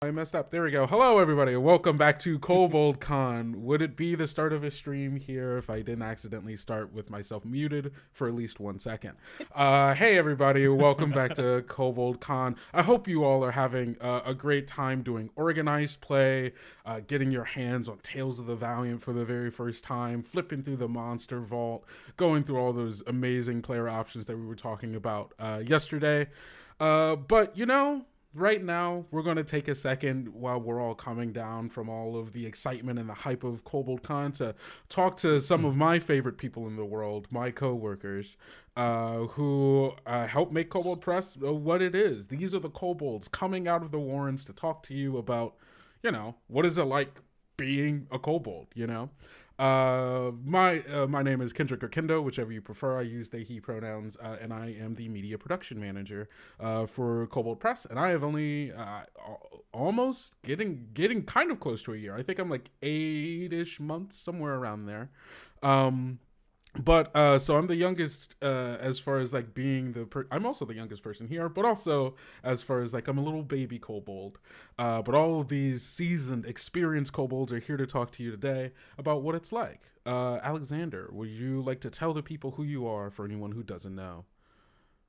I messed up. There we go. Hello, everybody. Welcome back to Kobold Con. Would it be the start of a stream here if I didn't accidentally start with myself muted for at least 1 second? Hey, everybody. Welcome back to Kobold Con. I hope you all are having a great time doing organized play, getting your hands on Tales of the Valiant for the very first time, flipping through the Monster Vault, going through all those amazing player options that we were talking about yesterday. But, right now, we're going to take a second while we're all coming down from all of the excitement and the hype of Kobold Con to talk to some of my favorite people in the world, my coworkers, who help make Cobalt Press what it is. These are the kobolds coming out of the Warrens to talk to you about, what is it like being a kobold. My name is Kendrick or Kendo, whichever you prefer. I use they he pronouns, and I am the media production manager for Cobalt Press, and I have only almost getting kind of close to a year. I think I'm like 8-ish months, somewhere around there. Um, but so I'm the youngest as far as like being I'm also the youngest person here, but also as far as like I'm a little baby kobold. But all of these seasoned, experienced kobolds are here to talk to you today about what it's like. Alexander, would you like to tell the people who you are for anyone who doesn't know?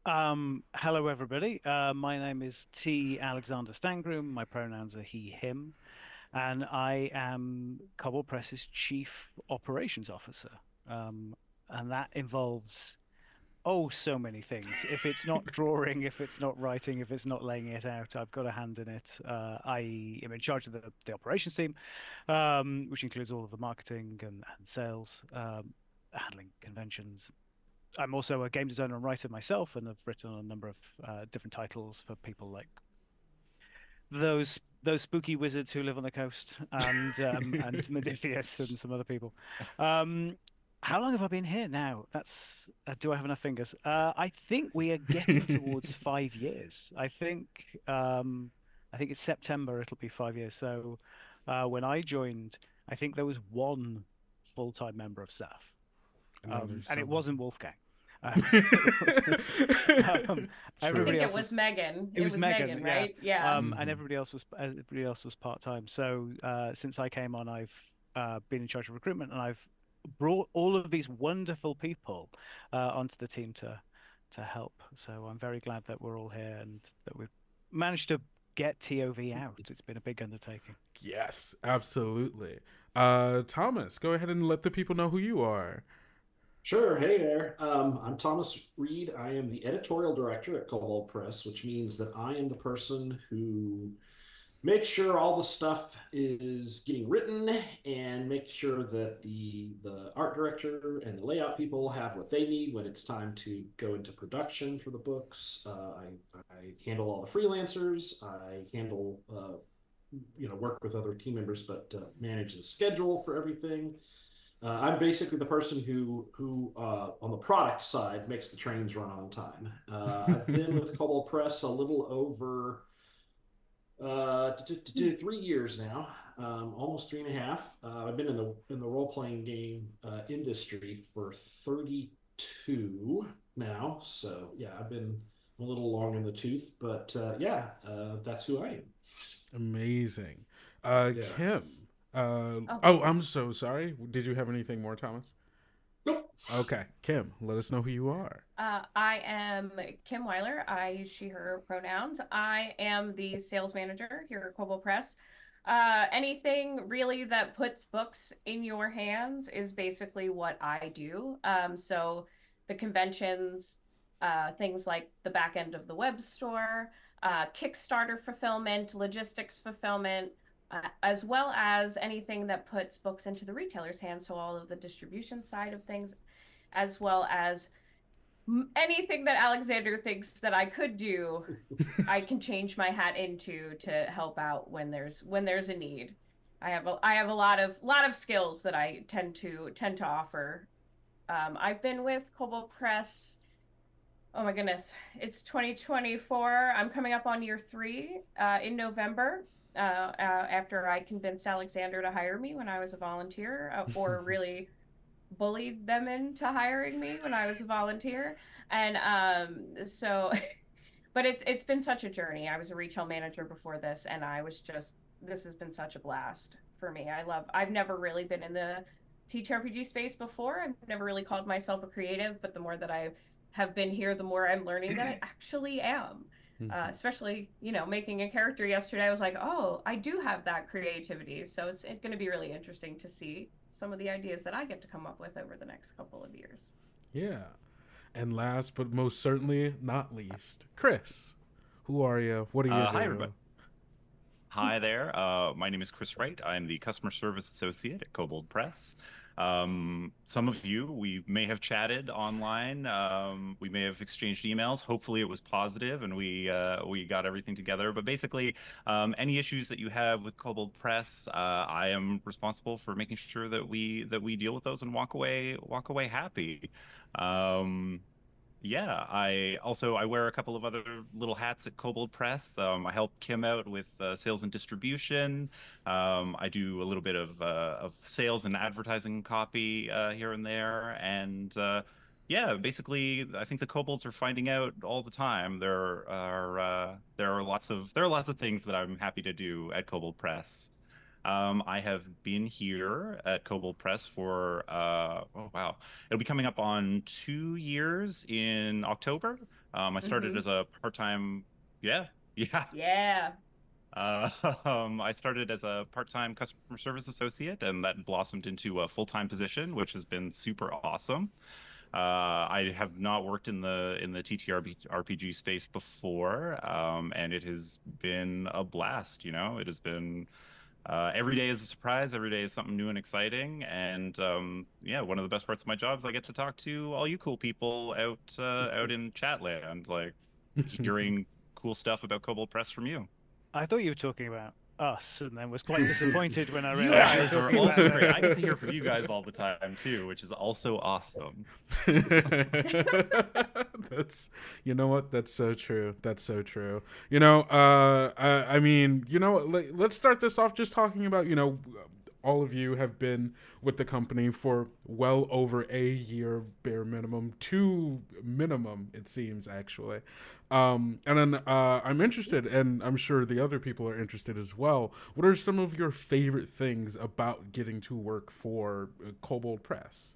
Hello everybody. My name is T. Alexander Stangroom. My pronouns are he, him, and I am Cobalt Press's Chief Operations Officer. And that involves so many things. If it's not drawing, if it's not writing, if it's not laying it out, I've got a hand in it. I am in charge of the operations team, which includes all of the marketing and sales, handling conventions. I'm also a game designer and writer myself, and have written a number of different titles for people like those spooky wizards who live on the coast, and Modiphius and some other people. Um, how long have I been here now? That's do I have enough fingers? I think we are getting towards 5 years. I think it's September. It'll be 5 years. So when I joined, I think there was one full-time member of staff, And now there's and so it many. wasn't Wolfgang. It was, um, I Sure. everybody think it else was was Megan. it It was was Megan, Megan, yeah. right? Yeah. And Mm-hmm. everybody else was part-time. So since I came on, I've been in charge of recruitment, and I've brought all of these wonderful people onto the team to help. So I'm very glad that we're all here and that we've managed to get TOV out. It's been a big undertaking. Yes, absolutely. Thomas, go ahead and let the people know who you are. Sure. Hey there. I'm Thomas Reed. I am the editorial director at Cobalt Press, which means that I am the person who makes sure all the stuff is getting written and makes sure that the art director and the layout people have what they need when it's time to go into production for the books. I handle all the freelancers. I handle work with other team members, but manage the schedule for everything. I'm basically the person who on the product side makes the trains run on time. I've been with Cobalt Press a little over 3 years now, almost 3.5. I've been in the role playing game industry for 32 now, so yeah, I've been a little long in the tooth, but that's who I am. Amazing. Yeah. Kim. Oh, Oh, I'm so sorry. Did you have anything more, Thomas? Nope. Okay, Kim, let us know who you are. I am Kim Weiler. I, she, her pronouns. I am the sales manager here at Kobold Press. Anything really that puts books in your hands is basically what I do. So the conventions, things like the back end of the web store, Kickstarter fulfillment, logistics fulfillment, as well as anything that puts books into the retailer's hands. So all of the distribution side of things, as well as anything that Alexander thinks that I could do, I can change my hat into to help out when there's a need. I have a lot of skills that I tend to offer. I've been with Cobalt Press. Oh my goodness, it's 2024. I'm coming up on year three in November. After I convinced Alexander to hire me when I was a volunteer, or really bullied them into hiring me when I was a volunteer. And so but it's been such a journey. I was a retail manager before this, and this has been such a blast for me. I've never really been in the TTRPG space before. I've never really called myself a creative, but the more that I have been here, the more I'm learning that I actually am. Especially, making a character yesterday, I was like, oh, I do have that creativity. So it's going to be really interesting to see some of the ideas that I get to come up with over the next couple of years. Yeah. And last but most certainly not least, Chris. Who are you? What are you doing? Hi, everybody. Hi there. My name is Chris Wright. I'm the Customer Service Associate at Cobalt Press. Some of you, we may have chatted online. We may have exchanged emails. Hopefully it was positive and we got everything together. But basically, any issues that you have with Cobalt Press, I am responsible for making sure that we deal with those and walk away happy. Yeah, I wear a couple of other little hats at Kobold Press. I help Kim out with sales and distribution. I do a little bit of sales and advertising copy here and there, and yeah, basically, I think the kobolds are finding out all the time. There are lots of things that I'm happy to do at Kobold Press. I have been here at Cobalt Press for, oh wow, it'll be coming up on 2 years in October. I started as a part-time, yeah, yeah. Yeah. I started as a part-time customer service associate, and that blossomed into a full-time position, which has been super awesome. I have not worked in the TTRPG space before, and it has been a blast. It has been. Every day is a surprise. Every day is something new and exciting. And yeah, one of the best parts of my job is I get to talk to all you cool people out in Chatland, like hearing cool stuff about Cobalt Press from you. I thought you were talking about us, and then was quite disappointed when I You realized guys you were are talking also about great. I get to hear from you guys all the time too, which is also awesome. That's you know what? That's so true. That's so true. I mean, let's start this off just talking about, all of you have been with the company for well over a year, bare minimum, 2 minimum, it seems, actually. And then I'm interested, and I'm sure the other people are interested as well. What are some of your favorite things about getting to work for Kobold Press?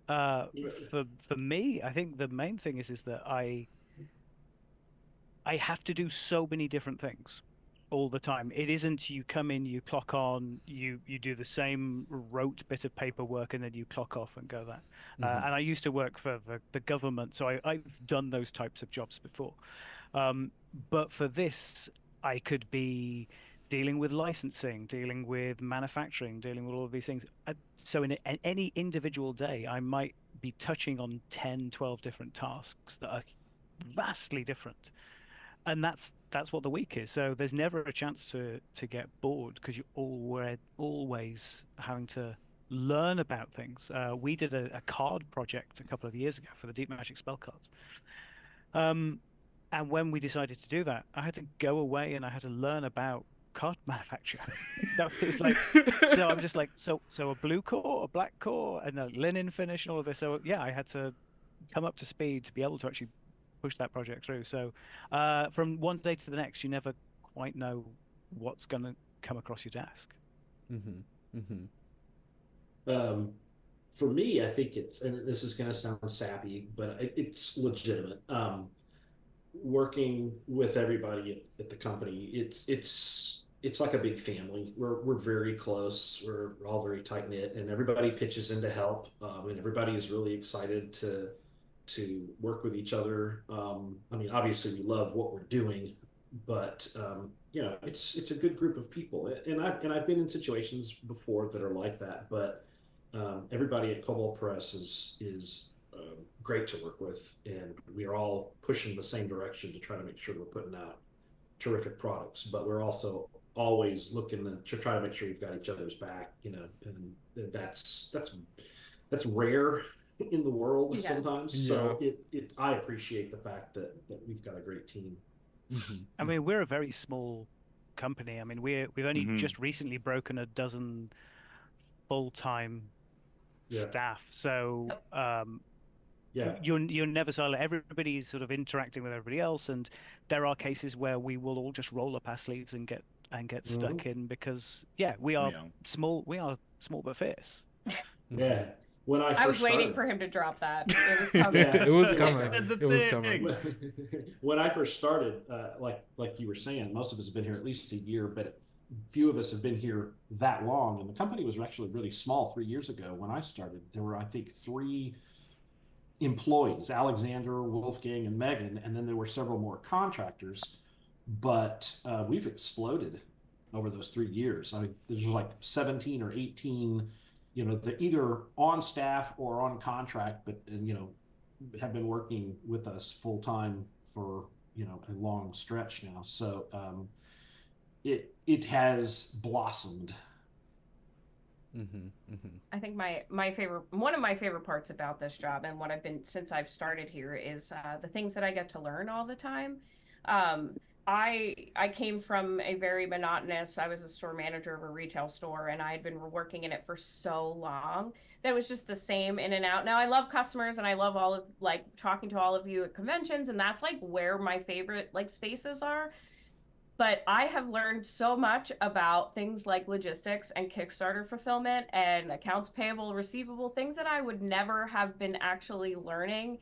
For me, I think the main thing is that I have to do so many different things all the time. It isn't you come in, you clock on, you do the same rote bit of paperwork, and then you clock off and go that. And I used to work for the government, so I've done those types of jobs before. But for this, I could be dealing with licensing, dealing with manufacturing, dealing with all of these things. So in any individual day, I might be touching on 10, 12 different tasks that are vastly different. And that's what the week is. So there's never a chance to get bored because you're always having to learn about things. We did a card project a couple of years ago for the Deep Magic spell cards. And when we decided to do that, I had to go away and I had to learn about card manufacture. It's like, so I'm just like, so a blue core, a black core, and a linen finish, and all of this. So yeah, I had to come up to speed to be able to actually push that project through. So from one day to the next, you never quite know what's going to come across your desk. For me, I think and this is going to sound sappy, but it's legitimate. Working with everybody at the company, it's like a big family. We're very close. We're all very tight knit, and everybody pitches in to help. And everybody is really excited to work with each other. I mean, obviously we love what we're doing, but it's a good group of people. And I've been in situations before that are like that, but everybody at Cobalt Press is great to work with, and we are all pushing the same direction to try to make sure we're putting out terrific products. But we're also always looking to try to make sure we've got each other's back, and that's rare in the world sometimes. Yeah. So I appreciate the fact that we've got a great team. I mean, we're a very small company. I mean, we've only just recently broken a dozen full-time staff. So Yeah. You're never silent. Everybody's sort of interacting with everybody else, and there are cases where we will all just roll up our sleeves and get stuck in because we are small. We are small but fierce. Yeah. When I was waiting for him to drop that. It was coming. It was coming. It was coming. When I first started, like you were saying, most of us have been here at least a year, but few of us have been here that long. And the company was actually really small 3 years ago when I started. There were, I think, 3 employees, Alexander, Wolfgang, and Megan, and then there were several more contractors. But we've exploded over those 3 years. I mean, there's like 17 or 18, they're either on staff or on contract, but have been working with us full time for a long stretch now. So it has blossomed. I think one of my favorite parts about this job and what I've been since I've started here is the things that I get to learn all the time. I came from a very monotonous, I was a store manager of a retail store, and I had been working in it for so long that it was just the same in and out. Now I love customers and I love all of talking to all of you at conventions, and that's where my favorite spaces are. But I have learned so much about things like logistics and Kickstarter fulfillment and accounts payable, receivable, things that I would never have been actually learning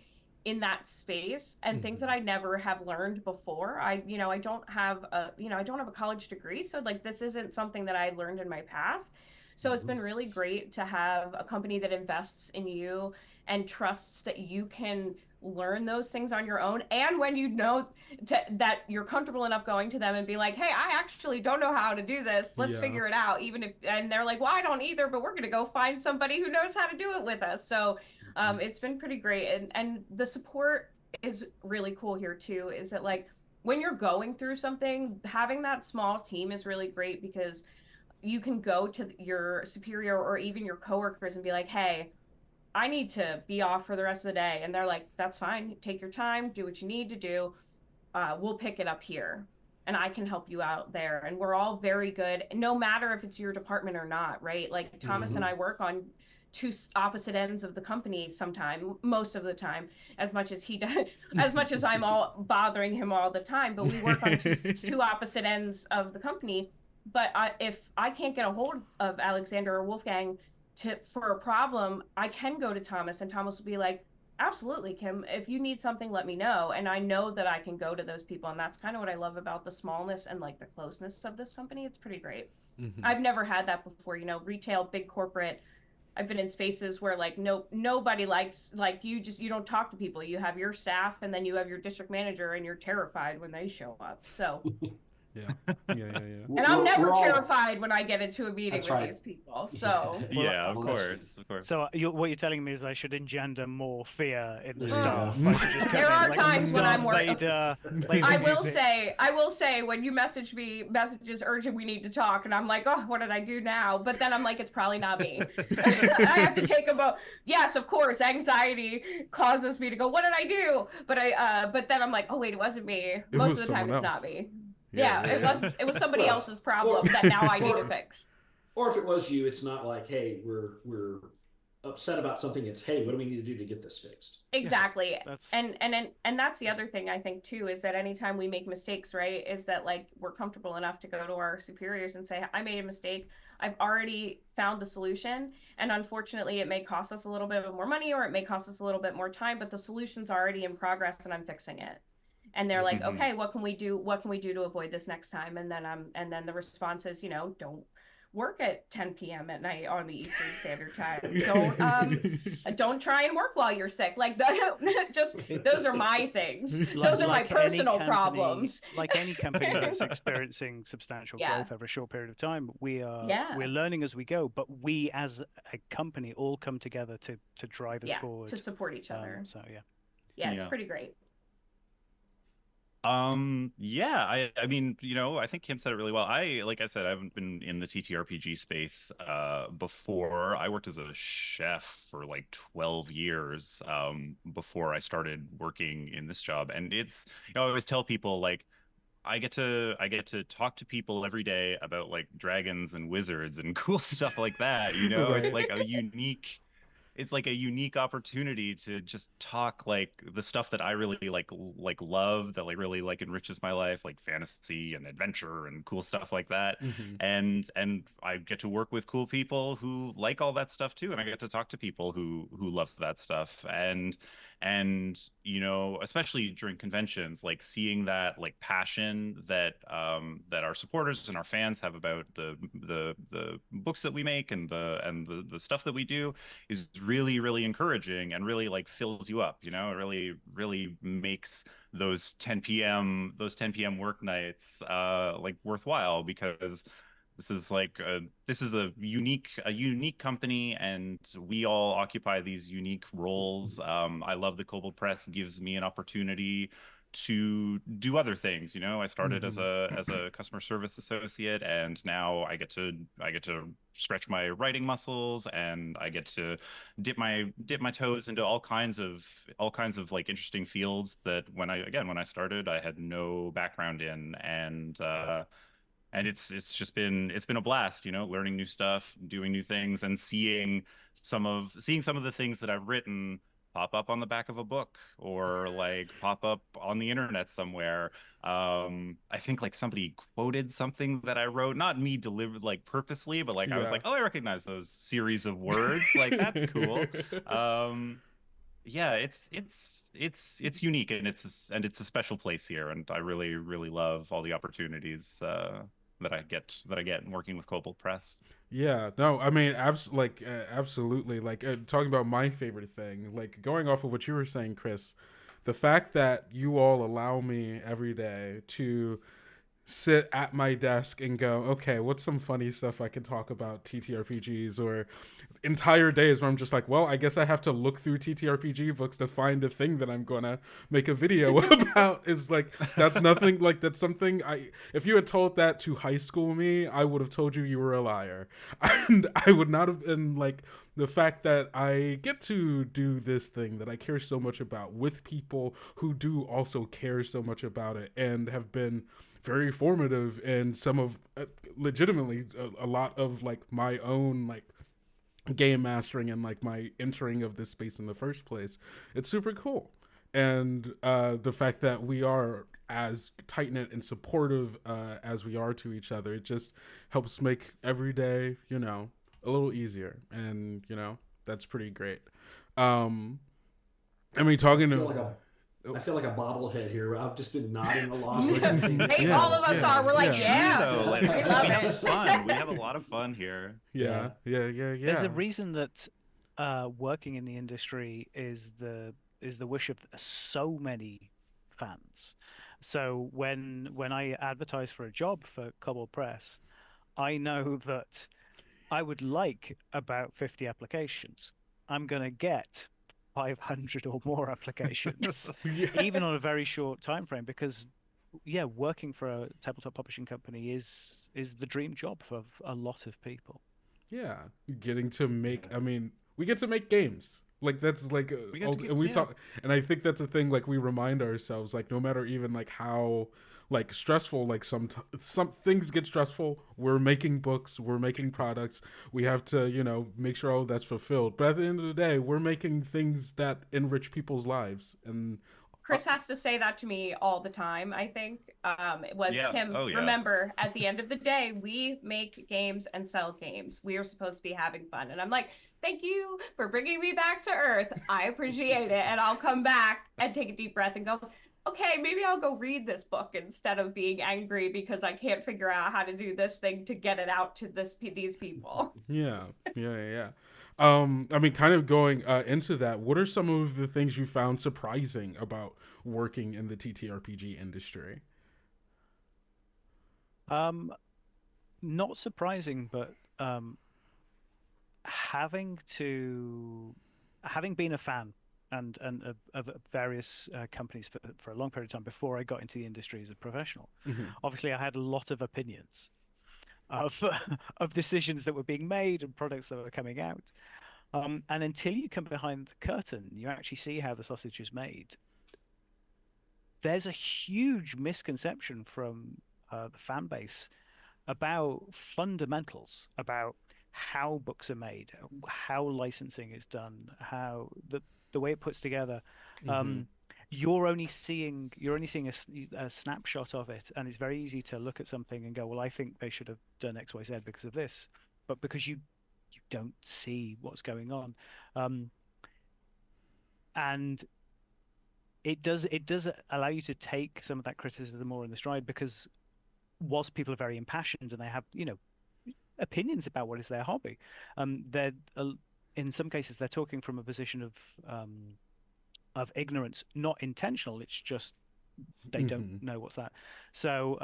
in that space, and things that I never have learned before. I don't have a college degree, so this isn't something that I learned in my past. So it's been really great to have a company that invests in you and trusts that you can learn those things on your own, and when that you're comfortable enough going to them and be like, hey, I actually don't know how to do this, let's figure it out, and they're like, well, I don't either, but we're going to go find somebody who knows how to do it with us. So it's been pretty great, and the support is really cool here too, is that when you're going through something, having that small team is really great, because you can go to your superior or even your coworkers and be like, hey, I need to be off for the rest of the day. And they're like, that's fine. Take your time. Do what you need to do. We'll pick it up here. And I can help you out there. And we're all very good, no matter if it's your department or not, right? Thomas and I work on 2 opposite ends of the company most of the time, as much as he does, as much as I'm all bothering him all the time. But we work on two opposite ends of the company. But if I can't get a hold of Alexander or Wolfgang for a problem, I can go to Thomas, and Thomas will be like, absolutely, Kim, if you need something, let me know. And I know that I can go to those people. And that's kind of what I love about the smallness and the closeness of this company. It's pretty great. I've never had that before, retail, big corporate. I've been in spaces where nobody likes, you don't talk to people. You have your staff, and then you have your district manager, and you're terrified when they show up. So Yeah. And I'm never terrified when I get into a meeting with these people. So yeah, of course. So what you're telling me is I should engender more fear in the staff. There are times when I'm worried. I will say when you message me, messages urgent, we need to talk, and I'm like, oh, what did I do now? But then I'm like, it's probably not me. I have to take a moment. Yes, of course, anxiety causes me to go, what did I do? But then I'm like, oh wait, it wasn't me. Most of the time, it's not me. Yeah, it was somebody else's problem that now I need to fix. Or if it was you, it's not like, hey, we're upset about something. It's, hey, what do we need to do to get this fixed? Exactly. And that's the other thing I think too, is that anytime we make mistakes, right, is that we're comfortable enough to go to our superiors and say, I made a mistake. I've already found the solution, and unfortunately it may cost us a little bit more money, or it may cost us a little bit more time, but the solution's already in progress and I'm fixing it. And they're like, okay, what can we do? What can we do to avoid this next time? And then the response is, don't work at 10 p.m. at night on the Eastern Standard Time. Don't try and work while you're sick. Those are my things. Those are my personal problems. Like any company that's experiencing substantial growth over a short period of time, we're learning as we go. But we as a company all come together to drive us forward. To support each other. Yeah, it's pretty great. I mean, I think Kim said it really well. Like I said, I haven't been in the TTRPG space before. I worked as a chef for 12 years before I started working in this job. And it's, I always tell people I get to talk to people every day about dragons and wizards and cool stuff like that. Right. It's a unique it's like a unique opportunity to just talk like the stuff that I really love, that like really like enriches my life, like fantasy and adventure and cool stuff like that. Hmm. And I get to work with cool people who like all that stuff too, and I get to talk to people who love that stuff. And you know, especially during conventions, like seeing that like passion that our supporters and our fans have about the books that we make and the stuff that we do is really really encouraging and really like fills you up. You know, it really makes those 10 p.m. work nights like worthwhile, because this is a unique company, and we all occupy these unique roles. I love the Kobold Press gives me an opportunity to do other things. You know, I started as Hmm. a customer service associate, and now I get to stretch my writing muscles, and I get to dip my toes into all kinds of like interesting fields that when I started I had no background in. And it's been a blast, you know, learning new stuff, doing new things, and seeing some of the things that I've written pop up on the back of a book, or like pop up on the internet somewhere. I think like somebody quoted something that I wrote, not me delivered like purposely, but like I was Yeah. like, oh, I recognize those series of words, like that's cool. um yeah, it's unique, and it's a special place here, and I really love all the opportunities that I get in working with Cobalt Press. Yeah, no, I mean, absolutely. Like talking about my favorite thing, like going off of what you were saying, Chris, the fact that you all allow me every day to sit at my desk and go, okay, what's some funny stuff I can talk about TTRPGs, or entire days where I'm just like, well, I guess I have to look through TTRPG books to find a thing that I'm gonna make a video about. Is like, that's nothing. Like, that's something I. If you had told that to high school me, I would have told you were a liar, and I would not have been like, the fact that I get to do this thing that I care so much about with people who do also care so much about it and have been very formative, and some of legitimately a lot of like my own like game mastering and like my entering of this space in the first place. It's super cool. And the fact that we are as tight knit and supportive as we are to each other, it just helps make every day, you know, a little easier. And, you know, that's pretty great. Um, I mean, I talking feel to. like a I feel like a bobblehead here. I've just been nodding along with Hey, everything that Yeah, all Cal of is us yeah, are. saying. We're like, It's yeah. true yeah, though. Like we love we have it. fun. We have a lot of fun here. Yeah, yeah, yeah, There's a yeah. reason that working in the industry is the wish of so many fans. So when I advertise for a job for Cobalt Press, I know that I would like about 50 applications. I'm going to get 500 or more applications, Yeah. even on a very short time frame, because yeah, working for a tabletop publishing company is the dream job for a lot of people. Yeah, getting to make. I mean, we get to make games. Like that's like, We get to and we yeah. talk, and I think that's a thing. Like we remind ourselves, like no matter even like how like stressful, like some things get stressful. We're making books, we're making products. We have to, you know, make sure all that's fulfilled. But at the end of the day, we're making things that enrich people's lives. And uh, Chris has to say that to me all the time, I think. It was Yeah. Kim, Oh yeah. remember, at the end of the day, we make games and sell games. We are supposed to be having fun. And I'm like, thank you for bringing me back to Earth. I appreciate it. And I'll come back and take a deep breath and go, okay, maybe I'll go read this book instead of being angry because I can't figure out how to do this thing to get it out to these people. yeah, yeah, yeah. Yeah. I mean, kind of going into that, what are some of the things you found surprising about working in the TTRPG industry? Um, Not surprising, but having to having been a fan and of various companies for a long period of time before I got into the industry as a professional, Hmm. obviously I had a lot of opinions of of decisions that were being made and products that were coming out. And until you come behind the curtain, you actually see how the sausage is made. There's a huge misconception from the fan base about fundamentals, about how books are made, how licensing is done, how the way it puts together. You're only seeing a snapshot of it, and it's very easy to look at something and go, well, I think they should have done X, Y, Z because of this, but because you don't see what's going on. And it does allow you to take some of that criticism more in the stride, because whilst people are very impassioned and they have, opinions about what is their hobby, they're in some cases they're talking from a position of ignorance, not intentional. It's just they don't know what's that. So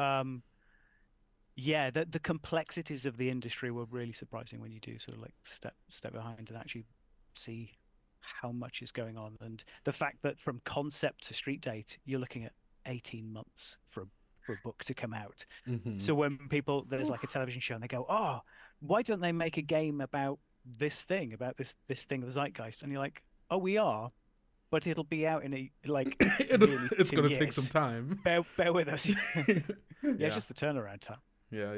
yeah, the complexities of the industry were really surprising when you do sort of like step behind and actually see how much is going on, and the fact that from concept to street date you're looking at 18 months for a book to come out. So when there's like a television show and they go, oh, why don't they make a game about this thing of zeitgeist, and you're like, oh, we are, but it'll be out in it's going to take some time. Bear with us. Yeah, just the turnaround time. Yeah.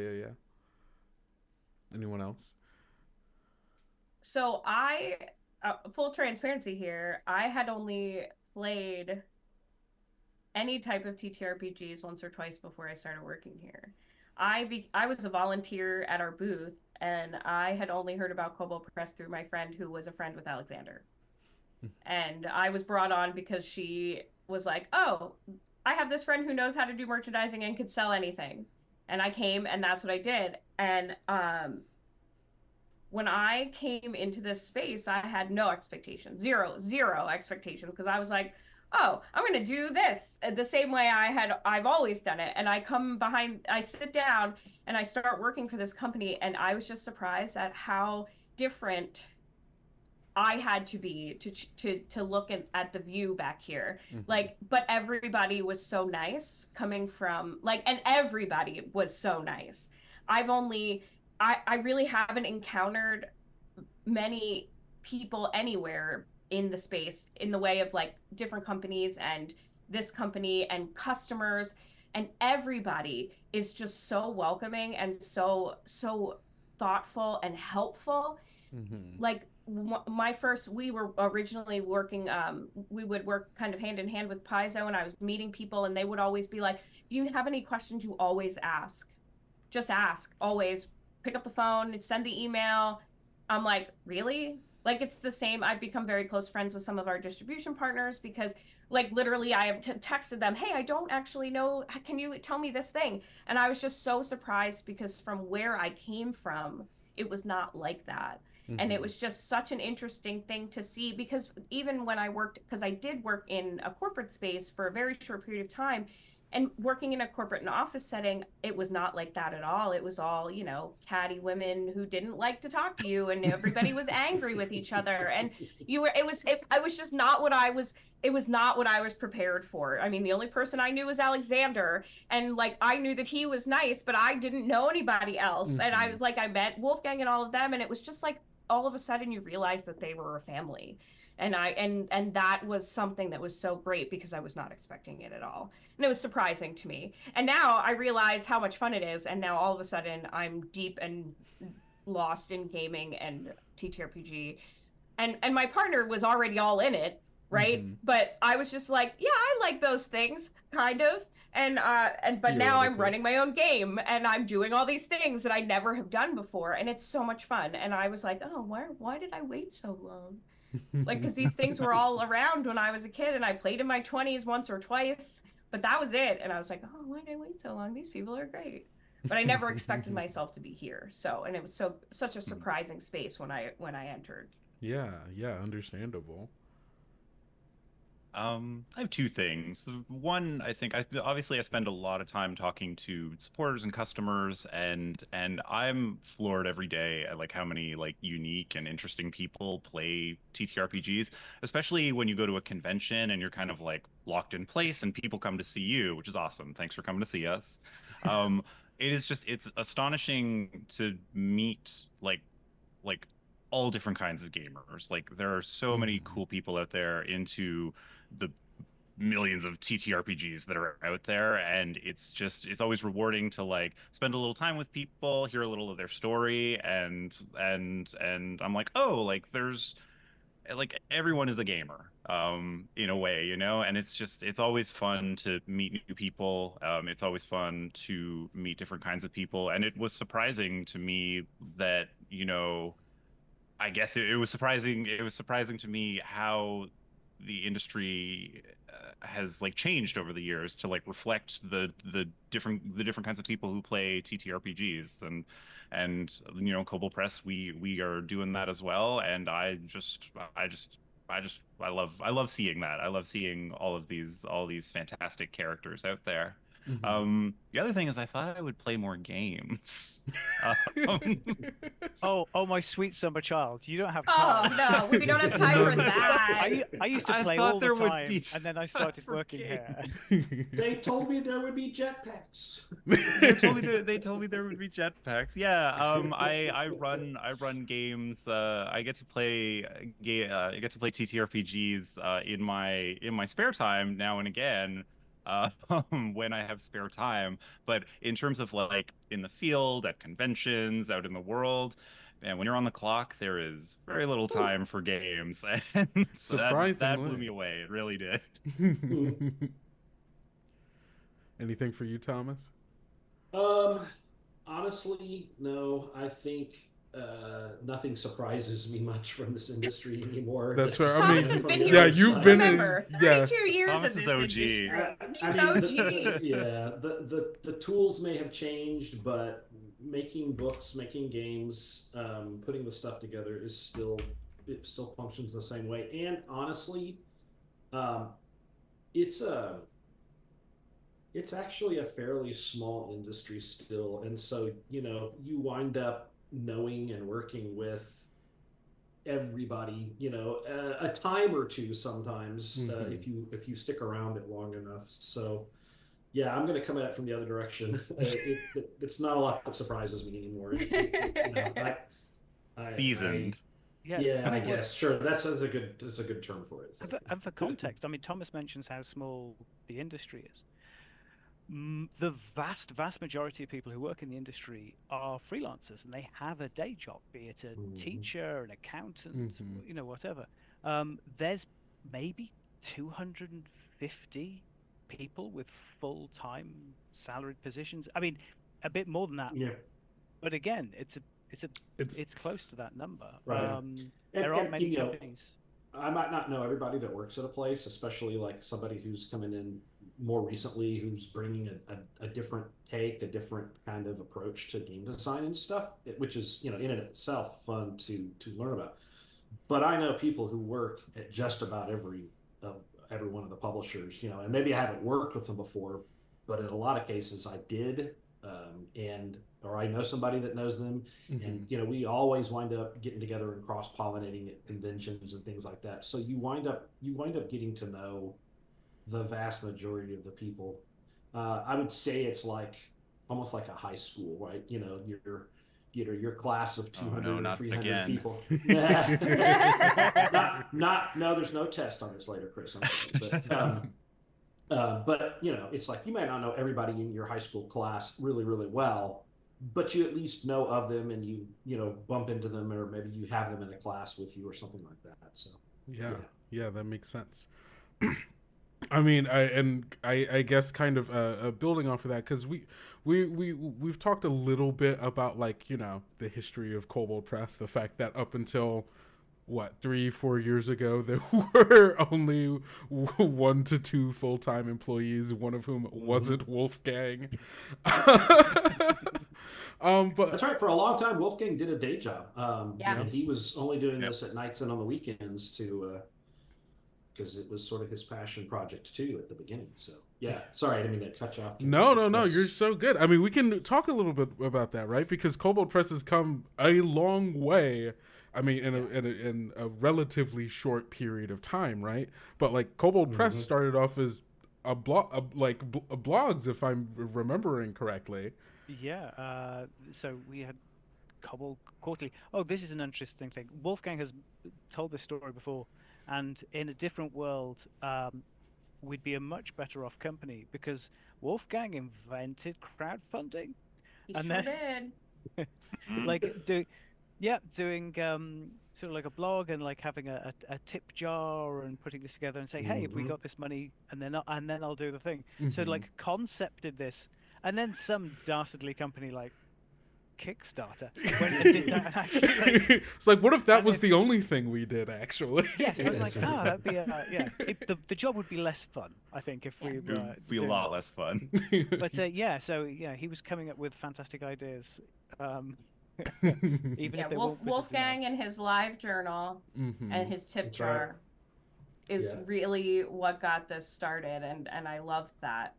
Anyone else? So full transparency here, I had only played any type of TTRPGs once or twice before I started working here. I was a volunteer at our booth, and I had only heard about Cobalt Press through my friend who was a friend with Alexander. And I was brought on because she was like, oh, I have this friend who knows how to do merchandising and could sell anything. And I came, and that's what I did. And when I came into this space, I had no expectations, zero expectations, because I was like, oh, I'm going to do this the same way I've always done it. And I sit down and I start working for this company, and I was just surprised at how different I had to be to look at the view back here. But everybody was so nice coming from and everybody was so nice. I really haven't encountered many people anywhere in the space in the way of different companies and this company and customers, and everybody is just so welcoming and so thoughtful and helpful. We were originally working, we would work kind of hand in hand with Paizo, and I was meeting people, and they would always be like, if you have any questions, you always ask. Just ask, always. Pick up the phone, send the email. I'm like, really? It's the same. I've become very close friends with some of our distribution partners because literally I have texted them, hey, I don't actually know, can you tell me this thing? And I was just so surprised, because from where I came from, it was not like that. And it was just such an interesting thing to see, because even when because I did work in a corporate space for a very short period of time, and working in a corporate and office setting, it was not like that at all. It was all, catty women who didn't like to talk to you, and everybody was angry with each other. And it was just not what it was not what I was prepared for. I mean, the only person I knew was Alexander, and I knew that he was nice, but I didn't know anybody else. And I met Wolfgang and all of them, and it was just all of a sudden you realize that they were a family. And that was something that was so great, because I was not expecting it at all. And it was surprising to me. And now I realize how much fun it is. And now all of a sudden I'm deep and lost in gaming and TTRPG. And my partner was already all in it, right? But I was just like, yeah, I like those things, kind of. But now I'm running my own game, and I'm doing all these things that I never have done before, and it's so much fun. And I was like, oh, why did I wait so long? Because these things were all around when I was a kid, and I played in my 20s once or twice, but that was it. And I was like, oh, why did I wait so long? These people are great. But I never expected myself to be here. And it was such a surprising space when I entered. Yeah, understandable. I have two things. One, I think obviously I spend a lot of time talking to supporters and customers, and I'm floored every day at how many unique and interesting people play TTRPGs, especially when you go to a convention and you're kind of locked in place and people come to see you, which is awesome. Thanks for coming to see us. It's astonishing to meet all different kinds of gamers. There are so many cool people out there into the millions of TTRPGs that are out there, and it's always rewarding to like spend a little time with people, hear a little of their story, and I'm like, oh, like there's like everyone is a gamer in a way, you know, and it's always fun to meet new people. It's always fun to meet different kinds of people, and it was surprising to me that, you know, I guess it was surprising. It was surprising to me how the industry has like changed over the years to like reflect the different kinds of people who play TTRPGs, and you know, Kobold Press, we are doing that as well, and I love seeing that. I love seeing all these fantastic characters out there. The other thing is I thought I would play more games. Um, Oh, my sweet summer child! You don't have Oh time. no, we don't have time for that. I used to I play thought all the there would time, be and then I time started for working here. They told me there would be jetpacks. they told me there would be jetpacks. Yeah, I run games. I get to play I get to play TTRPGs in my spare time now and again. When I have spare time. But in terms of like in the field, at conventions, out in the world, man, when you're on the clock, there is very little time for games, and so that blew me away. It really did. Anything for you, Thomas? Um, Honestly, no. I think nothing surprises me much from this industry anymore. That's right. I Thomas mean, has been the here. yeah, other you've side. been Remember, in, yeah. 32 years Thomas in is this OG. industry. I He's mean, OG. yeah, the tools may have changed, but making books, making games, putting the stuff together it still functions the same way. And honestly, um, it's a it's actually a fairly small industry still, and so you know you wind up knowing and working with everybody, you know, a time or two sometimes, if you stick around it long enough. So yeah, I'm going to come at it from the other direction. It's not a lot that surprises me anymore. You know, Seasoned. yeah, I well, guess sure. That's a good term for it. and for context, I mean, Thomas mentions how small the industry is. The vast majority of people who work in the industry are freelancers, and they have a day job, be it a teacher, an accountant, you know, whatever. There's maybe 250 people with full-time salaried positions. I mean, a bit more than that. Yeah. But again, it's close to that number. Right. There aren't many you know, companies. I might not know everybody that works at a place, especially like somebody who's coming in more recently, who's bringing a different take, a different kind of approach to game design and stuff, which is, you know, in and of itself fun to learn about. But I know people who work at just about every one of the publishers, you know, and maybe I haven't worked with them before, but in a lot of cases I did, or I know somebody that knows them, and you know, we always wind up getting together and cross pollinating at conventions and things like that. So you wind up getting to know the vast majority of the people. I would say it's like almost like a high school, right? You know, your class of 200 or 300 people. No, there's no test on this later, Chris. I'm sorry. But you know, it's like you might not know everybody in your high school class really, really well, but you at least know of them, and you know, bump into them, or maybe you have them in a class with you or something like that. So yeah, that makes sense. I mean, I guess kind of building off of that, because we've talked a little bit about, like, you know, the history of Kobold Press, the fact that up until 3-4 years ago there were only 1 to 2 full-time employees, one of whom wasn't Wolfgang. But that's right. For a long time, Wolfgang did a day job. Yeah. And he was only doing this at nights and on the weekends because it was sort of his passion project too at the beginning. So yeah, sorry, I didn't mean to cut you off. No, you're so good. I mean, we can talk a little bit about that, right? Because Kobold Press has come a long way. I mean, in a relatively short period of time, right? But like Kobold Press started off as a blogs, if I'm remembering correctly. Yeah. So we had Kobold Quarterly. Oh, this is an interesting thing. Wolfgang has told this story before, and in a different world, we'd be a much better off company because Wolfgang invented crowdfunding, He and sure then did. like doing sort of like a blog and like having a tip jar and putting this together and say, hey, if we got this money, and then I'll do the thing. So like concepted this, and then some dastardly company like Kickstarter went and did that. And actually, like, it's like, what if that was the only thing we did, actually? yes, I was like, oh, that'd be the job would be less fun, I think, if we It would be a lot less fun. But he was coming up with fantastic ideas. Even if they weren't Wolfgang and his live journal and his tip jar is really what got this started, and I loved that.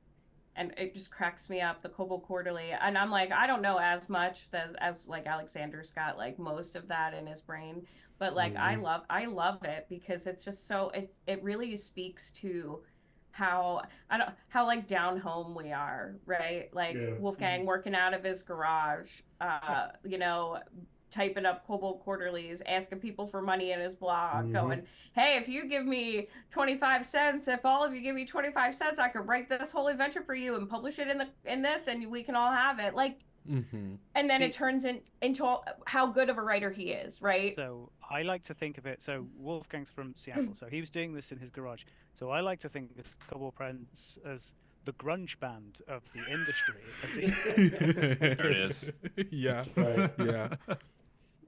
And it just cracks me up, the Kobold Quarterly. And I'm like, I don't know as much as like Alexander's got like most of that in his brain, but like I love it because it's just so it really speaks to how like down home we are, right? Like Wolfgang working out of his garage, you know, typing up Kobold Quarterlies, asking people for money in his blog, going, hey, if you give me 25 cents, if all of you give me 25 cents, I could write this whole adventure for you and publish it in this, and we can all have it. Like, and then it turns into how good of a writer he is, right? So I like to think of it, so Wolfgang's from Seattle, so he was doing this in his garage. So I like to think of Cobalt Press as the grunge band of the industry. There it is. Yeah. Right. Yeah.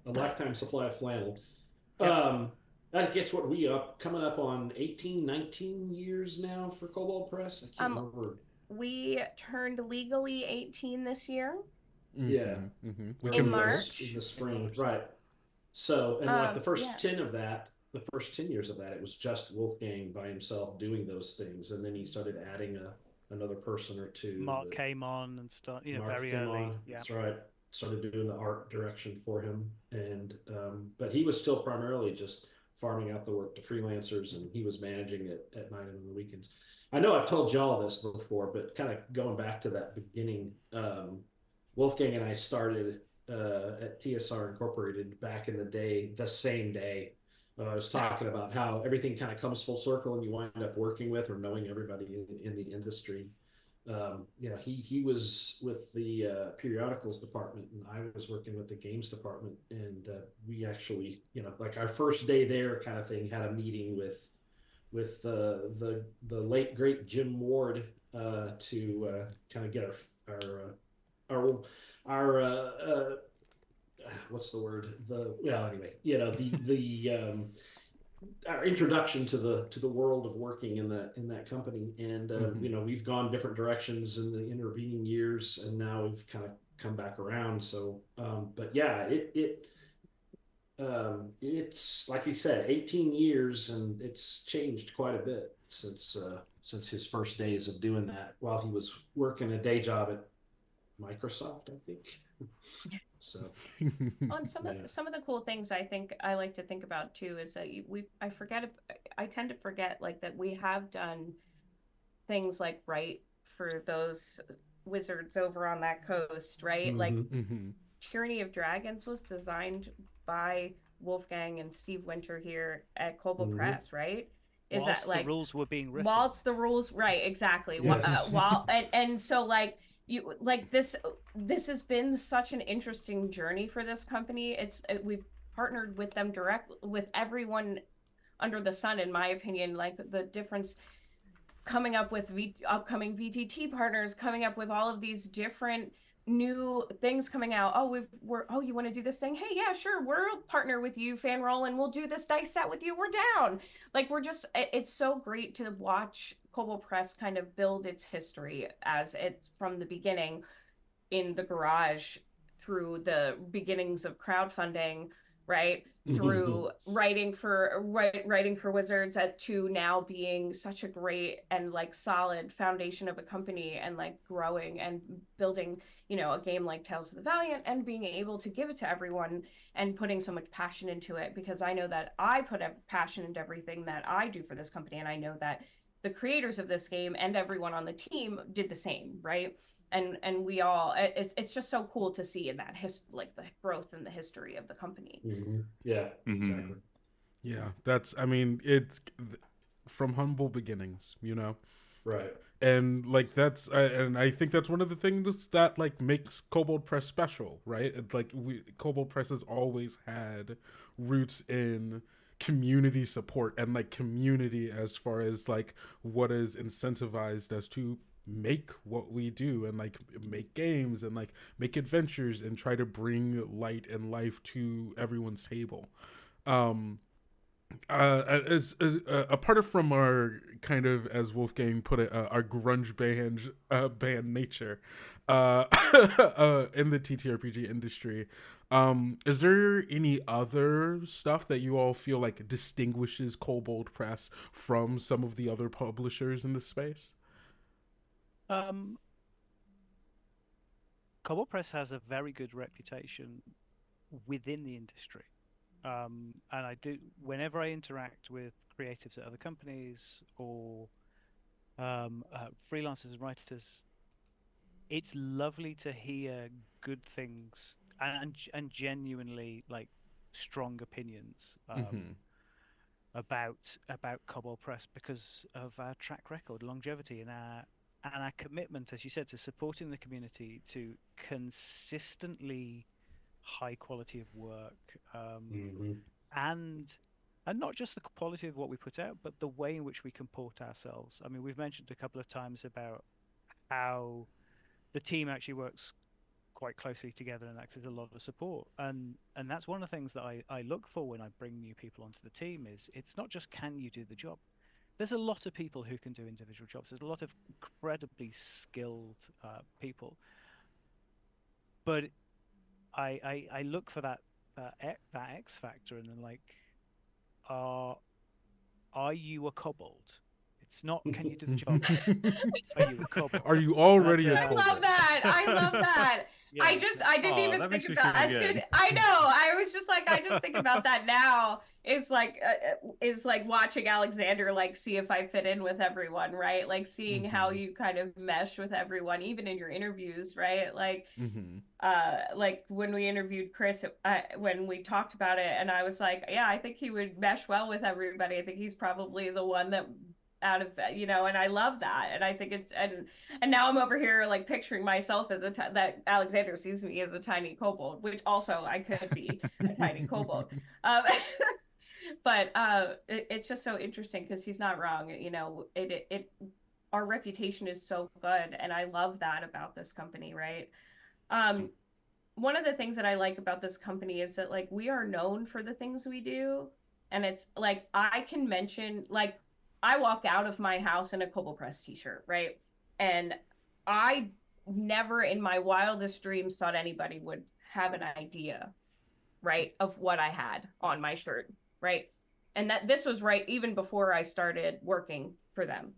A lifetime supply of flannel. I guess what we up coming up on 18, 19 years now for Cobalt Press. I can't remember. We turned legally 18 this year. Yeah. In March. In the spring, right. So, and like the first 10 of that, the first 10 years of that, it was just Wolfgang by himself doing those things. And then he started adding another person or two. Mark came on and started, you know, Mark very early. Yeah. That's right. Started doing the art direction for him. And, but he was still primarily just farming out the work to freelancers, and he was managing it at night and on the weekends. I know I've told y'all this before, but kind of going back to that beginning, Wolfgang and I started at TSR Incorporated back in the day, the same day. I was talking about how everything kind of comes full circle and you wind up working with or knowing everybody in the industry. You know, he was with the periodicals department, and I was working with the games department, and we actually, you know, like our first day there kind of thing, had a meeting with the late great Jim Ward to kind of get our what's the word, anyway, you know, the our introduction to the world of working in that company. And you know, we've gone different directions in the intervening years, and now we've kind of come back around. So but yeah, it's like you said, 18 years, and it's changed quite a bit since his first days of doing that while he was working a day job at Microsoft, I think. So on some of the cool things I think I like to think about too is that I tend to forget like that we have done things like write for those wizards over on that coast, right? Like Tyranny of Dragons was designed by Wolfgang and Steve Winter here at Cobalt Press, right? Whilst that like the rules were being written? Whilst the rules, right? Exactly. Yes. And so like you like this has been such an interesting journey for this company. We've partnered with them with everyone under the sun, in my opinion. Like the difference coming up with upcoming VTT partners, coming up with all of these different new things coming out. You want to do this thing? Hey, yeah, sure, we'll partner with you, Fanroll, and we'll do this dice set with you. We're down. Like it's so great to watch Cobalt Press kind of build its history as it's from the beginning in the garage through the beginnings of crowdfunding, right? Through writing for Wizards to now being such a great and like solid foundation of a company, and like growing and building, you know, a game like Tales of the Valiant, and being able to give it to everyone and putting so much passion into it, because I know that I put a passion into everything that I do for this company, and I know that the creators of this game and everyone on the team did the same, right? And we all, it's just so cool to see in that like the growth and the history of the company. Yeah, exactly. Yeah, that's, I mean, it's from humble beginnings, you know. Right. And like that's and I think that's one of the things that like makes Kobold Press special, right? Like Kobold Press has always had roots in community support and like community as far as like what is incentivized as to make what we do and like make games and like make adventures and try to bring light and life to everyone's table. um as apart from our kind of, as Wolfgang put it, our grunge band nature, in the TTRPG industry, is there any other stuff that you all feel like distinguishes Kobold Press from some of the other publishers in the space? Um, Cobalt Press has a very good reputation within the industry. And I do, whenever I interact with creatives at other companies or freelancers and writers, it's lovely to hear good things and genuinely like strong opinions about Cobalt Press because of our track record, longevity, and our commitment, as you said, to supporting the community, to consistently high quality of work, and not just the quality of what we put out, but the way in which we comport ourselves. I mean, we've mentioned a couple of times about how the team actually works quite closely together and acts as a lot of support, and that's one of the things that I look for when I bring new people onto the team. Is it's not just can you do the job. There's a lot of people who can do individual jobs. There's a lot of incredibly skilled people, but I look for that X factor, and then like, are you a kobold? It's not can you do the job. Are you a kobold? Are you already a I kobold? love that. I love that. Yeah, I didn't even that think makes me about feel that. good. I know. I was just like, I just think about that now. Is like watching Alexander like see if I fit in with everyone, right? Like seeing how you kind of mesh with everyone, even in your interviews, right? Like when we interviewed Chris, when we talked about it, and I was like, yeah, I think he would mesh well with everybody. I think he's probably the one that out of, and I love that. And I think it's, and now I'm over here like picturing myself as that Alexander sees me as a tiny kobold, which also I could be a tiny kobold. But it's just so interesting because he's not wrong. Our reputation is so good, and I love that about this company, right? One of the things that I like about this company is that like we are known for the things we do, and it's like I can mention, like, I walk out of my house in a Kobold Press t-shirt, right? And I never in my wildest dreams thought anybody would have an idea, right, of what I had on my shirt, right? And that this was right even before I started working for them.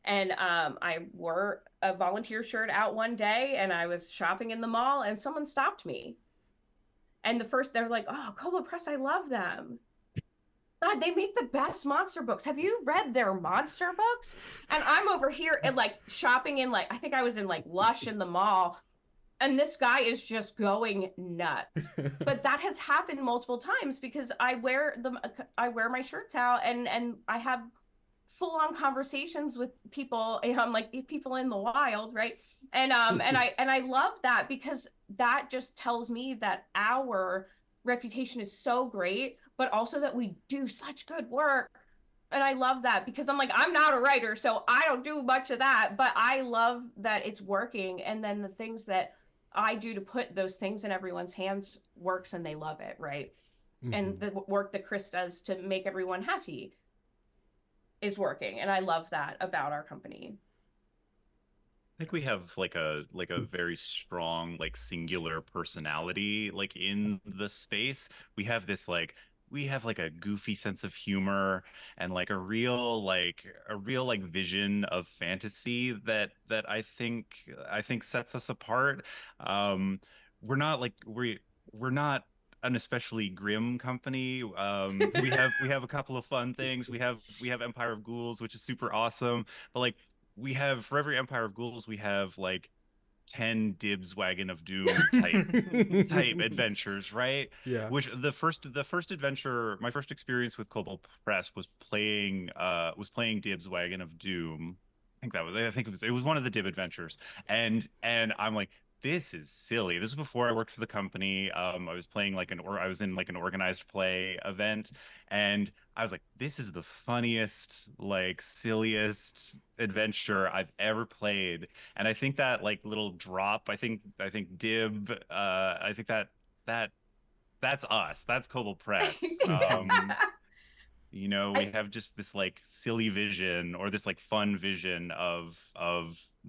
And I wore a volunteer shirt out one day, and I was shopping in the mall, and someone stopped me. And they're like, "Oh, Kobold Press, I love them. God, they make the best monster books. Have you read their monster books?" And I'm over here and like shopping in, like, I think I was in like Lush in the mall, and this guy is just going nuts. But that has happened multiple times because I wear my shirts out, and I have full on conversations with people. I'm like people in the wild, right? And I love that because that just tells me that our reputation is so great, but also that we do such good work. And I love that because I'm like, I'm not a writer, so I don't do much of that, but I love that it's working. And then the things that I do to put those things in everyone's hands works, and they love it, right? And the work that Chris does to make everyone happy is working, and I love that about our company. I think we have like a very strong like singular personality like in the space. We have like a goofy sense of humor and like a real like vision of fantasy that I think sets us apart. Um we're not like we're not an especially grim company. We have a couple of fun things. We have Empire of Ghouls, which is super awesome, but like we have for every Empire of Ghouls, we have like 10 Dibs Wagon of Doom type adventures, right? Yeah. Which the first adventure, my first experience with Cobalt Press was playing Dibs Wagon of Doom. I think it was one of the Dib adventures. And I'm like, this is silly. This is before I worked for the company. I was playing I was in like an organized play event, and I was like, this is the funniest, like silliest adventure I've ever played. And I think that like little drop, I think Dib, I think that that's us. That's Cobalt Press. We I have just this like silly vision, or this like fun vision of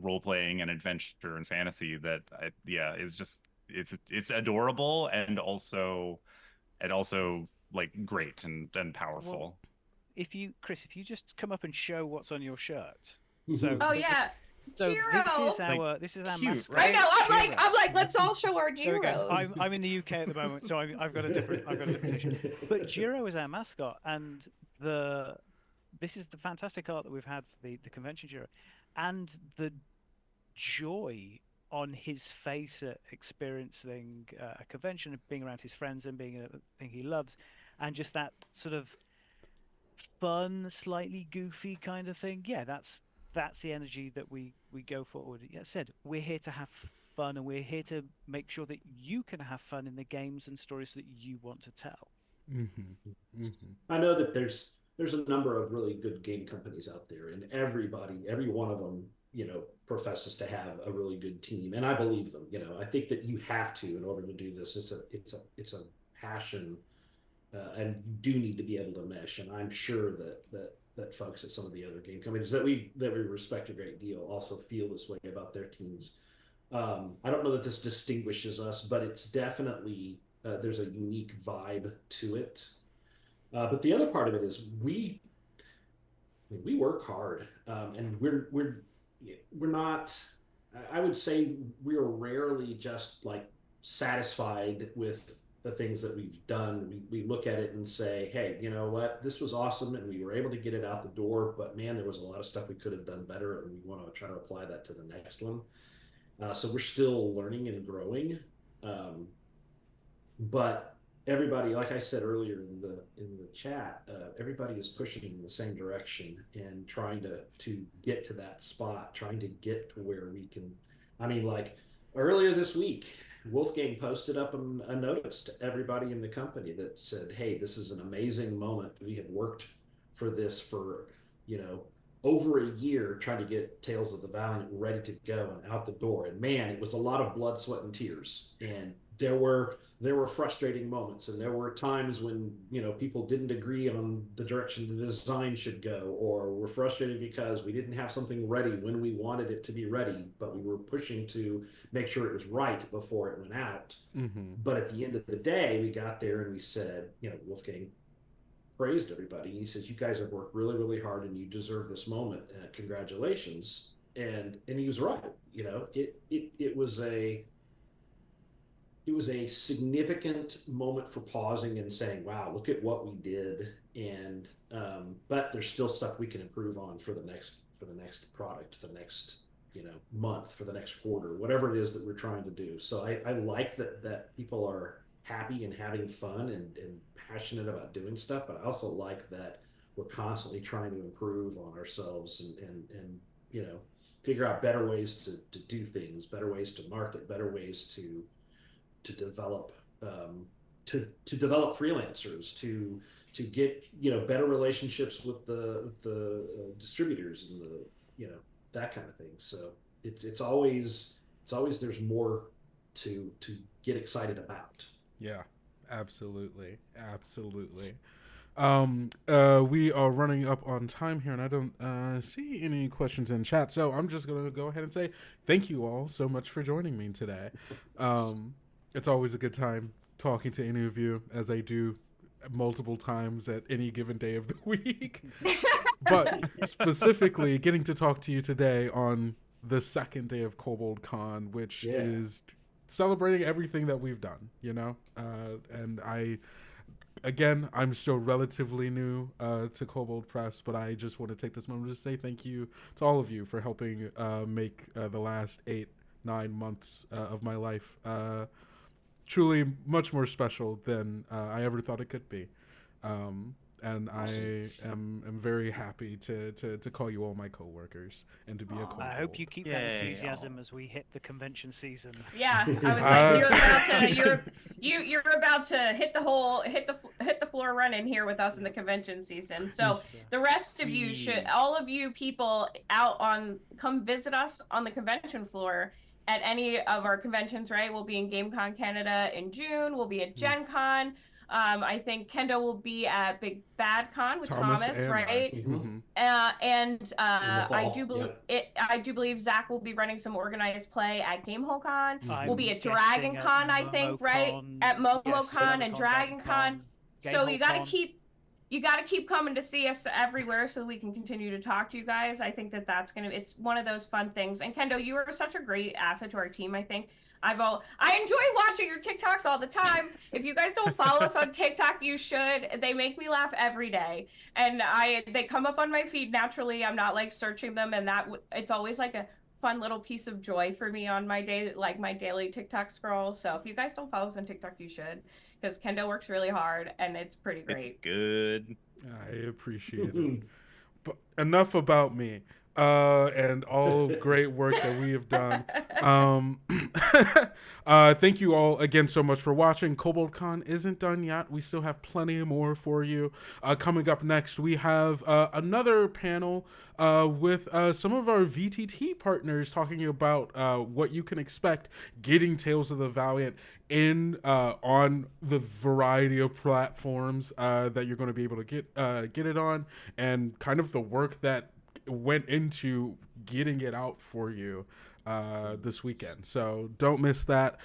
role playing and adventure and fantasy that is just it's adorable, and also like great and powerful. Well, Chris, if you just come up and show what's on your shirt. oh yeah, So Jiro. this is our cute, mascot. right? I know. Jiro. I'm like, let's all show our There he goes. Jiros. I'm in the UK at the moment, so I've got a different t-shirt. But Jiro is our mascot, and this is the fantastic art that we've had for the convention Jiro, and the joy on his face at experiencing a convention and being around his friends and being in a thing he loves, and just that sort of fun, slightly goofy kind of thing. Yeah, that's the energy that we go forward. Yeah, said we're here to have fun, and we're here to make sure that you can have fun in the games and stories that you want to tell. I know that there's a number of really good game companies out there, and every one of them, professes to have a really good team, and I believe them. I think that you have to in order to do this. It's a passion, and you do need to be able to mesh. And I'm sure that folks at some of the other game companies that we respect a great deal also feel this way about their teams. I don't know that this distinguishes us, but it's definitely there's a unique vibe to it. But the other part of it is we work hard, and we're not. I would say we are rarely just like satisfied with the things that we've done. We look at it and say, hey, you know what? This was awesome, and we were able to get it out the door. But man, there was a lot of stuff we could have done better, and we want to try to apply that to the next one. So we're still learning and growing, but everybody, like I said earlier in the chat, everybody is pushing in the same direction and trying to get to that spot, trying to get to where we can. I mean, like earlier this week, Wolfgang posted up a notice to everybody in the company that said, hey, this is an amazing moment. We have worked for this for, over a year, trying to get Tales of the Valiant ready to go and out the door. And man, it was a lot of blood, sweat, and tears. And there were frustrating moments, and there were times when people didn't agree on the direction the design should go, or were frustrated because we didn't have something ready when we wanted it to be ready, but we were pushing to make sure it was right before it went out. But at the end of the day, we got there and we said, Wolfgang praised everybody. He says, you guys have worked really, really hard, and you deserve this moment. Congratulations. And he was right. It was a significant moment for pausing and saying, wow, look at what we did. And but there's still stuff we can improve on for the next product, the next month, for the next quarter, whatever it is that we're trying to do. So I like that people are happy and having fun and passionate about doing stuff, but I also like that we're constantly trying to improve on ourselves and figure out better ways to do things, better ways to market, better ways to develop freelancers, to get better relationships with the distributors and that kind of thing. So it's always there's more to get excited about. Yeah, absolutely. We are running up on time here, and I don't see any questions in chat, so I'm just gonna go ahead and say thank you all so much for joining me today. It's always a good time talking to any of you, as I do multiple times at any given day of the week. But specifically, getting to talk to you today on the second day of Kobold Con, which is celebrating everything that we've done, and I'm still relatively new to Kobold Press, but I just want to take this moment to say thank you to all of you for helping make the last 8, 9 months of my life. Truly much more special than I ever thought it could be. And Awesome. I am very happy to call you all my coworkers and to be a I kobold. hope you keep that Yay. enthusiasm as we hit the convention season. Yeah, I was like, you're about to Uh, you're about to hit the floor running here with us in the convention season. So the rest of you should, all of you people come visit us on the convention floor at any of our conventions. Right, we'll be in GameCon Canada in June. We'll be at Gen Con. I think Kendo will be at Big Bad Con with Thomas, and right? Mhm. And In the I fall, do believe Zach will be running some organized play at Gamehole Con. I'm We'll be at guesting Dragon Con, I think, right? MomoCon, At yes, MomoCon and Dragon Con. So you got to Gamehole keep coming to see us everywhere so we can continue to talk to you guys. I think that's it's one of those fun things. And Kendo, you are such a great asset to our team. I think I enjoy watching your TikToks all the time. If you guys don't follow us on TikTok, you should. They make me laugh every day, and they come up on my feed naturally. I'm not like searching them, and it's always like a fun little piece of joy for me on my day, like my daily TikTok scroll. So if you guys don't follow us on TikTok, you should, because Kendo works really hard and it's pretty It's great. good. I appreciate it. But enough about me and all great work that we have done. Thank you all again so much for watching. Kobold Con isn't done yet. We still have plenty more for you. Coming up next, we have another panel with some of our VTT partners talking about what you can expect getting Tales of the Valiant in on the variety of platforms that you're going to be able to get it on, and kind of the work that went into getting it out for you this weekend. So don't miss that.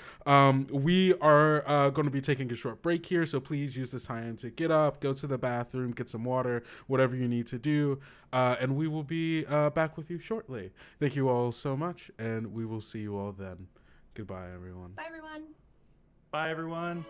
We are going to be taking a short break here, so please use this time to get up, go to the bathroom, get some water, whatever you need to do, and we will be back with you shortly. Thank you all so much, and we will see you all then. Goodbye, everyone. Bye, everyone. Bye, everyone.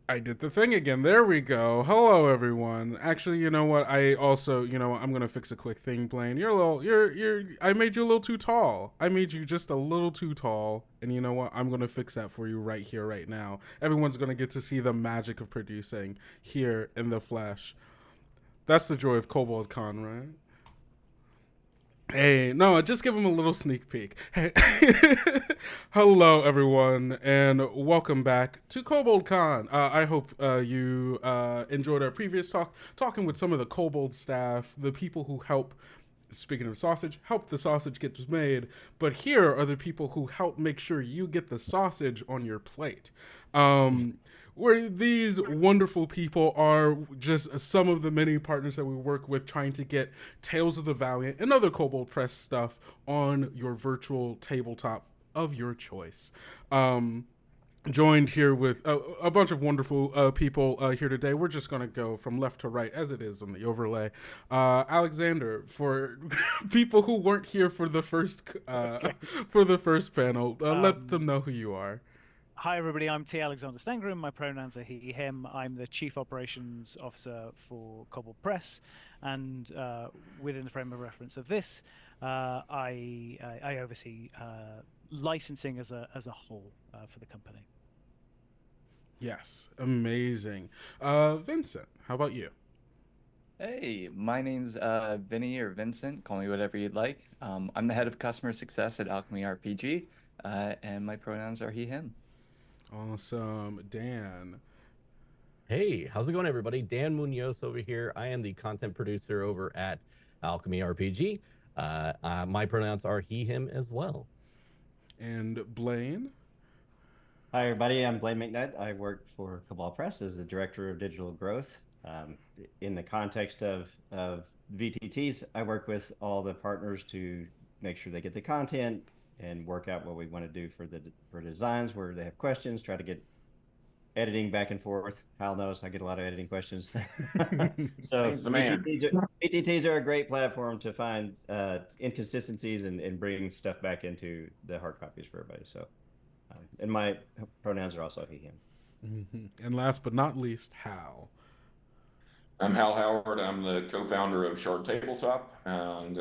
I did the thing again. There we go. Hello, everyone. Actually, you know what? I also, I'm gonna fix a quick thing, Blaine. You're a little, you're. I made you a little too tall. I made you just a little too tall, and you know what? I'm gonna fix that for you right here, right now. Everyone's gonna get to see the magic of producing here in the flesh. That's the joy of Cobalt Con, right? Hey, no, just give him a little sneak peek. Hey, hello everyone, and welcome back to Kobold Con. I hope you enjoyed our previous talking with some of the Kobold staff, the people who help. Speaking of sausage, help the sausage get made. But here are the people who help make sure you get the sausage on your plate. Where these wonderful people are just some of the many partners that we work with trying to get Tales of the Valiant and other Cobalt Press stuff on your virtual tabletop of your choice. Joined here with a bunch of wonderful people here today. We're just going to go from left to right as it is on the overlay. Alexander, for people who weren't here for the first panel, let them know who you are. Hi, everybody. I'm T. Alexander Stangram. My pronouns are he, him. I'm the Chief Operations Officer for Cobalt Press. And within the frame of reference of this, I oversee licensing as a whole for the company. Yes, amazing. Vincent, how about you? Hey, my name's Vinny or Vincent. Call me whatever you'd like. I'm the head of customer success at Alchemy RPG, and my pronouns are he, him. Awesome. Dan. Hey, how's it going, everybody? Dan Munoz over here. I am the content producer over at Alchemy RPG. My pronouns are he, him as well. And Blaine. Hi, everybody. I'm Blaine McNutt. I work for Cobalt Press as the Director of Digital Growth. In the context of VTTs, I work with all the partners to make sure they get the content and work out what we want to do for designs where they have questions, try to get editing back and forth. Hal knows I get a lot of editing questions. So VTTs are a great platform to find inconsistencies and bring stuff back into the hard copies for everybody. So, and my pronouns are also he, him. Mm-hmm. And last but not least, Hal. I'm Hal Howard. I'm the co-founder of Shard Tabletop, and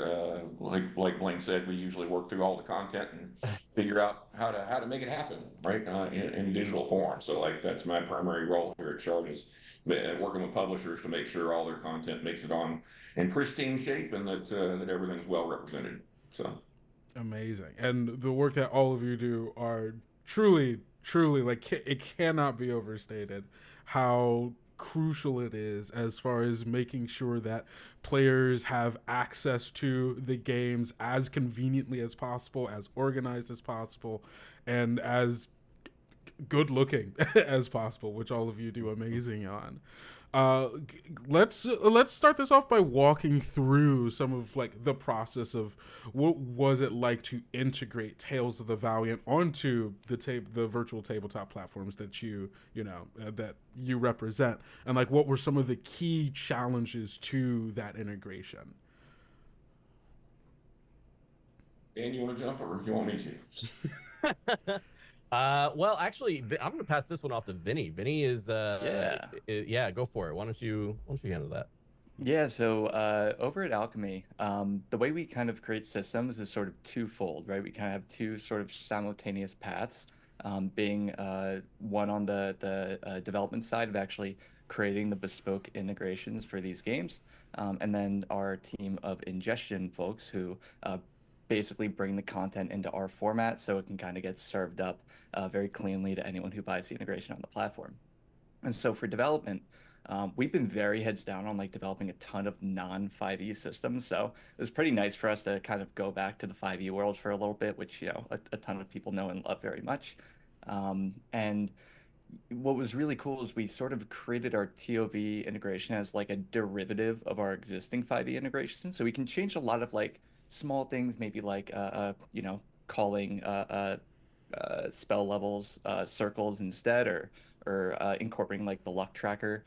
like Blaine said, we usually work through all the content and figure out how to make it happen, right, in digital form. So like that's my primary role here at Shard is working with publishers to make sure all their content makes it on in pristine shape and that everything's well represented. So amazing, and the work that all of you do are truly like it cannot be overstated how crucial it is as far as making sure that players have access to the games as conveniently as possible, as organized as possible, and as good looking as possible, which all of you do amazing on. Let's start this off by walking through some of like the process of what was it like to integrate Tales of the Valiant onto the virtual tabletop platforms that you represent, and like what were some of the key challenges to that integration. Dan, you want to jump or you want me to? Well, actually, I'm going to pass this one off to Vinny. Vinny is, yeah, go for it. Why don't you handle that? Yeah, so over at Alchemy, the way we kind of create systems is sort of twofold, right? We kind of have two sort of simultaneous paths, being one on the development side of actually creating the bespoke integrations for these games, and then our team of ingestion folks who basically bring the content into our format so it can kind of get served up very cleanly to anyone who buys the integration on the platform. And so for development, we've been very heads down on like developing a ton of non-5e systems. So it was pretty nice for us to kind of go back to the 5e world for a little bit, which, you know, a ton of people know and love very much. And what was really cool is we sort of created our TOV integration as like a derivative of our existing 5e integration. So we can change a lot of like small things, maybe like you know, calling spell levels circles instead, or incorporating like the luck tracker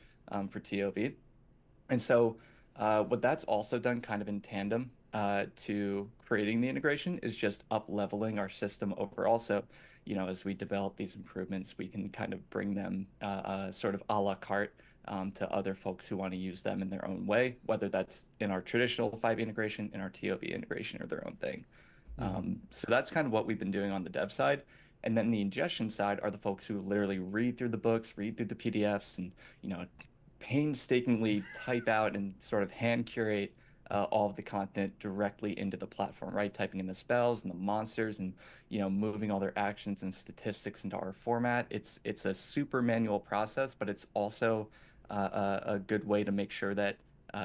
for TOV. And so what that's also done kind of in tandem to creating the integration is just up leveling our system overall. So, as we develop these improvements, we can kind of bring them sort of a la carte to other folks who want to use them in their own way, whether that's in our traditional 5e integration, in our TOV integration, or their own thing. So that's kind of what we've been doing on the dev side. And then the ingestion side are the folks who literally read through the books, read through the PDFs, and painstakingly type out and sort of hand curate all of the content directly into the platform, right? Typing in the spells and the monsters, and moving all their actions and statistics into our format. It's a super manual process, but it's also a good way to make sure that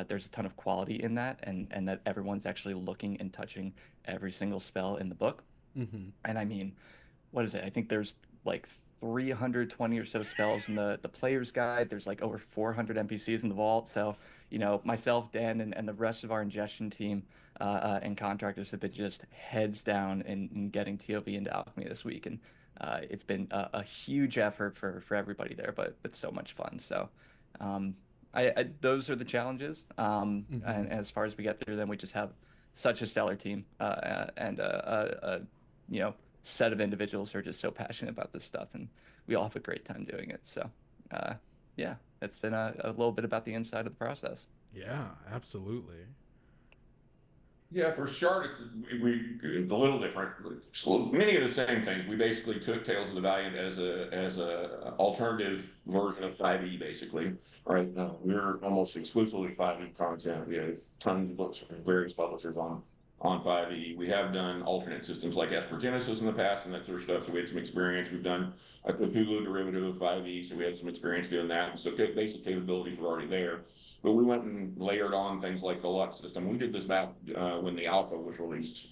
there's a ton of quality in that, and that everyone's actually looking and touching every single spell in the book. And I mean, what is it? I think there's like 320 or so spells in the player's guide. There's like over 400 NPCs in the vault. So, myself, Dan, and the rest of our ingestion team and contractors have been just heads down in getting TOV into Alchemy this week. And it's been a huge effort for everybody there, but so much fun. So those are the challenges. And as far as we get through them, we just have such a stellar team and set of individuals who are just so passionate about this stuff, and we all have a great time doing it. So yeah, it's been a little bit about the inside of the process. Yeah, absolutely. Yeah, for Shard, it's a little different. Many of the same things. We basically took Tales of the Valiant as a alternative version of 5e, basically. Right now, we're almost exclusively 5e content. We have tons of books from various publishers on 5e. We have done alternate systems like Esper Genesis in the past and that sort of stuff. So we had some experience. We've done a Cthulhu derivative of 5e, so we had some experience doing that. So basic capabilities were already there. But we went and layered on things like the Lux system. We did this back when the alpha was released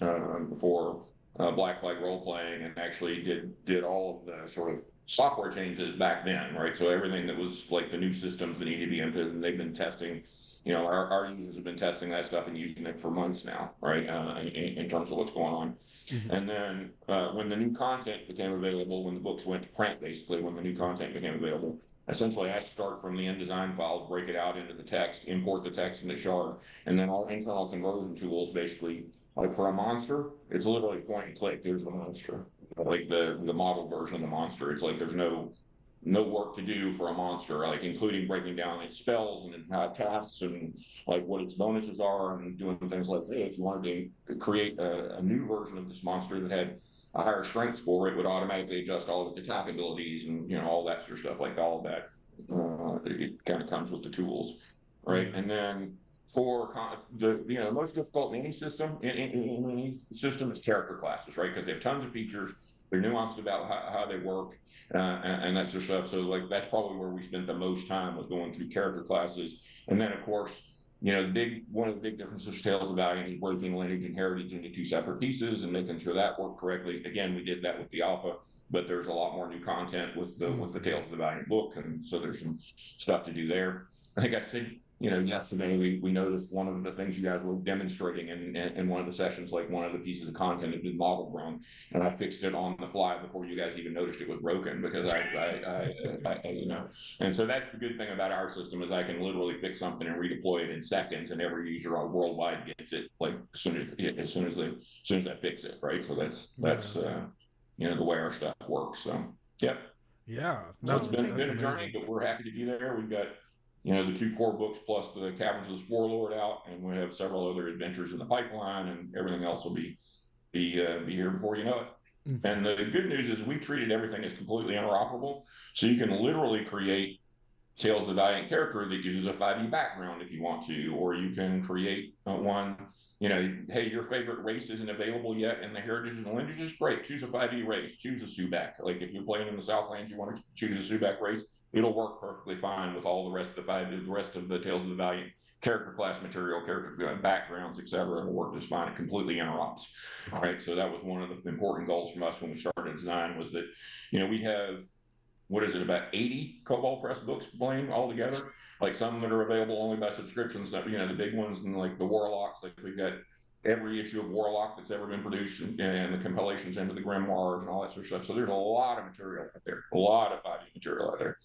before Black Flag role playing, and actually did all of the sort of software changes back then, right? So everything that was like the new systems that needed to be implemented, and they've been testing. Our users have been testing that stuff and using it for months now, right? In terms of what's going on. And then when the new content became available, when the books went to print, basically, when the new content became available, essentially I start from the InDesign files, break it out into the text, import the text into Shard, and then our internal conversion tools basically, like for a monster, it's literally point and click. There's the monster, like the model version of the monster. It's like there's no work to do for a monster, like including breaking down its spells and casts and like what its bonuses are, and doing things like, hey, if you wanted to create a new version of this monster that had a higher strength score, it would automatically adjust all of its attack abilities and all that sort of stuff. Like all of that, it kind of comes with the tools, right? And then for the most difficult in any system, in any system, is character classes, right? Because they have tons of features. They're nuanced about how they work and that sort of stuff. So like that's probably where we spent the most time, was going through character classes. And then of course, one of the big differences of Tales of Valiant is breaking lineage and heritage into two separate pieces and making sure that worked correctly. Again, we did that with the alpha, but there's a lot more new content with the Tales of the Valiant book, and so there's some stuff to do there. I think I said, yesterday we noticed one of the things you guys were demonstrating in one of the sessions, like one of the pieces of content had been modeled wrong, and I fixed it on the fly before you guys even noticed it was broken, because I and so that's the good thing about our system, is I can literally fix something and redeploy it in seconds, and every user worldwide gets it like as soon as I fix it, right? So that's the way our stuff works. So yep. Yeah. So it's been a journey, but we're happy to be there. We've got the 2 core books plus the Caverns of the Spore Lord out, and we have several other adventures in the pipeline, and everything else will be here before you know it. And the good news is we've treated everything as completely interoperable, so you can literally create Tales of the Valiant character that uses a 5e background if you want to, or you can create one. Hey, your favorite race isn't available yet in the heritages and lineages. Great, choose a 5e race. Choose a Subak. Like if you're playing in the Southlands, you want to choose a Subak race. It'll work perfectly fine with all the rest of the Tales of the Valiant character class material, character backgrounds, etc. It'll work just fine. It completely interops. All right, so that was one of the important goals from us when we started design, was that we have, what is it, about 80 Cobalt Press books playing all together, like some that are available only by subscriptions, that the big ones, and like the Warlocks, like we've got every issue of Warlock that's ever been produced, and the compilations into the grimoires and all that sort of stuff. So there's a lot of material out there, a lot of 5e material out there.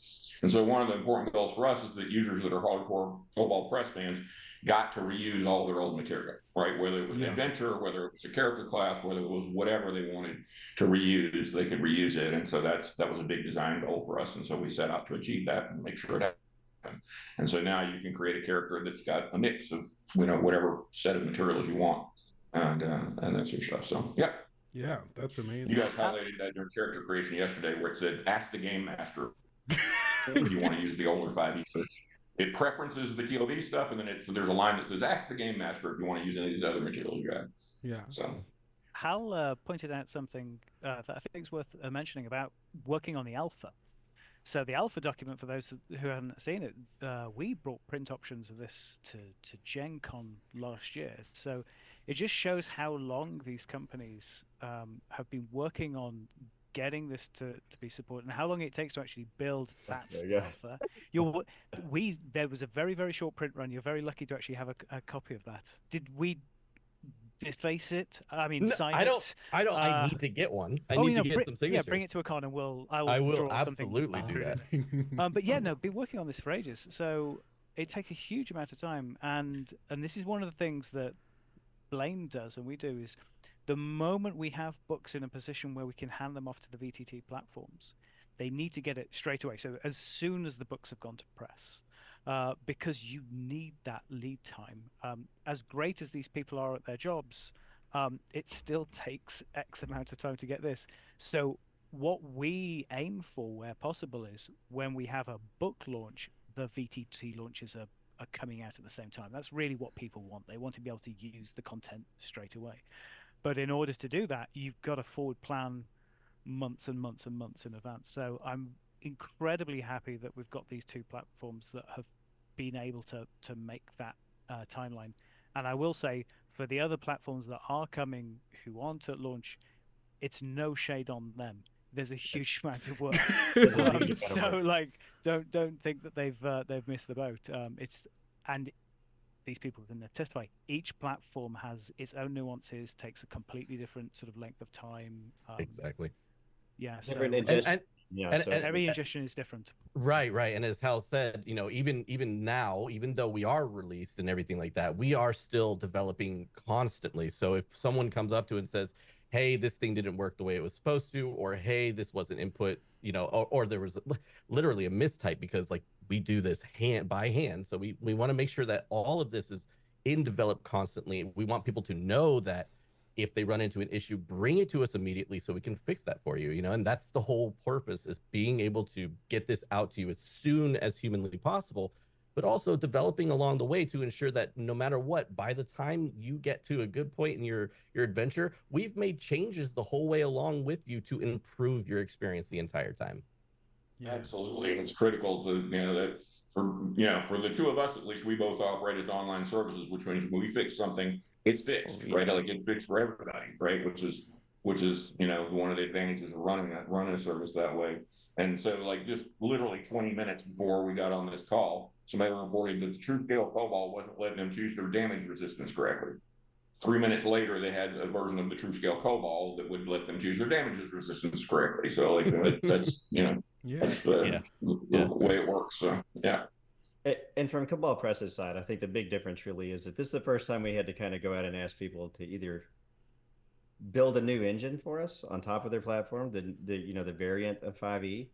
And so one of the important goals for us is that users that are hardcore Cobalt Press fans got to reuse all their old material, right? Whether it was an adventure, whether it was a character class, whether it was whatever they wanted to reuse, they could reuse it. And so that was a big design goal for us. And so we set out to achieve that and make sure it happened. And so now you can create a character that's got a mix of, whatever set of materials you want, and that sort of stuff. So yeah, that's amazing. You guys highlighted that during character creation yesterday, where it said, "Ask the game master if you want to use the older 5e." So it preferences the TOV stuff, and then there's a line that says, "Ask the game master if you want to use any of these other materials you have." Yeah. So Hal pointed out something that I think is worth mentioning about working on the alpha. So the alpha document, for those who haven't seen it, we brought print options of this to Gen Con last year. So it just shows how long these companies have been working on getting this to be supported, and how long it takes to actually build that stuff. There was a very, very short print run. You're very lucky to actually have a copy of that. Did we deface it? I mean, sign it? I need to get one. I need to get some signatures. Yeah, bring it to a con, and I will draw absolutely something do that. But yeah, no, been working on this for ages, so it takes a huge amount of time, and this is one of the things that Blaine does and we do is, the moment we have books in a position where we can hand them off to the VTT platforms, they need to get it straight away. So as soon as the books have gone to press, because you need that lead time. As great as these people are at their jobs, it still takes X amount of time to get this. So what we aim for where possible is, when we have a book launch, the VTT launches are coming out at the same time. That's really what people want. They want to be able to use the content straight away. But in order to do that, you've got to forward plan months and months and months in advance. So I'm incredibly happy that we've got these two platforms that have been able to make that timeline. And I will say, for the other platforms that are coming who aren't at launch, it's no shade on them. There's a huge amount of work. So like, don't think that they've missed the boat. And these people can testify. Each platform has its own nuances, takes a completely different sort of length of time. Exactly. Yeah. So, every ingestion is different. Right. And as Hal said, even now, even though we are released and everything like that, we are still developing constantly. So if someone comes up to it and says, "Hey, this thing didn't work the way it was supposed to," or "Hey, this wasn't input," or there was literally a mistype, because like we do this hand by hand. So we want to make sure that all of this is in develop constantly. We want people to know that if they run into an issue, bring it to us immediately so we can fix that for you, and that's the whole purpose, is being able to get this out to you as soon as humanly possible, but also developing along the way to ensure that no matter what, by the time you get to a good point in your adventure, we've made changes the whole way along with you to improve your experience the entire time. Yeah. Absolutely. And it's critical to, that for the two of us, at least, we both operate as online services, which means when we fix something, it's fixed, right? Like it's fixed for everybody, right? Which is one of the advantages of running a service that way. And so, like, just literally 20 minutes before we got on this call, somebody reported that the true scale Cobalt wasn't letting them choose their damage resistance correctly. 3 minutes later, they had a version of the true scale Cobalt that would let them choose their damage resistance correctly. So, like, that's that's the way it works. So, yeah. And from Cobalt Press's side, I think the big difference really is that this is the first time we had to kind of go out and ask people to either build a new engine for us on top of their platform, the variant of 5e,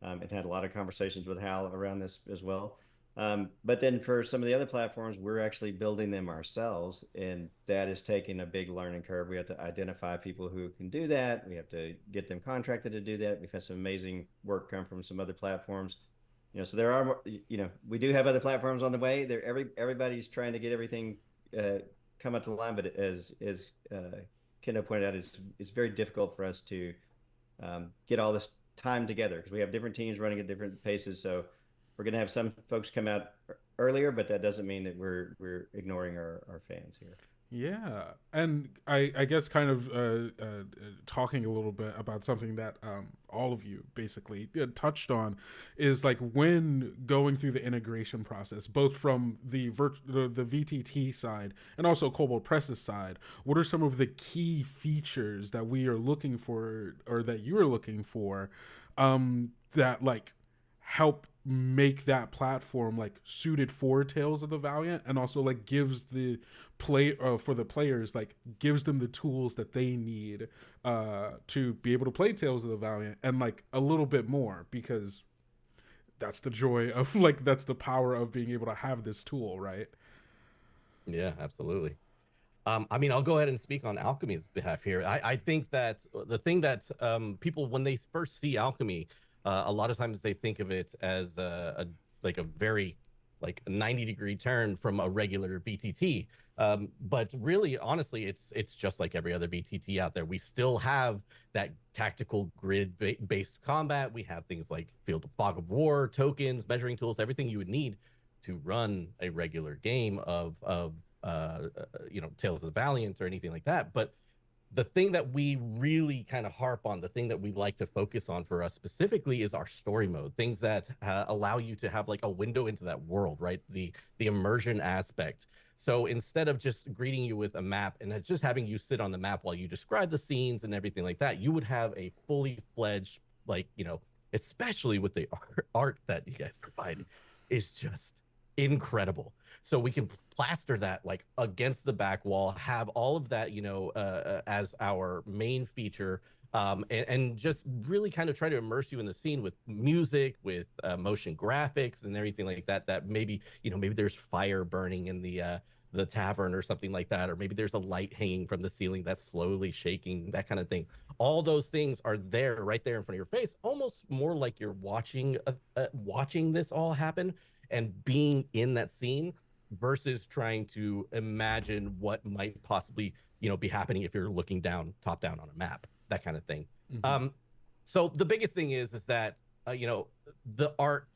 and had a lot of conversations with Hal around this as well. But then for some of the other platforms, we're actually building them ourselves, and that is taking a big learning curve. We have to identify people who can do that. We have to get them contracted to do that. We've had some amazing work come from some other platforms. So there are, we do have other platforms on the way. Everybody's trying to get everything come up to the line, but as Kendo pointed out, it's very difficult for us to get all this time together, because we have different teams running at different paces. So we're going to have some folks come out earlier, but that doesn't mean that we're ignoring our fans here. Yeah, and I guess kind of talking a little bit about something that all of you basically touched on is, like, when going through the integration process, both from the VTT side and also Cobalt Press's side, what are some of the key features that we are looking for, or that you are looking for, that like help make that platform like suited for Tales of the Valiant, and also like gives the for the players, like gives them the tools that they need to be able to play Tales of the Valiant, and like a little bit more, because that's the joy of like, that's the power of being able to have this tool, right? Yeah, absolutely. I mean, I'll go ahead and speak on Alchemy's behalf here. I think that the thing that people, when they first see Alchemy, a lot of times they think of it as like a very like a 90-degree turn from a regular VTT. But really, honestly, it's just like every other VTT out there. We still have that tactical grid-based combat. We have things like Field of Fog of War, tokens, measuring tools, everything you would need to run a regular game of Tales of the Valiant or anything like that. But the thing that we really kind of harp on, the thing that we like to focus on for us specifically, is our story mode, things that allow you to have like a window into that world, right? The immersion aspect. So instead of just greeting you with a map and just having you sit on the map while you describe the scenes and everything like that, you would have a fully fledged, like, especially with the art that you guys provide, is just incredible. So we can plaster that like against the back wall, have all of that, as our main feature, and just really kind of try to immerse you in the scene with music, with motion graphics and everything like that. That maybe there's fire burning in the tavern or something like that, or maybe there's a light hanging from the ceiling that's slowly shaking, that kind of thing. All those things are there, right there in front of your face, almost more like you're watching this all happen and being in that scene, versus trying to imagine what might possibly be happening if you're looking top down on a map, that kind of thing. So the biggest thing is that the art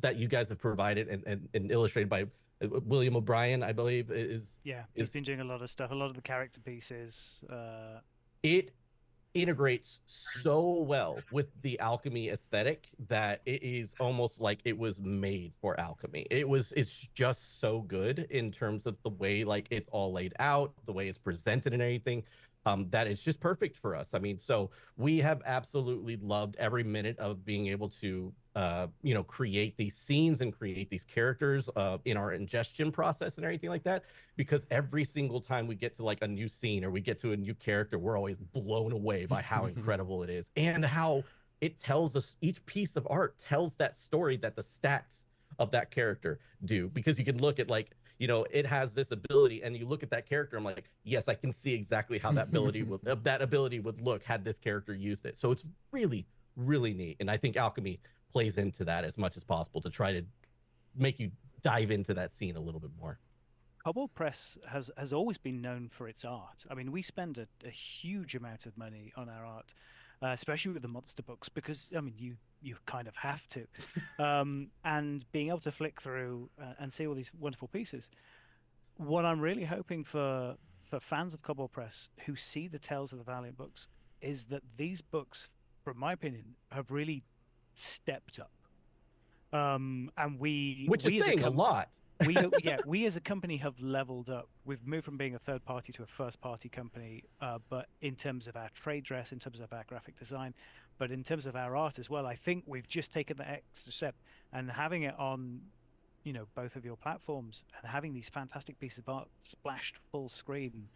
that you guys have provided and illustrated by William O'Brien, I believe, he's been doing a lot of stuff, a lot of the character pieces. It integrates so well with the Alchemy aesthetic that it is almost like it was made for Alchemy. It's just so good in terms of the way like it's all laid out, the way it's presented and everything, that it's just perfect for us. I mean, so we have absolutely loved every minute of being able to create these scenes and create these characters in our ingestion process and everything like that, because every single time we get to like a new scene or we get to a new character, we're always blown away by how incredible it is, and how it tells us, each piece of art tells that story that the stats of that character do. Because you can look at like, it has this ability, and you look at that character, I'm like, yes, I can see exactly how that ability would look had this character used it. So it's really, really neat, and I think Alchemy plays into that as much as possible to try to make you dive into that scene a little bit more. Cobalt Press has always been known for its art. I mean, we spend a huge amount of money on our art, especially with the monster books, because I mean, you kind of have to. And being able to flick through and see all these wonderful pieces. What I'm really hoping for fans of Cobalt Press who see the Tales of the Valiant books is that these books, from my opinion, have really stepped up. And which is saying a lot. we as a company have leveled up. We've moved from being a third party to a first party company, but in terms of our trade dress, in terms of our graphic design, but in terms of our art as well, I think we've just taken the extra step, and having it on both of your platforms and having these fantastic pieces of art splashed full screen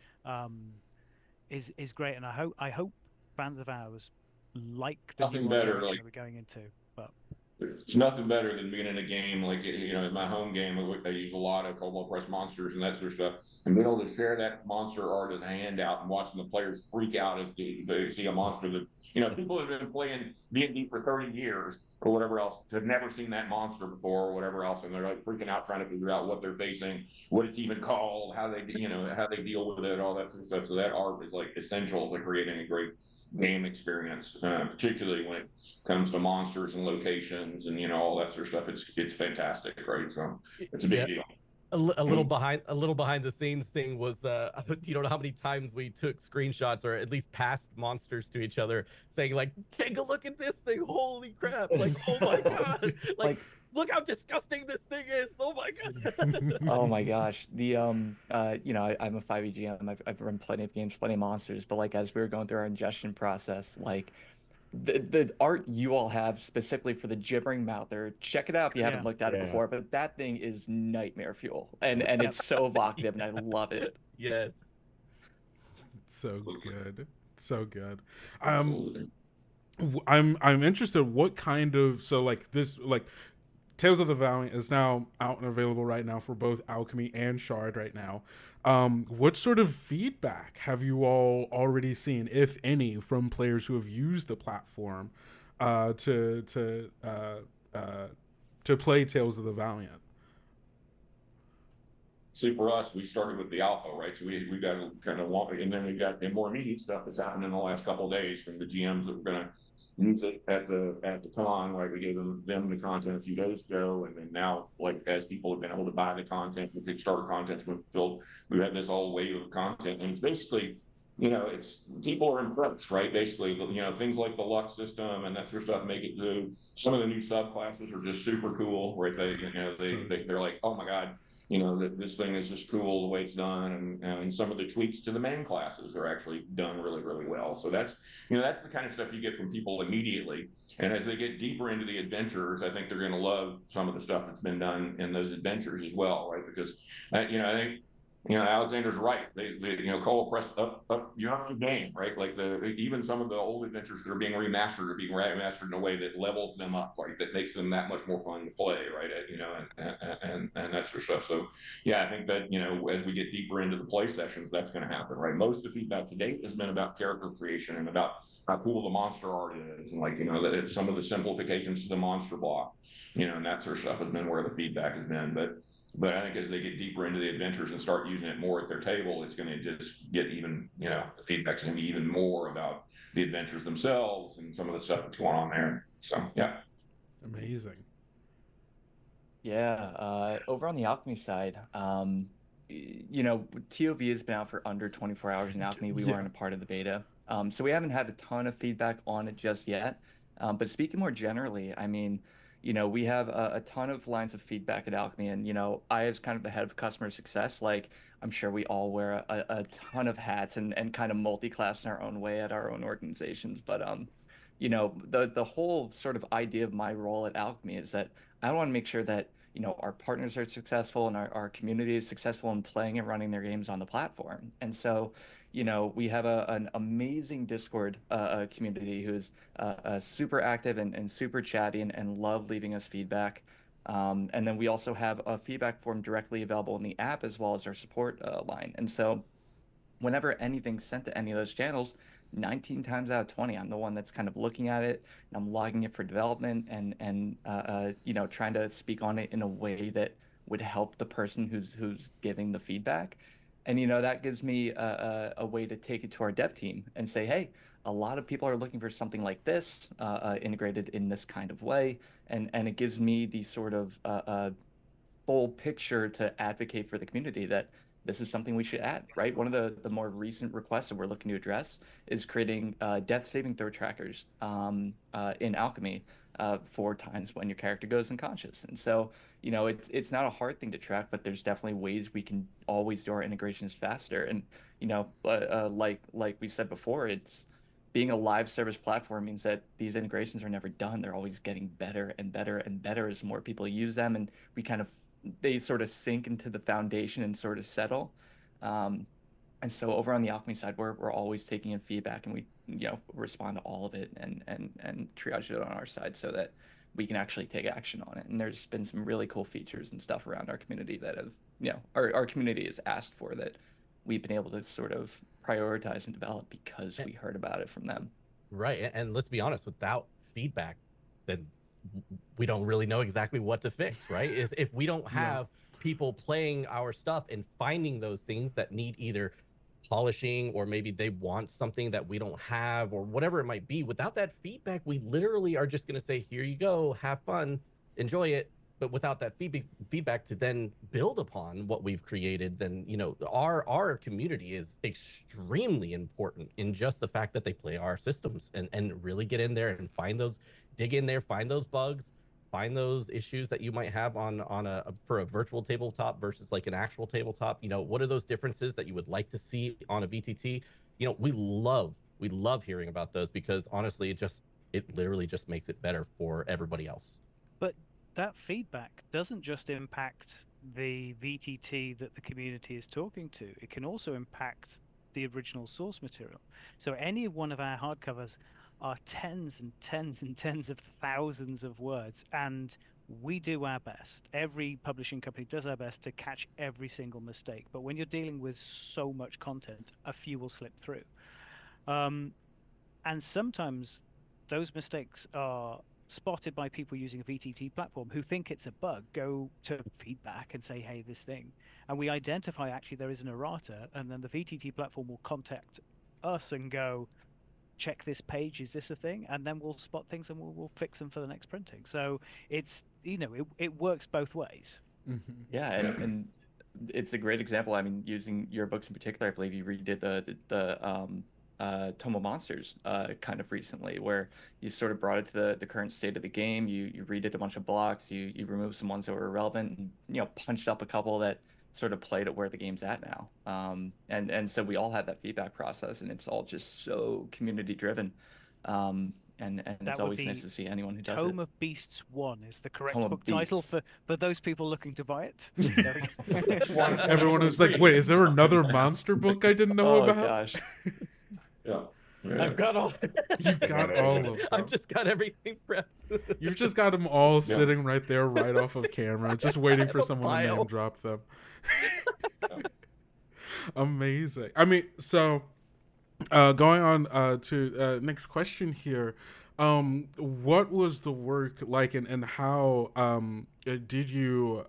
is great. And I hope fans of ours like the Nothing new better, direction like, that we're going into. But there's nothing better than being in a game like, in my home game, I use a lot of Cobalt Press monsters and that sort of stuff, and being able to share that monster art as a handout and watching the players freak out as they see a monster that, people have been playing D&D for 30 years or whatever else, have never seen that monster before or whatever else, and they're like freaking out trying to figure out what they're facing, what it's even called, how they deal with it, all that sort of stuff. So that art is like essential to creating a great game experience, particularly when it comes to monsters and locations and all that sort of stuff. It's fantastic, right? So it's a big deal. A little behind the scenes thing was you don't know how many times we took screenshots or at least passed monsters to each other saying like, take a look at this thing, holy crap, like, oh my god, like look how disgusting this thing is, oh my god. Oh my gosh, the I'm a 5e GM. I've run plenty of games, plenty of monsters, but like as we were going through our ingestion process, like The art you all have specifically for the gibbering mouther, check it out if you haven't Yeah. looked at it Yeah. before, but that thing is nightmare fuel, and it's so evocative, and I love it. Yes. So good. So good. Absolutely. I'm interested what kind of, so like this, like Tales of the Valiant is now out and available right now for both Alchemy and Shard right now. What sort of feedback have you all already seen, if any, from players who have used the platform to play Tales of the Valiant? See, for us, we started with the alpha, right? So we got to kind of long, and then we got the more immediate stuff that's happened in the last couple of days from the GMs that were going to use it at the con, right? We gave them the content a few days ago, and then now, like as people have been able to buy the content, the Kickstarter content's been filled. We had this whole wave of content, and it's basically, it's people are impressed, right? Basically, things like the luck system and that sort of stuff make it do. Some of the new subclasses are just super cool, right? They're like, oh my god, that this thing is just cool the way it's done, and some of the tweaks to the main classes are actually done really, really well. So that's that's the kind of stuff you get from people immediately. And as they get deeper into the adventures, I think they're going to love some of the stuff that's been done in those adventures as well, right? Because I think Alexander's right. They Cobalt Press up you have to game, right? Like even some of the old adventures that are being remastered in a way that levels them up, right? That makes them that much more fun to play, right? And that sort of stuff. So yeah, I think that as we get deeper into the play sessions, that's going to happen, right? Most of the feedback to date has been about character creation and about how cool the monster art is, and that some of the simplifications to the monster block, and that sort of stuff has been where the feedback has been, but I think as they get deeper into the adventures and start using it more at their table, it's going to just get even, the feedback's going to be even more about the adventures themselves and some of the stuff that's going on there. So, yeah. Amazing. Yeah, over on the Alchemy side, TOV has been out for under 24 hours in Alchemy. We weren't a part of the beta. So we haven't had a ton of feedback on it just yet. But speaking more generally, I mean, we have a ton of lines of feedback at Alchemy, and I, as kind of the head of customer success, like I'm sure we all wear a ton of hats and kind of multi-class in our own way at our own organizations. But the whole sort of idea of my role at Alchemy is that I want to make sure that our partners are successful and our community is successful in playing and running their games on the platform. And so we have an amazing Discord community who is super active and super chatty and love leaving us feedback. And then we also have a feedback form directly available in the app as well as our support line. And so whenever anything's sent to any of those channels, 19 times out of 20, I'm the one that's kind of looking at it and I'm logging it for development and trying to speak on it in a way that would help the person who's giving the feedback. And that gives me a way to take it to our dev team and say, hey, a lot of people are looking for something like this integrated in this kind of way, and it gives me the sort of full picture to advocate for the community that this is something we should add, right? One of the more recent requests that we're looking to address is creating death saving throw trackers in Alchemy for times when your character goes unconscious. And so, it's not a hard thing to track, but there's definitely ways we can always do our integrations faster. And, like we said before, it's being a live service platform means that these integrations are never done. They're always getting better and better and better as more people use them. And they sort of sink into the foundation and sort of settle. And so over on the Alchemy side, we're always taking in feedback, and we respond to all of it and triage it on our side so that we can actually take action on it. And there's been some really cool features and stuff around our community that have our community has asked for, that we've been able to sort of prioritize and develop because we heard about it from them. Right, and let's be honest, without feedback, then we don't really know exactly what to fix, right? If we don't have people playing our stuff and finding those things that need either polishing, or maybe they want something that we don't have, or whatever it might be, without that feedback, we literally are just going to say, here you go, have fun, enjoy it. But without that feedback to then build upon what we've created, then our community is extremely important in just the fact that they play our systems and really get in there and dig in there, find those bugs, find those issues that you might have for a virtual tabletop versus like an actual tabletop. What are those differences that you would like to see on a VTT? We love hearing about those, because honestly, it just it literally just makes it better for everybody else. But that feedback doesn't just impact the VTT that the community is talking to, it can also impact the original source material. So any one of our hardcovers are tens and tens and tens of thousands of words, and we do our best. Every publishing company does our best to catch every single mistake. But when you're dealing with so much content, a few will slip through. And sometimes those mistakes are spotted by people using a VTT platform who think it's a bug, go to feedback and say, hey, this thing. And we identify actually there is an errata, and then the VTT platform will contact us and go, check this page, is this a thing? And then we'll spot things and we'll fix them for the next printing. So it's, it works both ways. Mm-hmm. Yeah, and it's a great example. I mean, using your books in particular, I believe you redid the Tome of Monsters kind of recently, where you sort of brought it to the current state of the game. You redid a bunch of blocks, you removed some ones that were irrelevant, and punched up a couple that sort of played at where the game's at now. And so we all had that feedback process, and it's all just so community driven. And it's always nice to see anyone who does it. Tome of Beasts 1 is the correct Tome of book title Beasts. for those people looking to buy it. Everyone was like, wait, is there another monster book I didn't know about? Oh gosh. Yeah. I've got all. You've got all of them. I've just got everything prepped. You've just got them all sitting right there, right off of camera, just waiting for someone to name drop them. Amazing. I mean, so going on to next question here. What was the work like, and how did you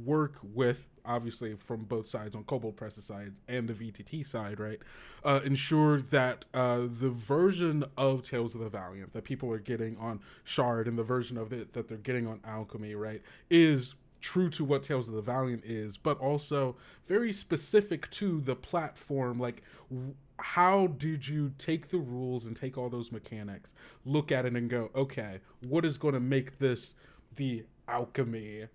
work with, obviously from both sides, on Kobold Press's side and the VTT side, right? Ensure that the version of Tales of the Valiant that people are getting on Shard and the version of it that they're getting on Alchemy, right, is true to what Tales of the Valiant is, but also very specific to the platform. Like, how did you take the rules and take all those mechanics, look at it and go, okay, what is going to make this the Alchemy,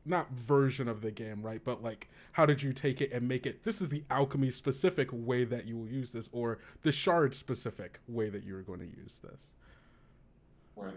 not version of the game, right? But like, how did you take it and make it, this is the Alchemy specific way that you will use this, or the Shard specific way that you're going to use this? Right.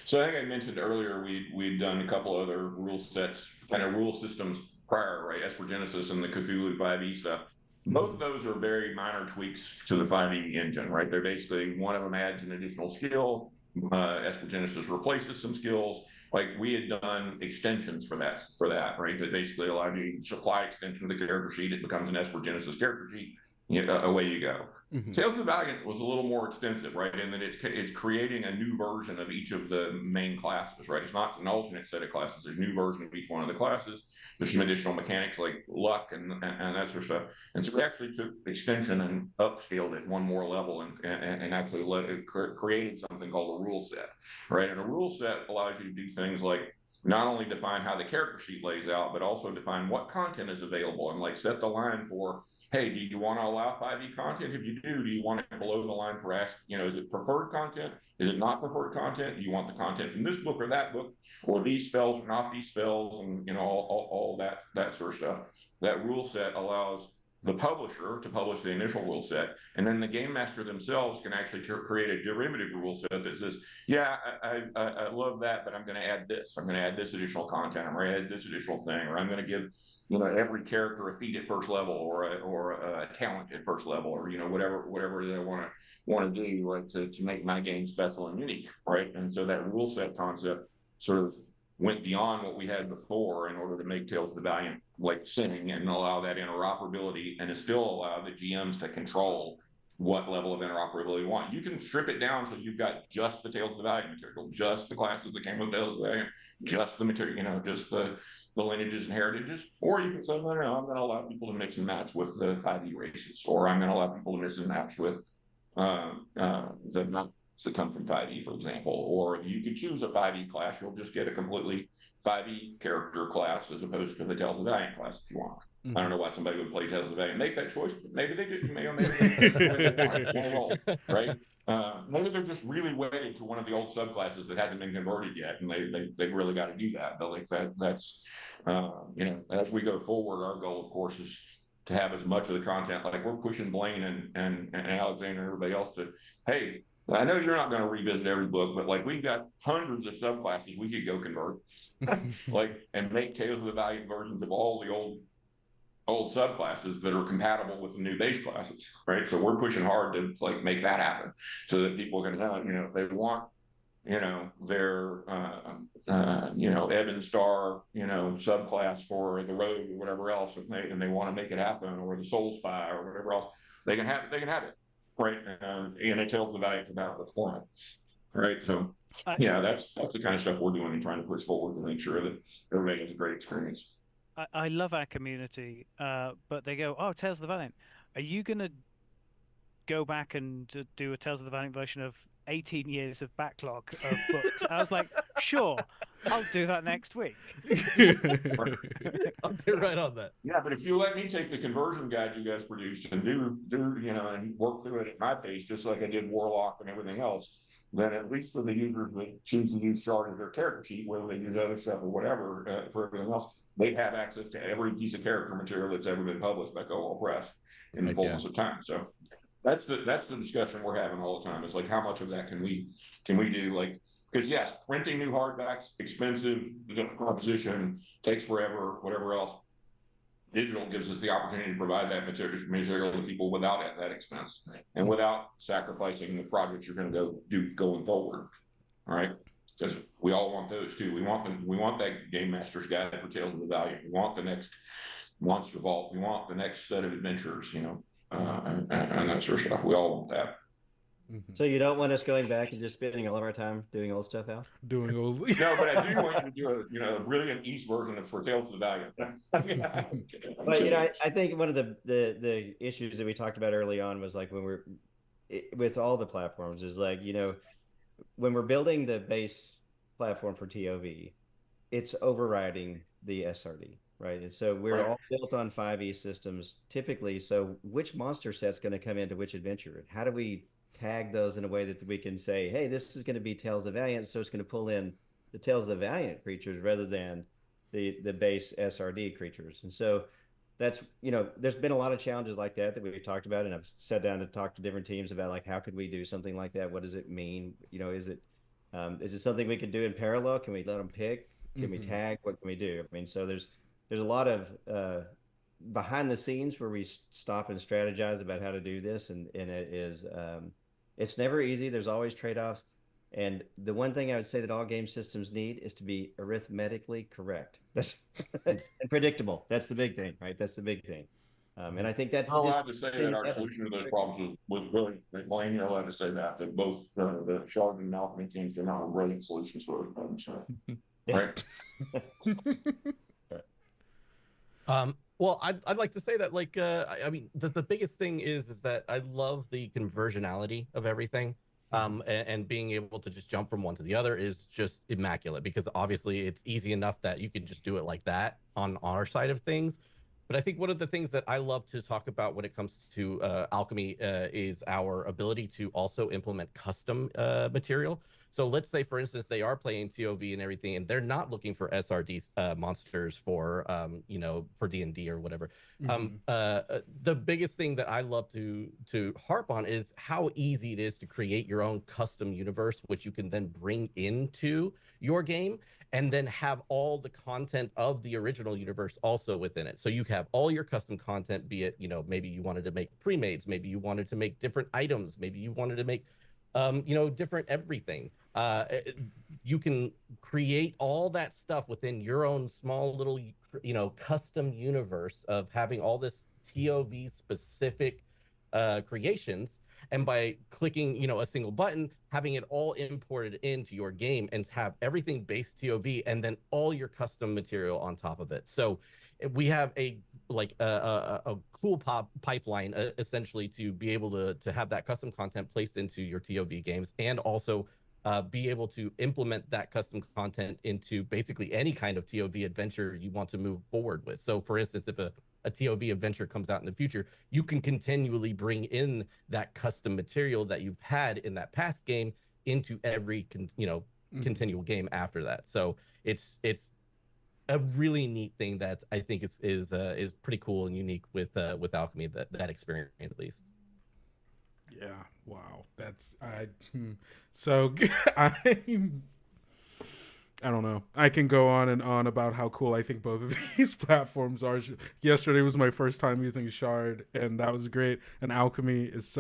So I think I mentioned earlier we'd done a couple other rule sets, kind of rule systems prior, right? Esper Genesis and the Cthulhu 5e stuff. Both of those are very minor tweaks to the 5e engine, right? They're basically, one of them adds an additional skill. Esper Genesis replaces some skills. Like, we had done extensions for that, right? That basically allowed you to supply extension to the character sheet. It becomes an Esper Genesis character sheet. Away you go. Mm-hmm. Tales of the Valiant was a little more extensive, right? In that it's creating a new version of each of the main classes, right? It's not an alternate set of classes. There's a new version of each one of the classes. There's some additional mechanics like luck and that sort of stuff. And so we actually took extension and upscaled it one more level and actually created something called a rule set, right? And a rule set allows you to do things like not only define how the character sheet lays out, but also define what content is available and like set the line for, hey, do you want to allow 5e content? If you do you want it below the line for ask, is it preferred content? Is it not preferred content? Do you want the content from this book or that book, or these spells or not these spells, and all that sort of stuff. That rule set allows the publisher to publish the initial rule set, and then the game master themselves can actually create a derivative rule set that says, yeah, I love that, but I'm going to add this. I'm going to add this additional content. I'm going to add this additional thing, or I'm going to give every character a feat at first level, or a talent at first level, or whatever they want to do, right, to make my game special and unique, right? And so that rule set concept sort of went beyond what we had before in order to make Tales of the Valiant like sing and allow that interoperability, and to still allow the GMs to control what level of interoperability you want. You can strip it down so you've got just the Tales of the Valiant material, just the classes that came with Tales of the Valiant, just the material, just the lineages and heritages. Or you can say, no, I'm going to allow people to mix and match with the 5e races, or I'm going to allow people to mix and match with the nuts that come from 5e, for example. Or you could choose a 5e class. You'll just get a completely 5e character class as opposed to the Tales of the Valiant class if you want. I don't know why somebody would play Tales of the Valiant make that choice, but maybe they didn't. Maybe they roll, right? Maybe they're just really wedded to one of the old subclasses that hasn't been converted yet, and they really got to do that. But like that's as we go forward, our goal, of course, is to have as much of the content. Like, we're pushing Blaine and Alexander and everybody else to, hey, I know you're not going to revisit every book, but like we've got hundreds of subclasses we could go convert, like and make Tales of the Valiant versions of all the old subclasses that are compatible with the new base classes, right? So we're pushing hard to like make that happen, so that people can know, if they want, their Ebon Star, subclass for the Rogue or whatever else, and they want to make it happen, or the Soul Spy or whatever else, they can have it, right? And it tells the Valiant about the format, right? So yeah, that's the kind of stuff we're doing and trying to push forward to make sure that everybody has a great experience. I love our community, but they go, "Oh, Tales of the Valiant, are you gonna go back and do a Tales of the Valiant version of 18 years of backlog of books?" I was like, "Sure, I'll do that next week." I'll get right on that. Yeah, but if you let me take the conversion guide you guys produced and do and work through it at my pace, just like I did Warlock and everything else, then at least for the users that choose to use Shard as their character sheet, whether they use other stuff or whatever, for everything else, they have access to every piece of character material that's ever been published by Cobalt Press in the fullness of time. So that's the discussion we're having all the time. Is like, how much of that can we do? Like, because yes, printing new hardbacks, expensive, the proposition takes forever, whatever else. Digital gives us the opportunity to provide that material to people without that expense and without sacrificing the projects you're going to go do going forward. All right, because we all want those too. We want that Game Master's Guide for Tales of the Valiant. We want the next Monster Vault. We want the next set of adventures. And that sort of stuff. We all want that. So you don't want us going back and just spending all of our time doing old stuff, Al? Doing old. No, but I do want you to do a brilliant East version of For Tales of the Valiant. But I think one of the issues that we talked about early on was like with all the platforms is like, when we're building the base platform for TOV, it's overriding the SRD, right? And so we're all built on 5e systems typically. So which monster set's going to come into which adventure? And how do we tag those in a way that we can say, hey, this is going to be Tales of Valiant, so it's going to pull in the Tales of Valiant creatures rather than the base SRD creatures. And so that's, there's been a lot of challenges like that we've talked about, and I've sat down to talk to different teams about like, how could we do something like that? What does it mean? Is it something we could do in parallel? Can we let them pick? Can we tag? What can we do? I mean, so there's a lot of behind the scenes where we stop and strategize about how to do this, and it is it's never easy. There's always trade-offs. And the one thing I would say that all game systems need is to be arithmetically correct. That's and predictable. That's the big thing, right? That's the big thing. And I think that's. I'm allowed to say that our solution to those problems was brilliant. Blaine, you're allowed to say that both the Shard and Alchemy teams came out with brilliant solutions for those problems. Right. Well, I'd like to say that, like, I mean, the biggest thing is that I love the conversionality of everything. And being able to just jump from one to the other is just immaculate, because obviously it's easy enough that you can just do it like that on our side of things. But I think one of the things that I love to talk about when it comes to Alchemy is our ability to also implement custom material. So let's say, for instance, they are playing TOV and everything, and they're not looking for SRD monsters for, for D&D or whatever. The biggest thing that I love to harp on is how easy it is to create your own custom universe, which you can then bring into your game, and then have all the content of the original universe also within it. So you have all your custom content, be it, maybe you wanted to make pre-mades, maybe you wanted to make different items, maybe you wanted to make, different everything. You can create all that stuff within your own small little, custom universe of having all this TOV specific creations. And by clicking, a single button, having it all imported into your game and have everything based TOV, and then all your custom material on top of it. So we have a cool pipeline essentially to be able to have that custom content placed into your TOV games, and also be able to implement that custom content into basically any kind of TOV adventure you want to move forward with. So for instance, if a TOV adventure comes out in the future, you can continually bring in that custom material that you've had in that past game into every continual game after that. So it's a really neat thing that I think is pretty cool and unique with Alchemy, that experience at least. Yeah. Wow. That's so I don't know. I can go on and on about how cool I think both of these platforms are. Yesterday was my first time using Shard, and that was great. And Alchemy is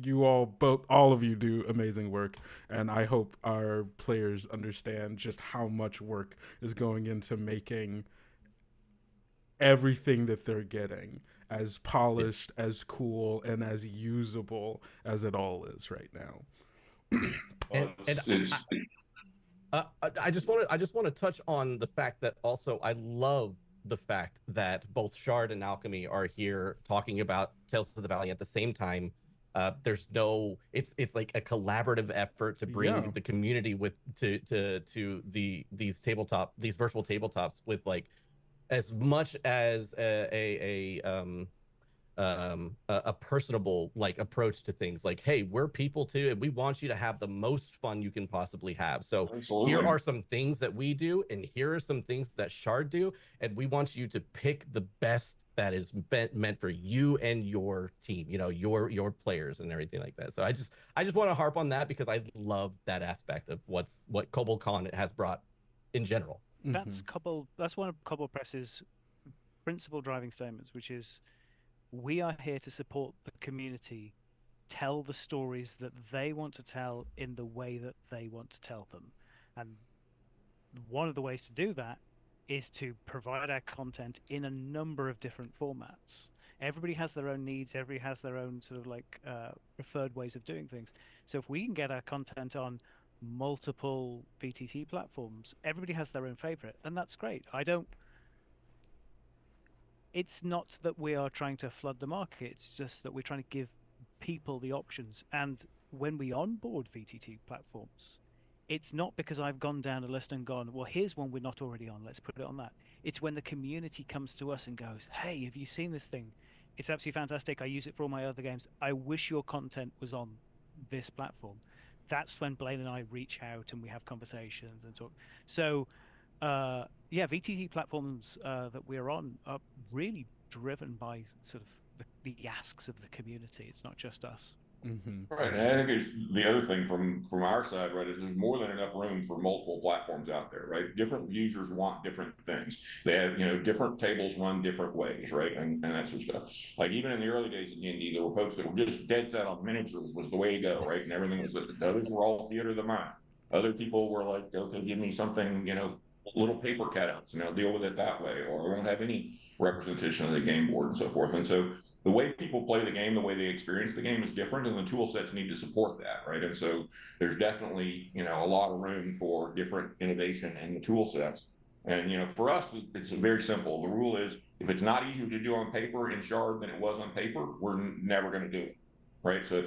you all of you do amazing work, and I hope our players understand just how much work is going into making everything that they're getting as polished, as cool, and as usable as it all is right now. I just want to touch on the fact that also I love the fact that both Shard and Alchemy are here talking about Tales of the Valley at the same time. There's no, it's like a collaborative effort to bring the community to these virtual tabletops with like as much as a personable like approach to things. Like, hey, we're people too, and we want you to have the most fun you can possibly have. So Absolutely. Here are some things that we do, and here are some things that Shard do, and we want you to pick the best that is meant for you and your team, your players and everything like that. So I just want to harp on that because I love that aspect of what Cobalt Con has brought in general. That's one of Cobalt Press's principal driving statements, which is we are here to support the community, tell the stories that they want to tell in the way that they want to tell them. And one of the ways to do that is to provide our content in a number of different formats. Everybody has their own needs, everybody has their own sort of like preferred ways of doing things. So if we can get our content on multiple VTT platforms, everybody has their own favorite, and that's great. It's not that we are trying to flood the market, it's just that we're trying to give people the options. And when we onboard VTT platforms, it's not because I've gone down a list and gone, well, here's one we're not already on, let's put it on that. It's when the community comes to us and goes, hey, have you seen this thing? It's absolutely fantastic. I use it for all my other games. I wish your content was on this platform. That's when Blaine and I reach out and we have conversations and talk. So VTT platforms that we're on are really driven by sort of the asks of the community. It's not just us. Mm-hmm. Right, and I think it's the other thing from our side, right, is there's more than enough room for multiple platforms out there, right? Different users want different things. They have, different tables run different ways, right? And that sort of stuff. Like even in the early days of D&D, there were folks that were just dead set on miniatures was the way to go, right? And everything was, the others were all theater of the mind. Other people were like, okay, give me something, little paper cutouts, deal with it that way, or I won't have any representation of the game board and so forth. And so the way people play the game, the way they experience the game is different, and the tool sets need to support that, right? And so there's definitely, a lot of room for different innovation in the tool sets. And, for us, it's very simple. The rule is if it's not easier to do on paper in Shard than it was on paper, we're never going to do it, right? So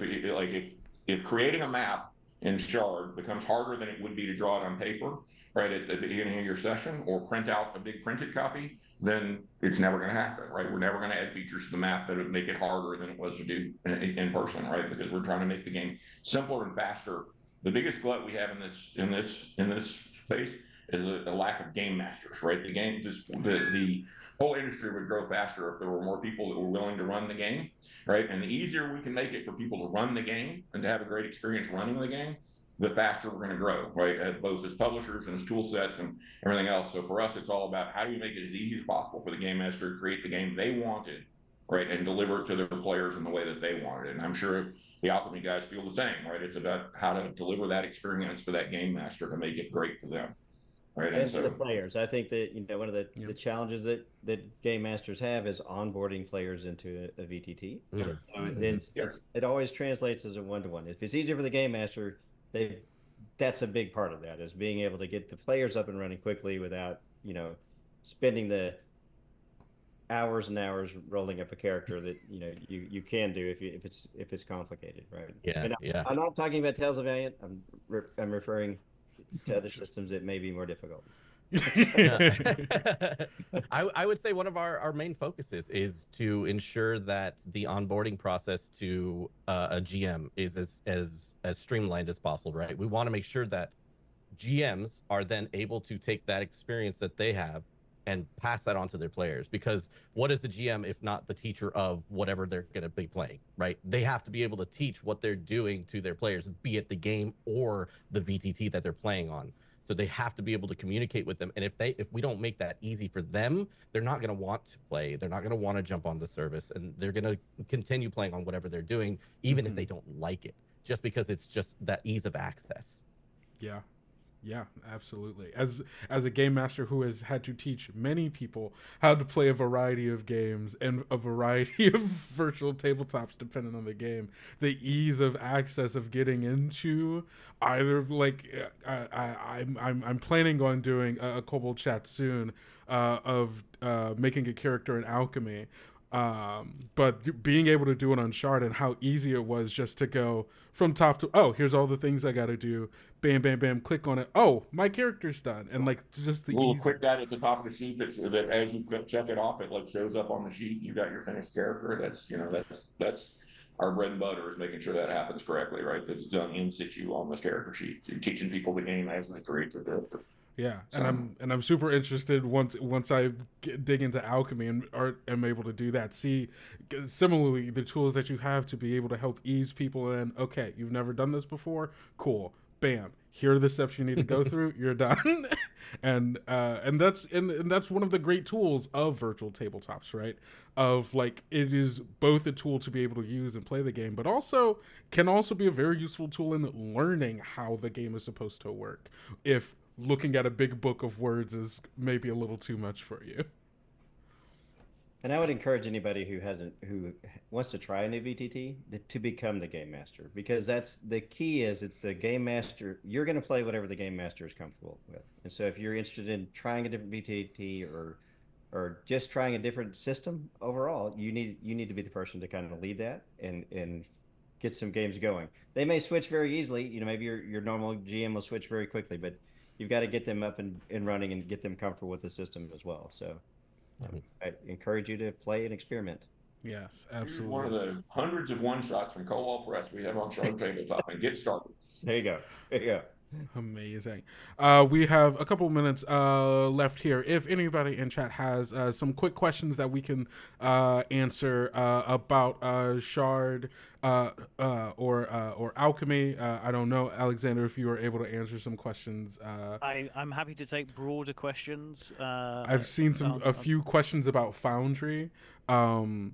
if creating a map in Shard becomes harder than it would be to draw it on paper, right, at the beginning of your session, or print out a big printed copy, then it's never going to happen, right? We're never going to add features to the map that would make it harder than it was to do in person, right? Because we're trying to make the game simpler and faster. The biggest glut we have in this space is a lack of game masters, right? The whole industry would grow faster if there were more people that were willing to run the game, right? And the easier we can make it for people to run the game and to have a great experience running the game, the faster we're going to grow, right? Both as publishers and as tool sets and everything else. So for us, it's all about how do we make it as easy as possible for the game master to create the game they wanted, right? And deliver it to their players in the way that they wanted. And I'm sure the Alchemy guys feel the same, right? It's about how to deliver that experience for that game master to make it great for them. Right. And for the players, I think that one of the challenges that game masters have is onboarding players into a VTT. It always translates as a one-to-one. If it's easier for the game master, that's a big part of that, is being able to get the players up and running quickly without spending the hours and hours rolling up a character that you can do if it's complicated, right? Yeah. I'm not talking about Tales of Valiant. I'm referring to other systems that may be more difficult. I would say one of our main focuses is to ensure that the onboarding process to a GM is as streamlined as possible, right? We want to make sure that GMs are then able to take that experience that they have and pass that on to their players. Because what is the GM if not the teacher of whatever they're going to be playing, right? They have to be able to teach what they're doing to their players, be it the game or the VTT that they're playing on. So they have to be able to communicate with them. And if we don't make that easy for them, they're not going to want to play. They're not going to want to jump on the service, and they're going to continue playing on whatever they're doing, even if they don't like it, just because it's just that ease of access. Yeah. Yeah, absolutely. As a game master who has had to teach many people how to play a variety of games and a variety of virtual tabletops depending on the game, the ease of access of getting into either, like, I'm planning on doing a Kobold chat soon of making a character in Alchemy. But being able to do it on Shard and how easy it was just to go from top to, oh, here's all the things I got to do. Bam, bam, bam, click on it. Oh, my character's done. And like just the little ease. quick dot at the top of the sheet that as you check it off, it like shows up on the sheet. You got your finished character. That's our bread and butter, is making sure that happens correctly, right? That it's done in situ on this character sheet. You're teaching people the game as they create the character. Yeah, and I'm super interested once I dig into Alchemy and am able to do that. See, similarly, the tools that you have to be able to help ease people in. Okay, you've never done this before. Cool. Bam. Here are the steps you need to go through. You're done. and that's one of the great tools of virtual tabletops, right? Of like, it is both a tool to be able to use and play the game, but also can also be a very useful tool in learning how the game is supposed to work. If looking at a big book of words is maybe a little too much for you. And I would encourage anybody who wants to try a new VTT to become the game master, because that's the key. Is it's the game master. You're going to play whatever the game master is comfortable with. And so if you're interested in trying a different VTT or just trying a different system overall, you need to be the person to kind of lead that and get some games going. They may switch very easily. You know, maybe your normal GM will switch very quickly, but you've got to get them up and running and get them comfortable with the system as well. So I encourage you to play and experiment. Yes, Here's absolutely. one of the hundreds of one-shots from Cobalt Press we have on Shard Tabletop, and get started. There you go. There you go. Amazing. We have a couple minutes left here. If anybody in chat has some quick questions that we can answer about Shard or Alchemy, I don't know, Alexander, if you were able to answer some questions. I'm happy to take broader questions. I've seen a few questions about Foundry. If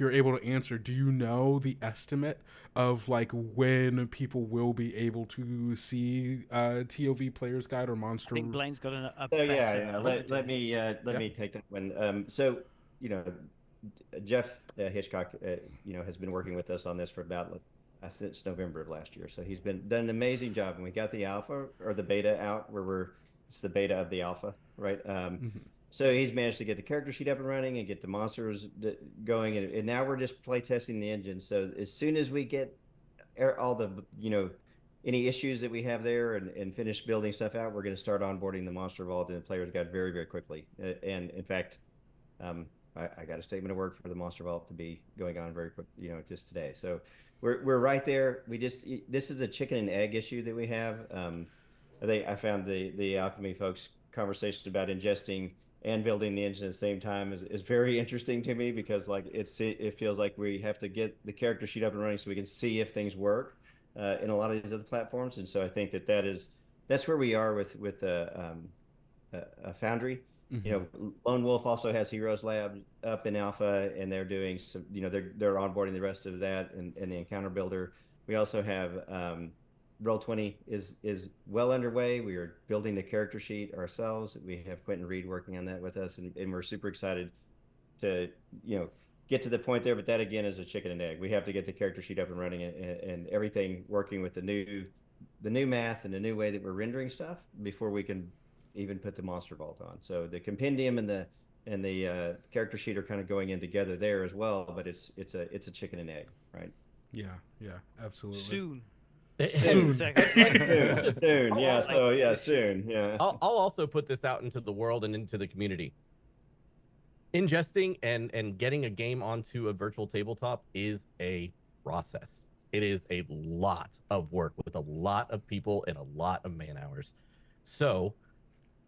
you're able to answer, do you know the estimate of like when people will be able to see TOV Player's Guide or Monster? I think Blaine's got a So yeah. Let me take that one. So Jeff Hitchcock, has been working with us on this for about since November of last year. So he's done an amazing job, and we got the alpha or the beta out it's the beta of the alpha, right? So he's managed to get the character sheet up and running and get the monsters going, and now we're just play testing the engine. So as soon as we get all the any issues that we have there and finish building stuff out, we're going to start onboarding the Monster Vault and the Player's Guide very, very quickly. And in fact, I got a statement of work for the Monster Vault to be going on very quick, just today. So we're right there. This is a chicken and egg issue that we have. I found the Alchemy folks' conversation about ingesting and building the engine at the same time is very interesting to me, because like it feels like we have to get the character sheet up and running so we can see if things work in a lot of these other platforms. And so I think that's where we are with a Foundry. Lone Wolf also has Heroes Lab up in alpha, and they're doing some, they're onboarding the rest of that and the Encounter Builder. We also have Roll20 is well underway. We are building the character sheet ourselves. We have Quentin Reed working on that with us, and we're super excited to get to the point there. But that again is a chicken and egg. We have to get the character sheet up and running and everything working with the new math and the new way that we're rendering stuff before we can even put the Monster Vault on. So the compendium and the character sheet are kind of going in together there as well. But it's a chicken and egg, right? Yeah, absolutely. Soon. Soon. Yeah. So yeah, soon. Yeah. I'll also put this out into the world and into the community. Ingesting and getting a game onto a virtual tabletop is a process. It is a lot of work with a lot of people and a lot of man hours. So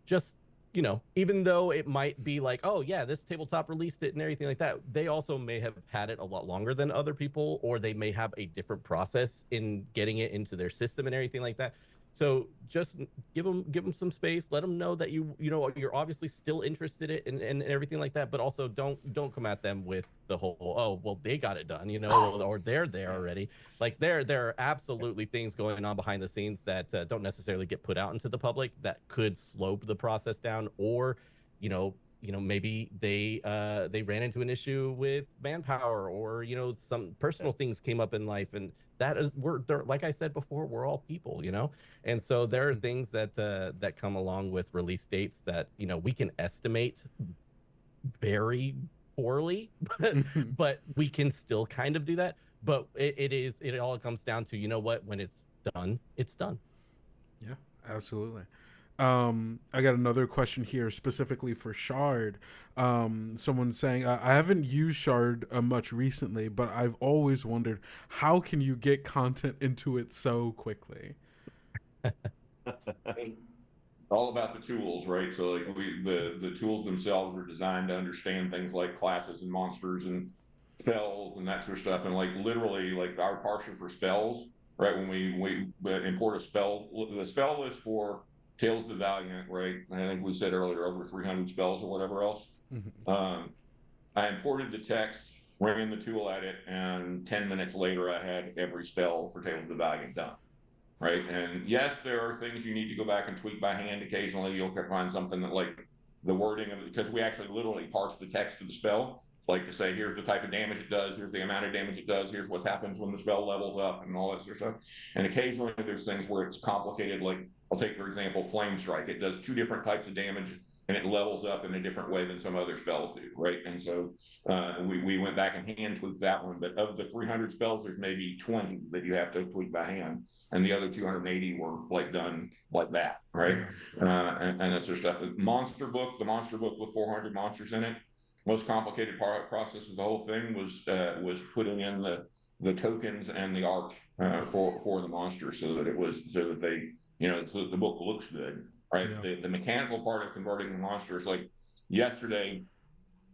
just you know, even though it might be like, oh yeah, this tabletop released it and everything like that, they also may have had it a lot longer than other people, or they may have a different process in getting it into their system and everything like that. So just give them some space, let them know that you know, you're obviously still interested in and everything like that, but also don't come at them with the whole, oh well, they got it done, you know, or they're there already. Like there are absolutely things going on behind the scenes that don't necessarily get put out into the public that could slow the process down, or you know, maybe they ran into an issue with manpower, or you know, some personal things came up in life, and that is, like I said before, we're all people, you know. And so there are things that that come along with release dates that, you know, we can estimate very poorly, but we can still kind of do that. But it all comes down to, you know what, when it's done, it's done. Yeah, absolutely. I got another question here specifically for Shard. Someone's saying, I haven't used Shard much recently, but I've always wondered, how can you get content into it so quickly? All about the tools, right? So like the tools themselves are designed to understand things like classes and monsters and spells and that sort of stuff. And like literally, like our parsing for spells, right? When we import a spell, the spell list for Tales of the Valiant, right? I think we said earlier over 300 spells or whatever else. I imported the text, ran the tool at it, and 10 minutes later I had every spell for Tales of the Valiant done. Right. And yes, there are things you need to go back and tweak by hand. Occasionally you'll find something that like the wording of it, because we actually literally parse the text of the spell, like to say, here's the type of damage it does, here's the amount of damage it does, here's what happens when the spell levels up and all that sort of stuff. And occasionally there's things where it's complicated. Like I'll take, for example, Flame Strike. It does 2 different types of damage and it levels up in a different way than some other spells do. Right. And so we went back and hand tweaked that one. But of the 300 spells, there's maybe 20 that you have to tweak by hand. And the other 280 were like done like that, right? And that sort of stuff. The monster book with 400 monsters in it. Most complicated process of the whole thing was putting in the tokens and the art for the monsters, so that they, you know, so that the book looks good, right? Yeah. The mechanical part of converting the monsters, like yesterday,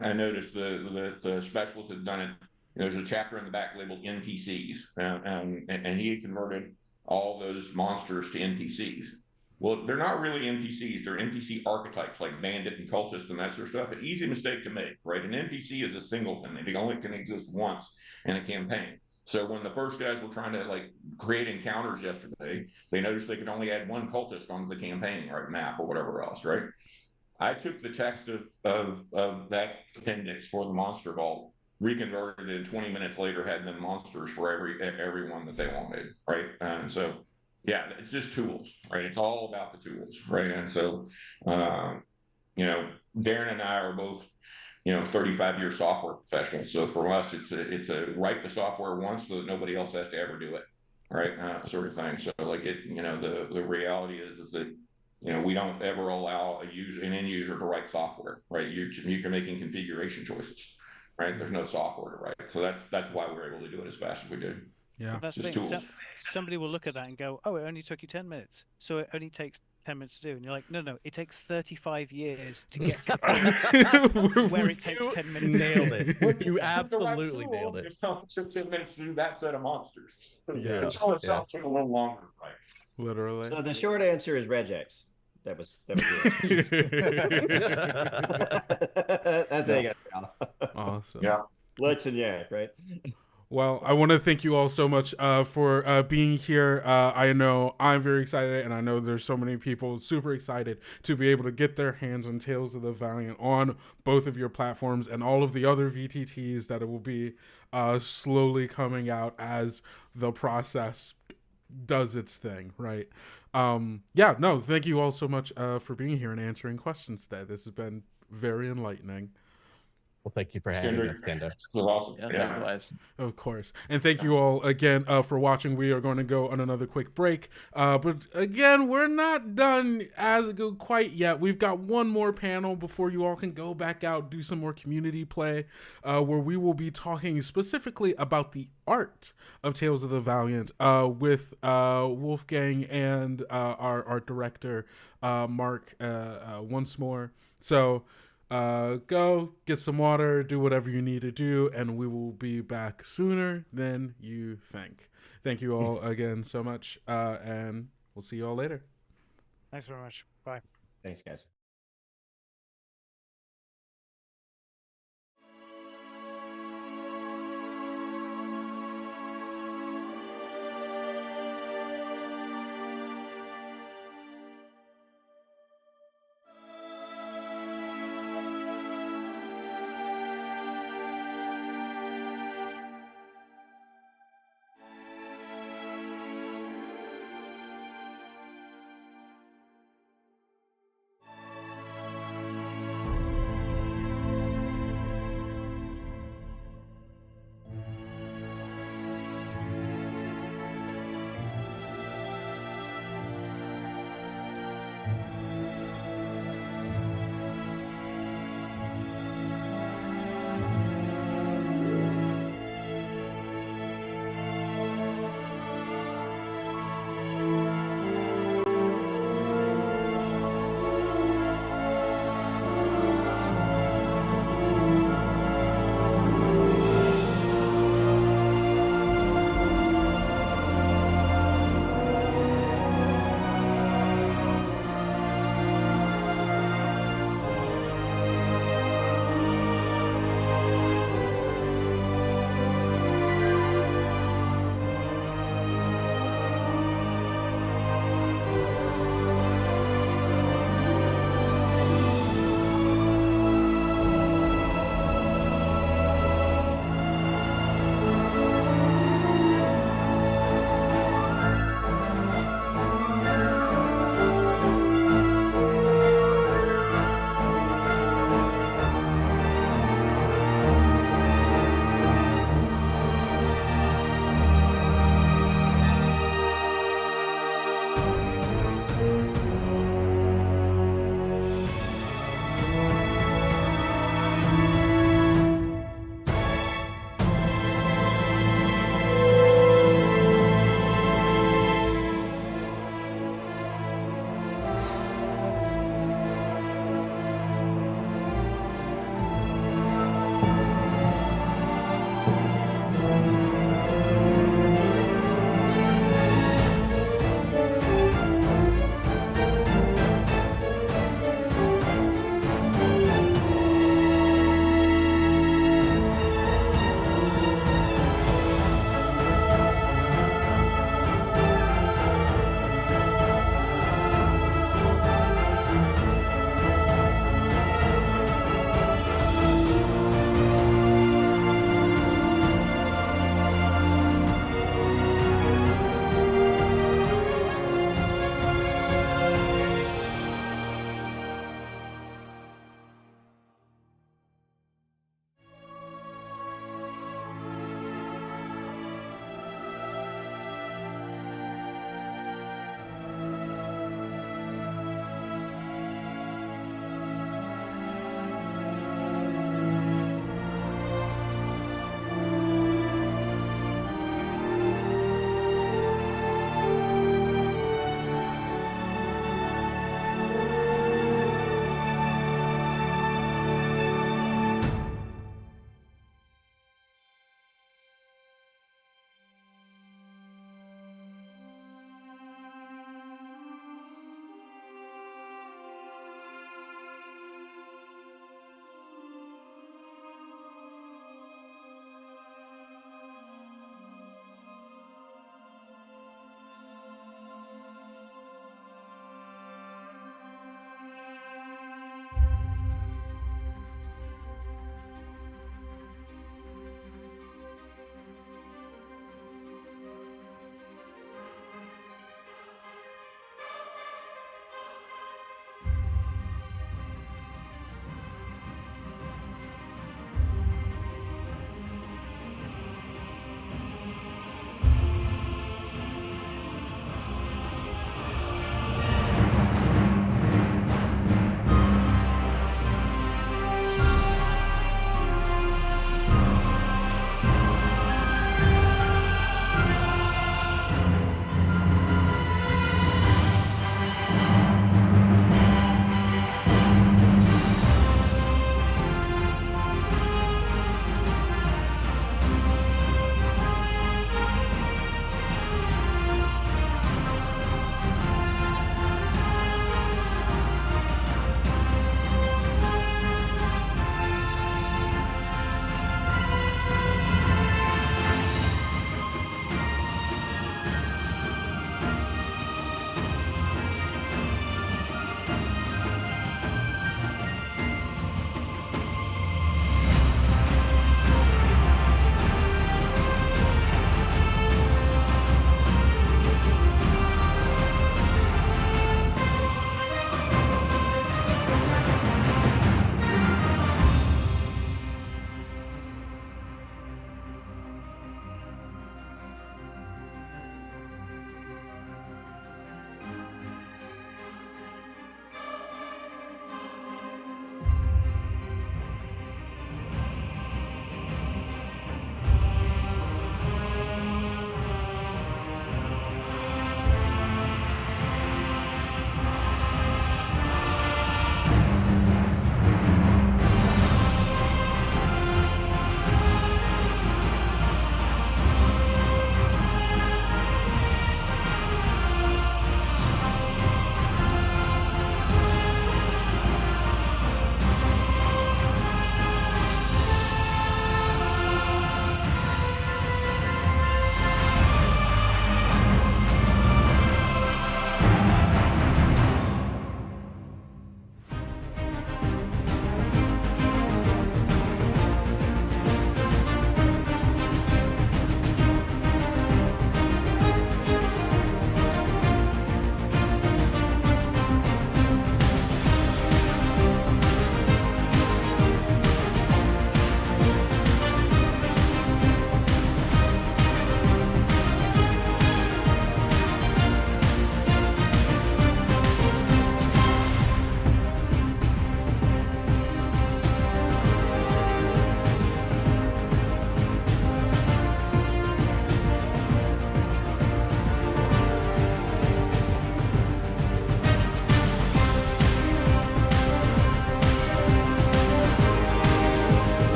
I noticed the specialist had done it. There's a chapter in the back labeled NPCs, and he had converted all those monsters to NPCs. Well, they're not really NPCs. They're NPC archetypes like bandit and cultist and that sort of stuff. An easy mistake to make, right? An NPC is a singleton. It only can exist once in a campaign. So when the first guys were trying to like create encounters yesterday, they noticed they could only add 1 cultist onto the campaign, right, map or whatever else, right? I took the text of that appendix for the monster vault, reconverted it, 20 minutes later had them monsters for everyone that they wanted, right? And so yeah, it's just tools, right? It's all about the tools, right? And so you know, Darren and I are both, you know, 35-year software professionals. So for us, it's a write the software once so that nobody else has to ever do it, right? Sort of thing. So like it, you know, the reality is that, you know, we don't ever allow an end user to write software, right? You're making configuration choices, right? There's no software to write. So that's why we're able to do it as fast as we do. Yeah, well, that's the thing. Somebody will look at that and go, "Oh, it only took you 10 minutes, so it only takes 10 minutes to do." And you're like, "No, it takes 35 years to get to the point where it takes 10 minutes." Nailed it. You absolutely nailed it. It took 10 minutes to do that set of monsters. Yeah, it took a little longer, right? Literally. So the short answer is regex. That was the answer. That's how you got it. Awesome. Yeah. Lex and Yak, right? Well, I want to thank you all so much for being here. I know I'm very excited, and I know there's so many people super excited to be able to get their hands on Tales of the Valiant on both of your platforms and all of the other VTTs that it will be slowly coming out as the process does its thing, right? Yeah, no, thank you all so much for being here and answering questions today. This has been very enlightening. Well, thank you for having Kendrick, us, Kendo. this was awesome. Yeah, likewise. Of course. And thank you all again for watching. We are going to go on another quick break. But again, we're not done as quite yet. We've got one more panel before you all can go back out, do some more community play, where we will be talking specifically about the art of Tales of the Valiant with Wolfgang and our art director, Mark, once more. So go get some water, do whatever you need to do, and we will be back sooner than you think. Thank you all again so much, and we'll see you all later. Thanks very much. Bye. Thanks, guys.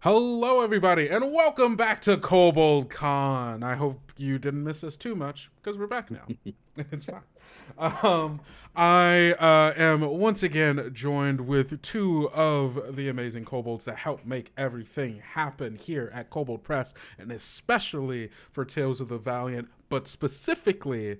Hello, everybody, and welcome back to Kobold Con. I hope you didn't miss us too much, because we're back now. It's fine. I am once again joined with two of the amazing kobolds that help make everything happen here at Cobalt Press, and especially for Tales of the Valiant, but specifically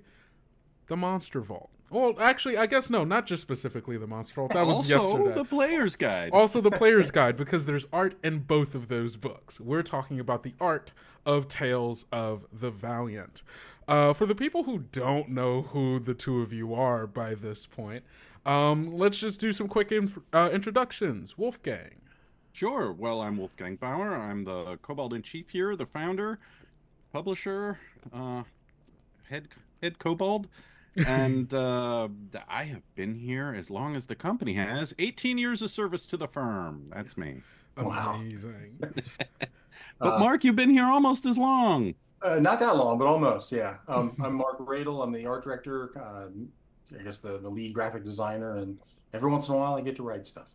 the Monster Vault. Well, actually, I guess no, not just specifically the Monster Vault. That was also yesterday. the Player's Guide. Also the Player's Guide, because there's art in both of those books. We're talking about the art of Tales of the Valiant. For the people who don't know who the two of you are by this point, let's just do some quick introductions. Wolfgang. Sure. Well, I'm Wolfgang Bauer. I'm the Kobold-in-Chief here, the founder, publisher, head Kobold. And I have been here as long as the company has. 18 years of service to the firm. That's me. Amazing. But Mark, you've been here almost as long. Not that long, but almost, yeah. I'm Mark Radel. I'm the art director, I guess the lead graphic designer, and every once in a while I get to write stuff.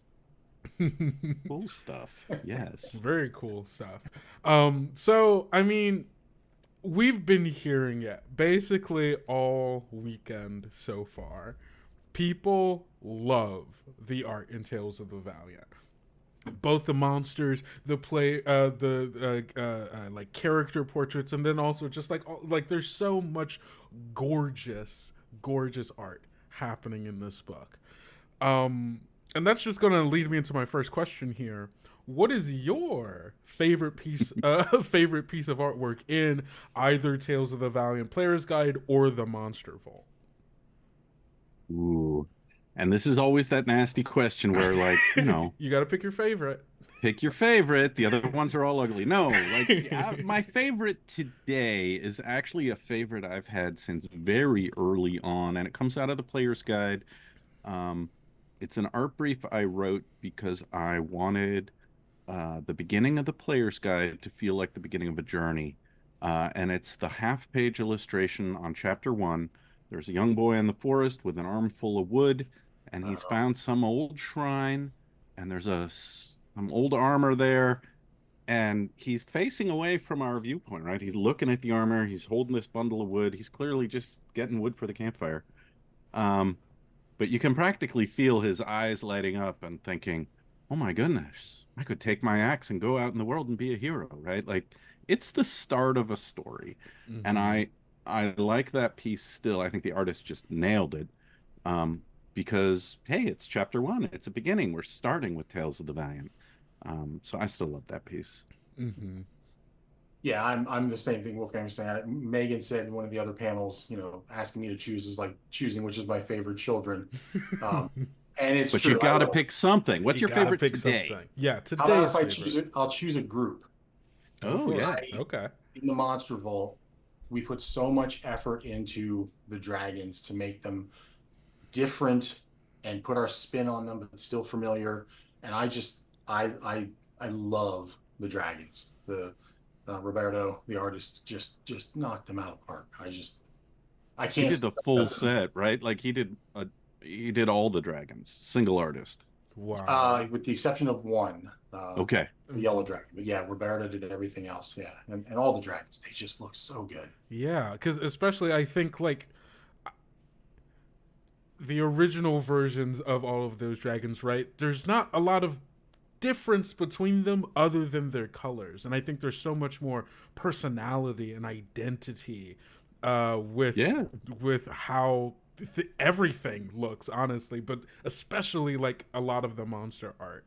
Cool stuff. Yes. Very cool stuff. So, I mean, we've been hearing it basically all weekend so far. People love the art in Tales of the Valiant. Both the monsters, the like character portraits, and then also just like there's so much gorgeous art happening in this book. And that's just going to lead me into my first question here. What is your favorite piece of artwork in either Tales of the Valiant Player's Guide or the Monster Vault? Ooh. And this is always that nasty question where, like, you know, you got to pick your favorite. Pick your favorite. The other ones are all ugly. No, like my favorite today is actually a favorite I've had since very early on, and it comes out of the Player's Guide. It's an art brief I wrote because I wanted the beginning of the Player's Guide to feel like the beginning of a journey. And it's the half-page illustration on chapter 1. There's a young boy in the forest with an armful of wood, and he's found some old shrine, and there's some old armor there, and he's facing away from our viewpoint, right? He's looking at the armor, he's holding this bundle of wood, he's clearly just getting wood for the campfire. But you can practically feel his eyes lighting up and thinking, oh my goodness, I could take my axe and go out in the world and be a hero, right? Like, it's the start of a story. Mm-hmm. And I like that piece still. I think the artist just nailed it. Because, hey, it's chapter 1. It's a beginning. We're starting with Tales of the Valiant. So I still love that piece. Mm-hmm. Yeah, I'm the same thing Wolfgang was saying. Megan said in one of the other panels, you know, asking me to choose is like choosing which is my favorite children. And it's but true. You got to pick something. What's your favorite today? Something. Yeah, today. How about if I choose it? I'll choose a group. Oh, yeah. Okay. In the Monster Vault, we put so much effort into the dragons to make them different and put our spin on them, but still familiar. And I love the dragons. The Roberto, the artist, just knocked them out of the park. I can't. He did the full set, right? Like he did all the dragons, single artist. Wow. With the exception of one. Okay. The yellow dragon, but yeah, Roberta did everything else. Yeah, and all the dragons, they just look so good. Yeah, because especially I think like the original versions of all of those dragons, right? There's not a lot of difference between them other than their colors, and I think there's so much more personality and identity with how everything looks, honestly, but especially like a lot of the monster art.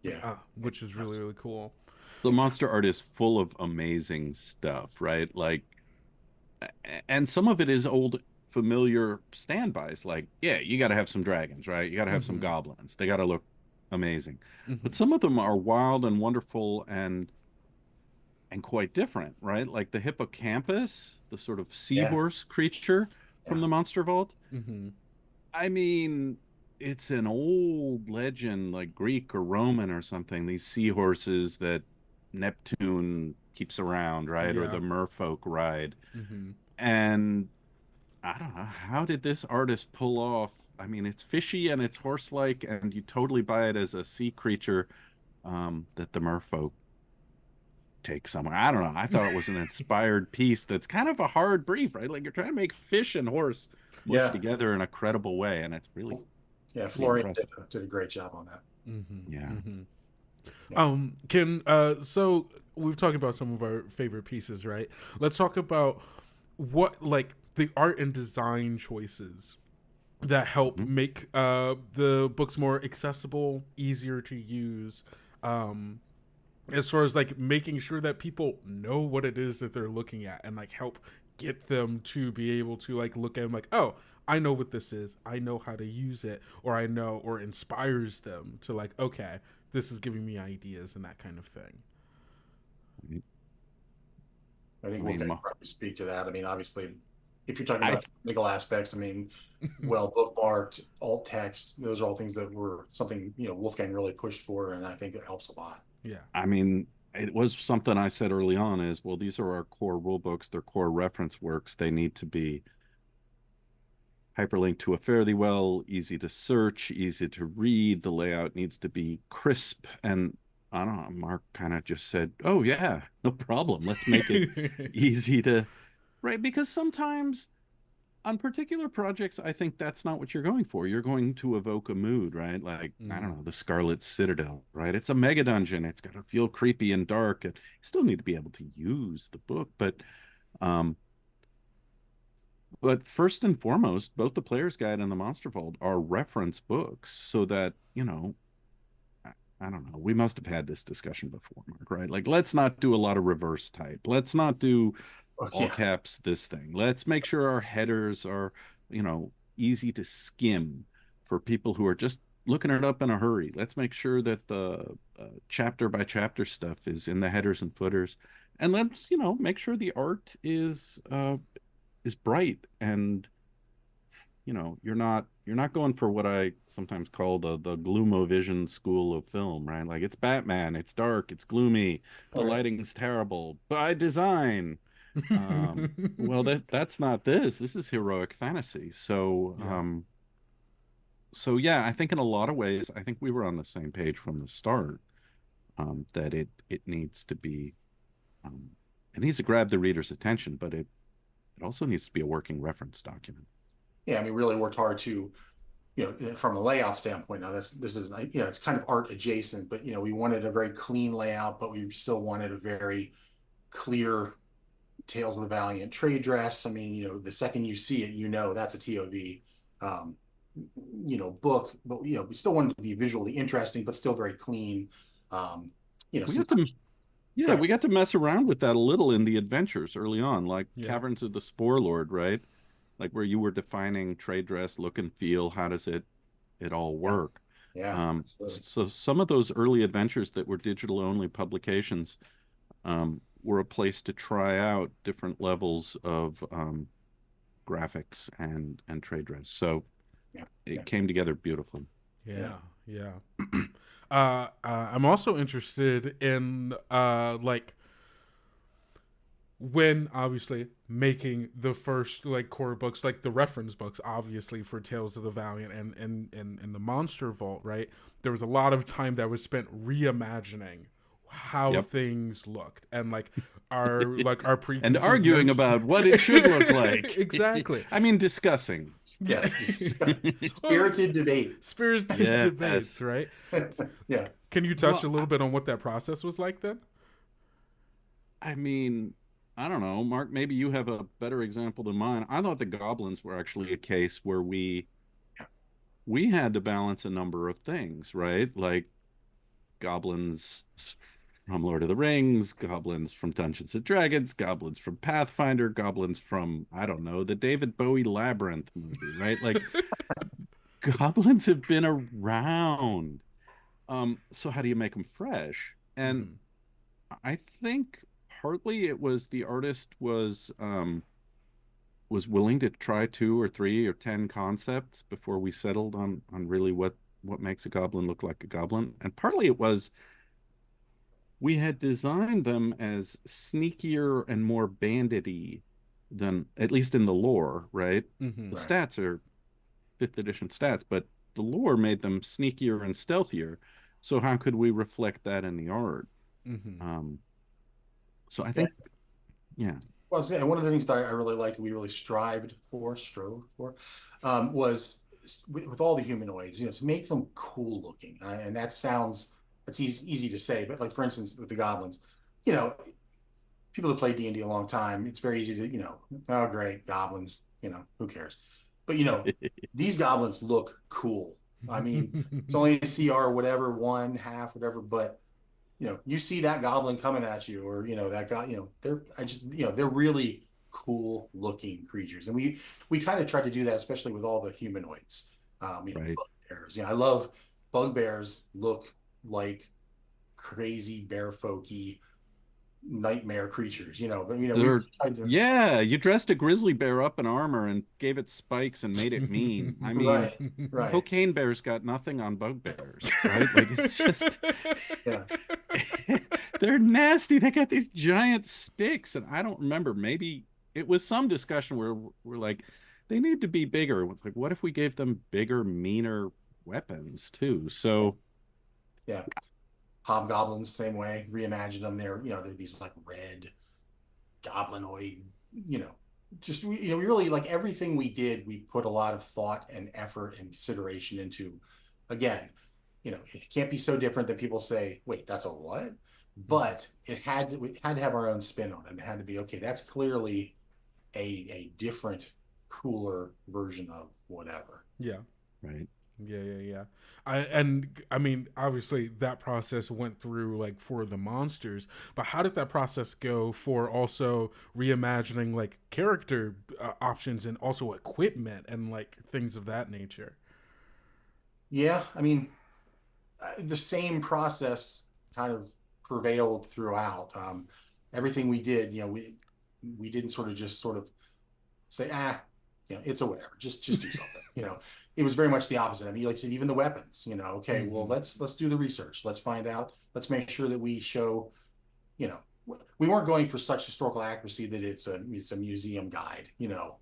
Yeah, which is really, really cool. The monster art is full of amazing stuff, right? Like, and some of it is old, familiar standbys. Like, yeah, you got to have some dragons, right? You got to have some goblins. They got to look amazing. But some of them are wild and wonderful and quite different, right? Like the hippocampus, the sort of seahorse creature from the Monster Vault. I mean, it's an old legend, like Greek or Roman or something. These seahorses that Neptune keeps around, right? Or the merfolk ride. And I don't know, how did this artist pull off? I mean, it's fishy and it's horse-like, and you totally buy it as a sea creature that the merfolk take somewhere. I don't know. I thought it was an inspired piece that's kind of a hard brief, right? Like you're trying to make fish and horse mush together in a credible way, and it's really Florian did a great job on that. So we've talked about some of our favorite pieces, right? Let's talk about what, like, the art and design choices that help make the books more accessible, easier to use, as far as like making sure that people know what it is that they're looking at, and like help get them to be able to like look at them like, oh, I know what this is, I know how to use it, or I know, or inspires them to like, okay, this is giving me ideas and that kind of thing. I think we'll probably speak to that. I mean, obviously, if you're talking about technical aspects, I mean, well bookmarked, alt text, those are all things that were something, Wolfgang really pushed for, and I think it helps a lot. Yeah. I mean, it was something I said early on is, well, these are our core rule books, they're core reference works. They need to be hyperlinked to a fairly well, easy to search, easy to read. The layout needs to be crisp. And I don't know, Mark kind of just said, oh, yeah, no problem. Let's make it easy to, right? Because sometimes on particular projects, I think that's not what you're going for. You're going to evoke a mood, right? Like, I don't know, the Scarlet Citadel, right? It's a mega dungeon. It's got to feel creepy and dark. And you still need to be able to use the book. But first and foremost, both the Player's Guide and the Monster Vault are reference books so that, I don't know, we must have had this discussion before, Mark, right? Like, let's not do a lot of reverse type. Let's not do all caps this thing. Let's make sure our headers are, easy to skim for people who are just looking it up in a hurry. Let's make sure that the chapter by chapter stuff is in the headers and footers. And let's, make sure the art is bright, and you're not going for what I sometimes call the gloomovision school of film, right? Like, it's Batman, it's dark, it's gloomy, the lighting's terrible by design. Well, that's not this. This is heroic fantasy. So yeah, I think in a lot of ways, I think we were on the same page from the start, that it needs to be, it needs to grab the reader's attention, but it also needs to be a working reference document. Yeah, I mean, really worked hard to, from a layout standpoint. Now this is, it's kind of art adjacent, but we wanted a very clean layout, but we still wanted a very clear Tales of the Valiant trade dress. I mean, the second you see it, that's a TOV, book. But we still wanted to be visually interesting, but still very clean. We got to mess around with that a little in the adventures early on, like Caverns of the Spore Lord, right? Like where you were defining trade dress, look and feel. How does it all work? So some of those early adventures that were digital only publications were a place to try out different levels of graphics and trade dress. So it came together beautifully. Yeah. I'm also interested in like when obviously making the first like core books, like the reference books, obviously for Tales of the Valiant and the Monster Vault, right? There was a lot of time that was spent reimagining how things looked and like our preconceived and arguing about what it should look like. Exactly. I mean, discussing. Yes. Spirited debate. Debates, right? Yeah. Can you touch a little bit on what that process was like then? I mean, I don't know, Mark, maybe you have a better example than mine. I thought the goblins were actually a case where we had to balance a number of things, right? Like goblins from Lord of the Rings, goblins from Dungeons and Dragons, goblins from Pathfinder, goblins from, I don't know, the David Bowie Labyrinth movie, right? Like goblins have been around. So how do you make them fresh? And I think partly it was the artist was willing to try 2 or 3 or 10 concepts before we settled on really what makes a goblin look like a goblin. And partly it was we had designed them as sneakier and more bandity than, at least in the lore, right? The stats are 5th edition stats, but the lore made them sneakier and stealthier. So how could we reflect that in the art? So I think, yeah. Well, and one of the things that I really liked, we really strove for, was with all the humanoids, to make them cool looking. And that's easy to say, but like for instance, with the goblins, people that play D&D a long time, it's very easy to, oh great, goblins, who cares? But these goblins look cool. I mean, it's only a CR whatever, 1/2, whatever, but you see that goblin coming at you, or that guy, they're really cool looking creatures, and we kind of tried to do that, especially with all the humanoids. Right. Bugbears. I love bugbears. Look like crazy bear folky nightmare creatures. But we tried to. Yeah, you dressed a grizzly bear up in armor and gave it spikes and made it mean. I mean, right. Cocaine bears got nothing on bugbears, right? Like it's just, yeah. They're nasty. They got these giant sticks, and I don't remember. Maybe it was some discussion where we're like, they need to be bigger. It's like, what if we gave them bigger, meaner weapons too? So, yeah. Hobgoblins, same way. Reimagine them. They're these like red goblinoid. We really like everything we did. We put a lot of thought and effort and consideration into. Again, it can't be so different that people say, "Wait, that's a what?" But we had to have our own spin on it. It had to be okay. That's clearly a different, cooler version of whatever. Yeah. Right. Yeah. I mean, obviously that process went through like for the monsters, but how did that process go for also reimagining like character options and also equipment and like things of that nature? Yeah, I mean, the same process kind of prevailed throughout. Everything we did, we didn't sort of say, it's a whatever, just do something. It was very much the opposite. I mean, like I said, even the weapons, okay, well, let's do the research. Let's find out. Let's make sure that we show, we weren't going for such historical accuracy that it's a museum guide,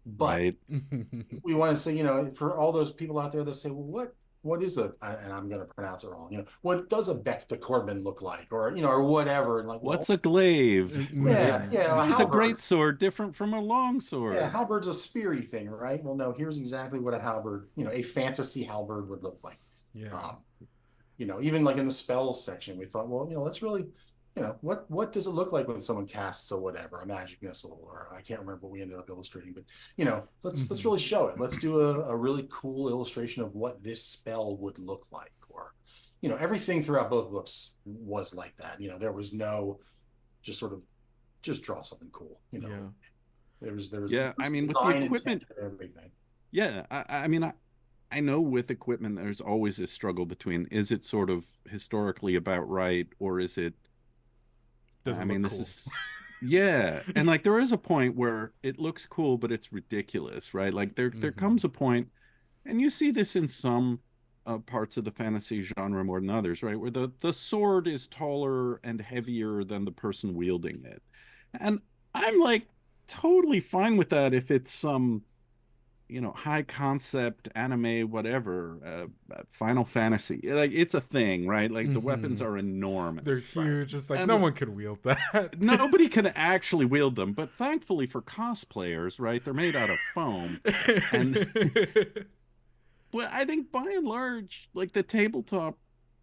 but right. We want to say, for all those people out there that say, well, what is and I'm going to pronounce it wrong, what does a Bec de Corbin look like, or or whatever, and like, what's a glaive? Yeah, it's a great sword, different from a long sword. Yeah, halberd's a speary thing, right? Well, no, here's exactly what a halberd, a fantasy halberd would look like. Yeah. Even like in the spells section, we thought, well, let's really, what does it look like when someone casts a magic missile, or I can't remember what we ended up illustrating, but let's really show it. Let's do a really cool illustration of what this spell would look like, or everything throughout both books was like that. There was no just draw something cool. There was yeah. I mean, with the equipment, everything. Yeah, I mean, I know with equipment, there's always this struggle between, is it sort of historically about right, or is it? Doesn't look cool. Yeah, and like there is a point where it looks cool, but it's ridiculous, right? Like there comes a point, and you see this in some parts of the fantasy genre more than others, right? Where the sword is taller and heavier than the person wielding it, and I'm like totally fine with that if it's some high concept anime, whatever, Final Fantasy. Like it's a thing, right? Like the weapons are enormous. They're huge. It's like no one could wield that. Nobody can actually wield them. But thankfully for cosplayers, right? They're made out of foam. But I think by and large, like the tabletop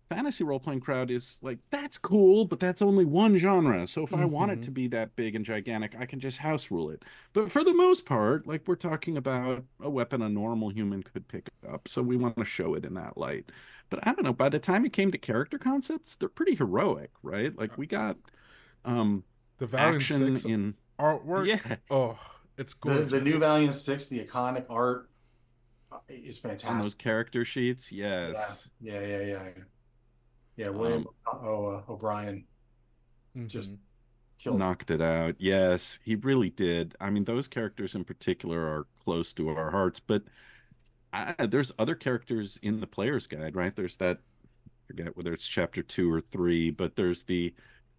fantasy role-playing crowd is like, that's cool, but that's only one genre. So if I want it to be that big and gigantic, I can just house rule it. But for the most part, like we're talking about a weapon a normal human could pick up. So we want to show it in that light. But I don't know, by the time it came to character concepts, they're pretty heroic, right? Like we got the Valiant action 6 in artwork. Yeah. Oh, it's gorgeous. The new Valiant 6, the iconic art is fantastic. On those character sheets, yes. Yeah, William O'Brien just knocked it out. Yes, he really did. I mean, those characters in particular are close to our hearts, but there's other characters in the player's guide, right? There's that, I forget whether it's chapter 2 or 3, but there's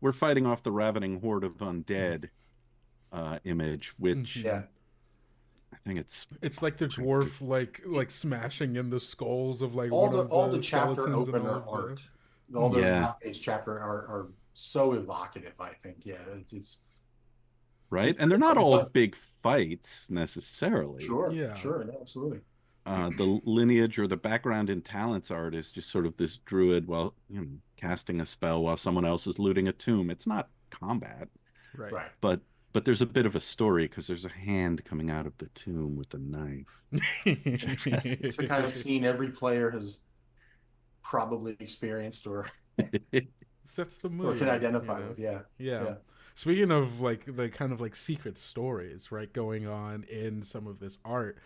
we're fighting off the ravening horde of undead image, which I think it's like the dwarf like smashing in the skulls of like all the chapter opener art. All those half-page chapter are so evocative, I think. Yeah, it's right? And they're not all But- big fights necessarily. Sure, Yeah. sure, no, absolutely. The lineage or the background in talents art is just sort of this druid while casting a spell while someone else is looting a tomb. It's not combat, Right. Right. but there's a bit of a story because there's a hand coming out of the tomb with a knife. It's the kind of scene every player has probably experienced or Sets the mood. or can identify you know? with. Yeah. Yeah. Speaking of like the kind of like secret stories, right, going on in some of this art.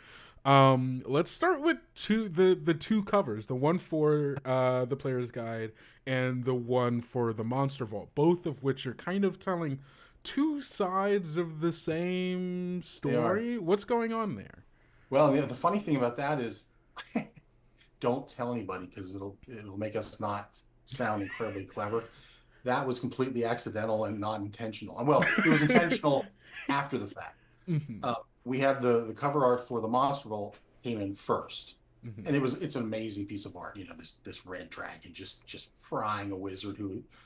Let's start with the two covers, the one for the player's guide and the one for the Monster Vault, both of which are kind of telling two sides of the same story. What's going on there? Well, the funny thing about that is don't tell anybody because it'll make us not sound incredibly clever. That was completely accidental and not intentional. Well, it was intentional after the fact. We had the cover art for the Monster Vault came in first, and it's an amazing piece of art. This red dragon just frying a wizard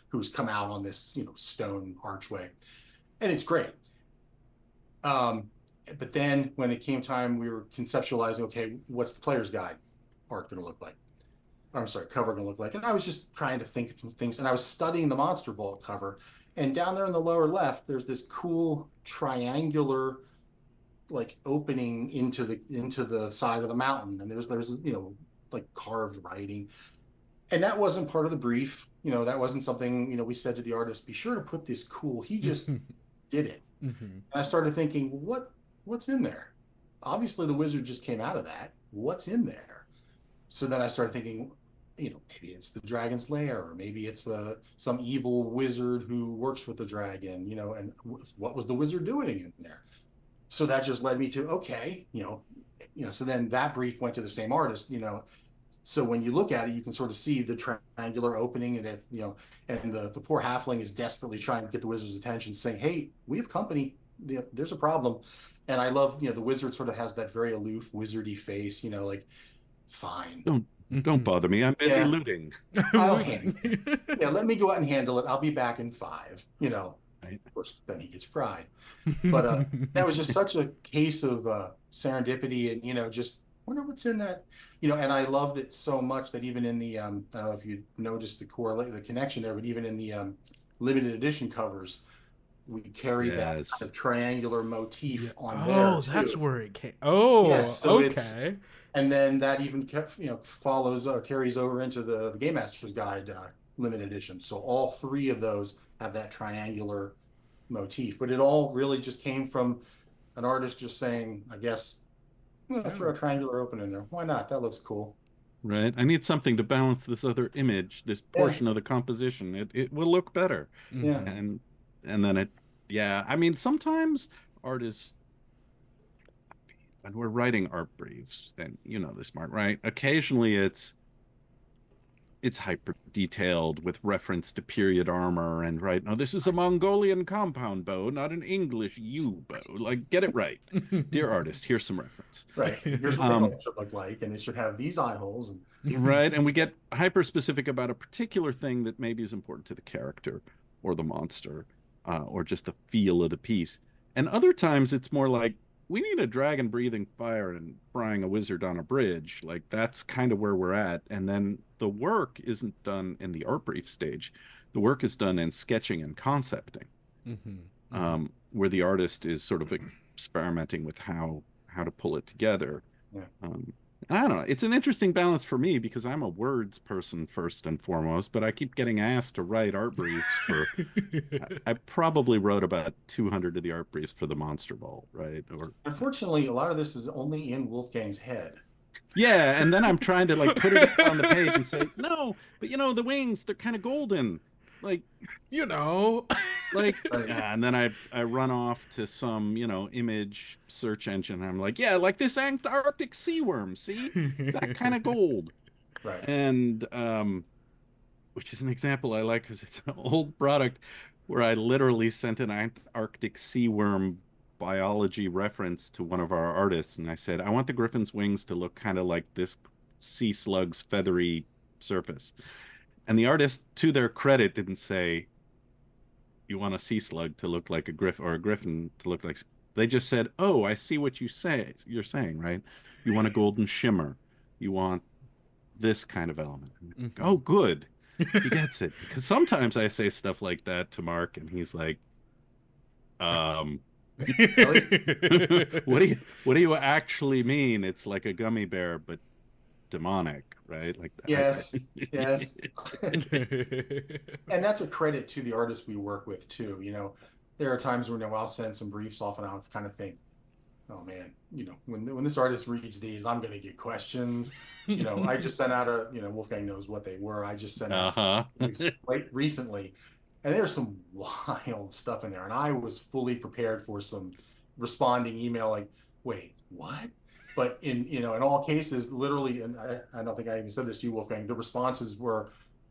who's come out on this stone archway, and it's great. But then when it came time, we were conceptualizing, okay, what's the player's guide art going to look like? I'm sorry, cover going to look like? And I was just trying to think of things, and I was studying the Monster Vault cover, and down there in the lower left, there's this cool triangular like opening into the side of the mountain, and there's like carved writing, and that wasn't part of the brief. That wasn't something we said to the artist, be sure to put this cool. He just did it. And I started thinking, what's in there? Obviously the wizard just came out of that. What's in there? So then I started thinking, maybe it's the dragon's lair, or maybe it's some evil wizard who works with the dragon, and what was the wizard doing in there? So that just led me to, okay, so then that brief went to the same artist, so when you look at it, you can sort of see the triangular opening, and and the poor halfling is desperately trying to get the wizard's attention, saying, hey, we have company. There's a problem. And I love, the wizard sort of has that very aloof wizardy face, like, fine. Don't bother me. I'm busy looting. I'll handle it. Yeah, let me go out and handle it. I'll be back in 5, Right. Of course, then he gets fried. But that was just such a case of serendipity and, just wonder what's in that. And I loved it so much that even in the, I don't know if you noticed the connection there, but even in the limited edition covers, we carry that kind of triangular motif on there. Oh, that's where it came. Oh, yeah, so okay. And then that even follows carries over into the Game Master's Guide limited edition. So all 3 of those have that triangular motif, but it all really just came from an artist just saying, I guess, throw a triangular open in there. Why not? That looks cool. Right. I need something to balance this other image, this portion of the composition. It will look better. Yeah. And then I mean, sometimes artists, when we're writing art briefs, and this, Mark, right? Occasionally it's hyper detailed with reference to period armor and no, this is a Mongolian compound bow, not an English yew bow. Like, get it right. Dear artist, here's some reference. Right. Here's what the should look like, and it should have these eye holes. Right. And we get hyper specific about a particular thing that maybe is important to the character or the monster, or just the feel of the piece. And other times it's more like, we need a dragon breathing fire and frying a wizard on a bridge. Like, that's kind of where we're at. And then the work isn't done in the art brief stage. The work is done in sketching and concepting, where the artist is sort of experimenting with how to pull it together. Yeah. I don't know. It's an interesting balance for me because I'm a words person first and foremost, but I keep getting asked to write art briefs for. I probably wrote about 200 of the art briefs for the Monster Vault, right? Or unfortunately, a lot of this is only in Wolfgang's head. Yeah, and then I'm trying to put it on the page and say, no, but the wings, they're kind of golden. Like, and then I run off to some, image search engine. I'm like, yeah, like this Antarctic sea worm, see? That kind of gold. Right. And, which is an example I like because it's an old product where I literally sent an Antarctic sea worm biology reference to one of our artists. And I said, I want the griffin's wings to look kind of like this sea slug's feathery surface. And the artist, to their credit, didn't say, you want a sea slug to look like a griffin, or a griffin to look like. They just said, "Oh, I see what you're saying, right? You want a golden shimmer. You want this kind of element." Oh, good. He gets it. Because sometimes I say stuff like that to Mark, and he's like, what do you actually mean? It's like a gummy bear, but demonic, right? Like yes, yes. And that's a credit to the artists we work with too. There are times when I'll send some briefs off and I'll kind of think, oh man, when this artist reads these, I'm going to get questions. I just sent out Wolfgang knows what they were. I just sent out recently, and there's some wild stuff in there. And I was fully prepared for some responding email like, wait, what? But in all cases, literally, and I don't think I even said this to you, Wolfgang, the responses were,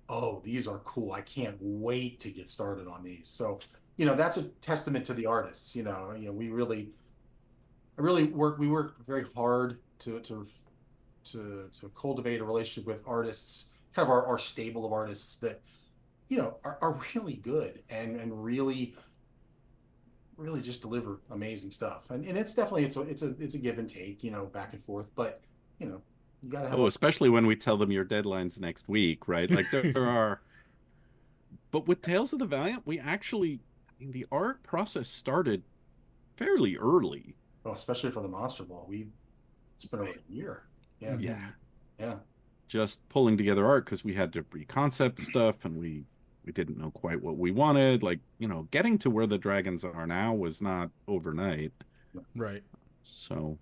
oh, these are cool. I can't wait to get started on these. So, that's a testament to the artists. We work very hard to cultivate a relationship with artists, kind of our stable of artists that, are really good and really just deliver amazing stuff. And it's definitely, it's a give and take, back and forth, but you gotta have especially when we tell them your deadline's next week, right? Like there are, but with Tales of the Valiant, the art process started fairly early. Oh, especially for the Monster Ball. It's been over a year. Yeah. Just pulling together art because we had to pre-concept stuff, and we didn't know quite what we wanted. Like, getting to where the dragons are now was not overnight. Right. So,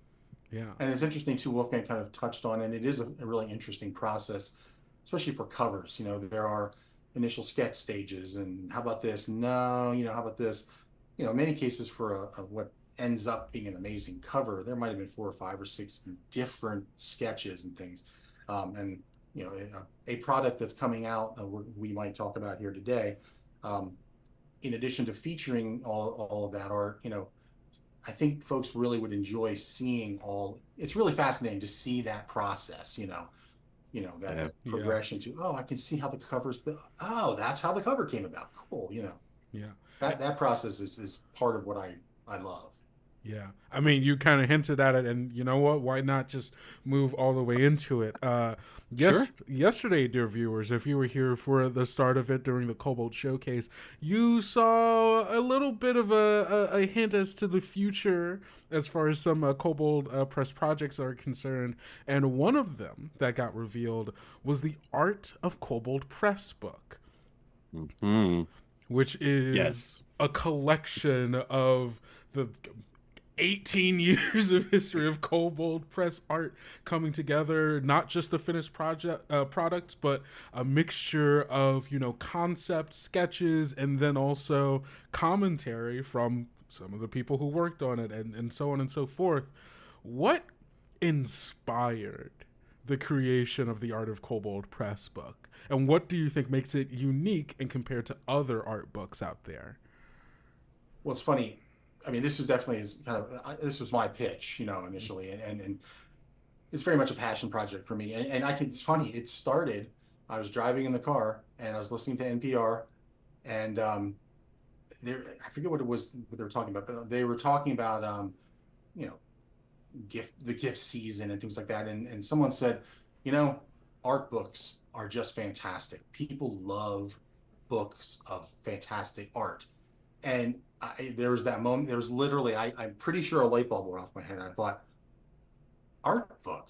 yeah. And it's interesting too, Wolfgang kind of touched on, and it is a really interesting process, especially for covers. There are initial sketch stages, and how about this? No, how about this? In many cases for what ends up being an amazing cover, there might have been 4 or 5 or 6 different sketches and things. And a product that's coming out, we might talk about here today, in addition to featuring all of that art, I think folks really would enjoy seeing it's really fascinating to see that process, that progression to, oh, I can see how the cover's built. Oh, that's how the cover came about. Cool. Yeah. That process is part of what I love. Yeah. I mean, you kind of hinted at it, and you know what? Why not just move all the way into it? Sure. Yesterday, dear viewers, if you were here for the start of it during the Kobold Showcase, you saw a little bit of a hint as to the future as far as some Kobold Press projects are concerned. And one of them that got revealed was the Art of Cobalt Press book. Mm-hmm. Which is a collection of the 18 years of history of Kobold Press art coming together, not just the finished products, but a mixture of, concept sketches and then also commentary from some of the people who worked on it and so on and so forth. What inspired the creation of the Art of Cobalt Press book? And what do you think makes it unique and compared to other art books out there? Well, it's funny. I mean, this was definitely this was my pitch, initially, and it's very much a passion project for me. And it's funny. It started. I was driving in the car and I was listening to NPR, and I forget what it was what they were talking about, but they were talking about the gift season and things like that. And someone said, art books are just fantastic. People love books of fantastic art. And there was that moment, there was literally, I'm pretty sure a light bulb went off my head. I thought, art book?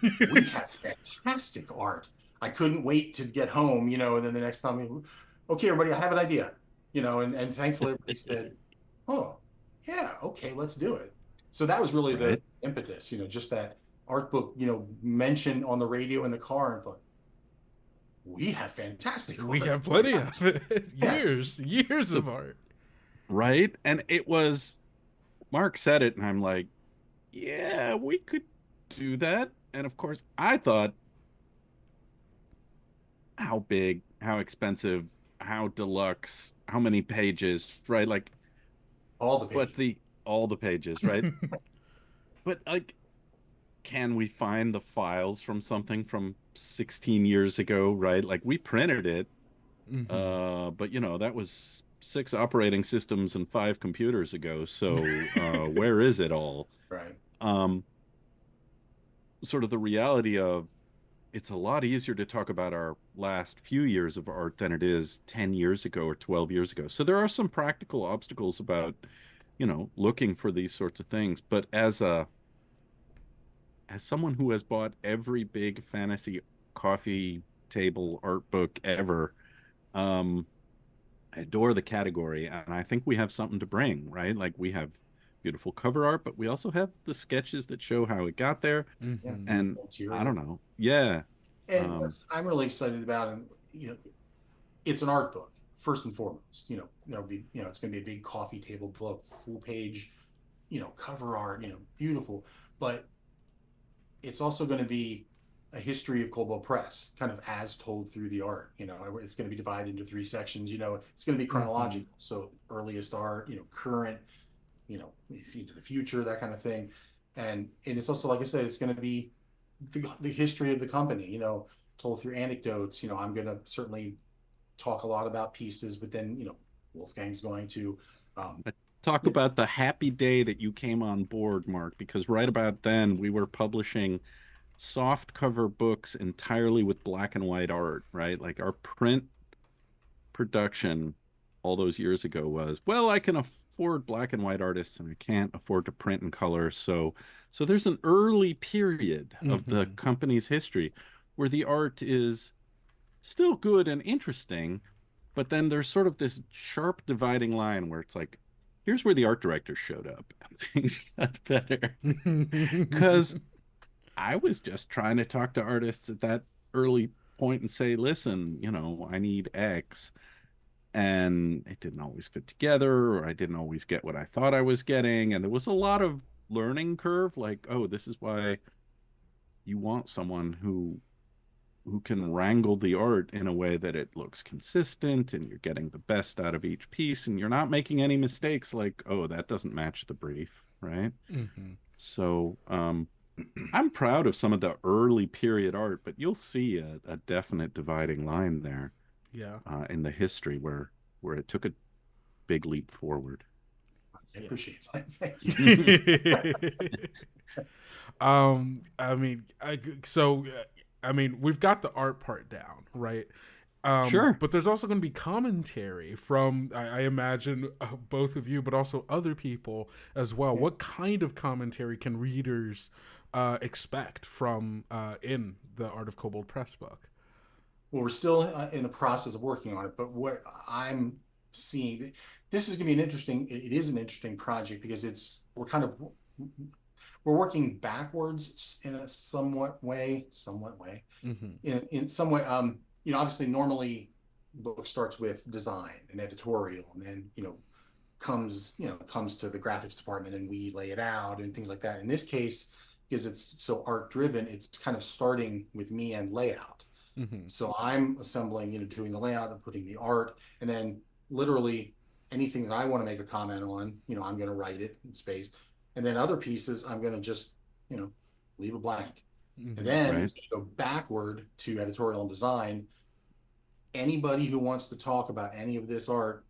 We have fantastic art. I couldn't wait to get home, and then the next time, okay, everybody, I have an idea, and thankfully everybody said, oh, yeah, okay, let's do it. So that was really the impetus, just that art book, mentioned on the radio in the car, and thought, we have fantastic art. We have plenty of it. Years of art. Right? And it was, Mark said it, and I'm like, yeah, we could do that. And of course, I thought, how big, how expensive, how deluxe, how many pages, right? Like, all the pages. But all the pages, right? But like, can we find the files from something from 16 years ago, right? Like, we printed it, but that was 6 operating systems and 5 computers ago. So where is it all? Right. Sort of the reality of it's a lot easier to talk about our last few years of art than it is 10 years ago or 12 years ago. So there are some practical obstacles about, looking for these sorts of things. But as someone who has bought every big fantasy coffee table art book ever, I adore the category, and I think we have something to bring, right? Like we have beautiful cover art, but we also have the sketches that show how it got there. Yeah. And I don't know. Yeah. And what I'm really excited about, and it's an art book first and foremost. There'll be, it's going to be a big coffee table book, full page, cover art, beautiful. But it's also going to be a history of Cobalt Press, kind of as told through the art. It's going to be divided into 3 sections. It's going to be chronological. So earliest art, current, into the future, that kind of thing. And it's also, like I said, it's going to be the history of the company, told through anecdotes. I'm going to certainly talk a lot about pieces, but then, Wolfgang's going to talk about the happy day that you came on board, Mark, because right about then we were publishing soft cover books entirely with black and white art, right? Like our print production all those years ago was, well, I can afford black and white artists and I can't afford to print in color. So there's an early period of the company's history where the art is still good and interesting, but then there's sort of this sharp dividing line where it's like, here's where the art director showed up and things got better. Because I was just trying to talk to artists at that early point and say, listen, I need X. And it didn't always fit together, or I didn't always get what I thought I was getting. And there was a lot of learning curve, like, oh, this is why you want someone who can wrangle the art in a way that it looks consistent and you're getting the best out of each piece and you're not making any mistakes like, oh, that doesn't match the brief, right? So I'm proud of some of the early period art, but you'll see a definite dividing line there. Yeah. In the history where it took a big leap forward. I appreciate it. Thank you. We've got the art part down, right? Sure. But there's also going to be commentary from, I imagine, both of you, but also other people as well. Yeah. What kind of commentary can readers expect from in the Art of Cobalt Press book? Well, we're still in the process of working on it, but what I'm seeing, this is going to be it is an interesting project because we're working backwards in a somewhat way. In some way, obviously normally book starts with design and editorial, and then, comes to the graphics department and we lay it out and things like that. In this case, because it's so art driven, it's kind of starting with me and layout. So I'm assembling, doing the layout and putting the art, and then literally anything that I want to make a comment on, I'm going to write it in space. And then other pieces, I'm going to just, leave a blank. And then as you go backward to editorial and design, anybody who wants to talk about any of this art,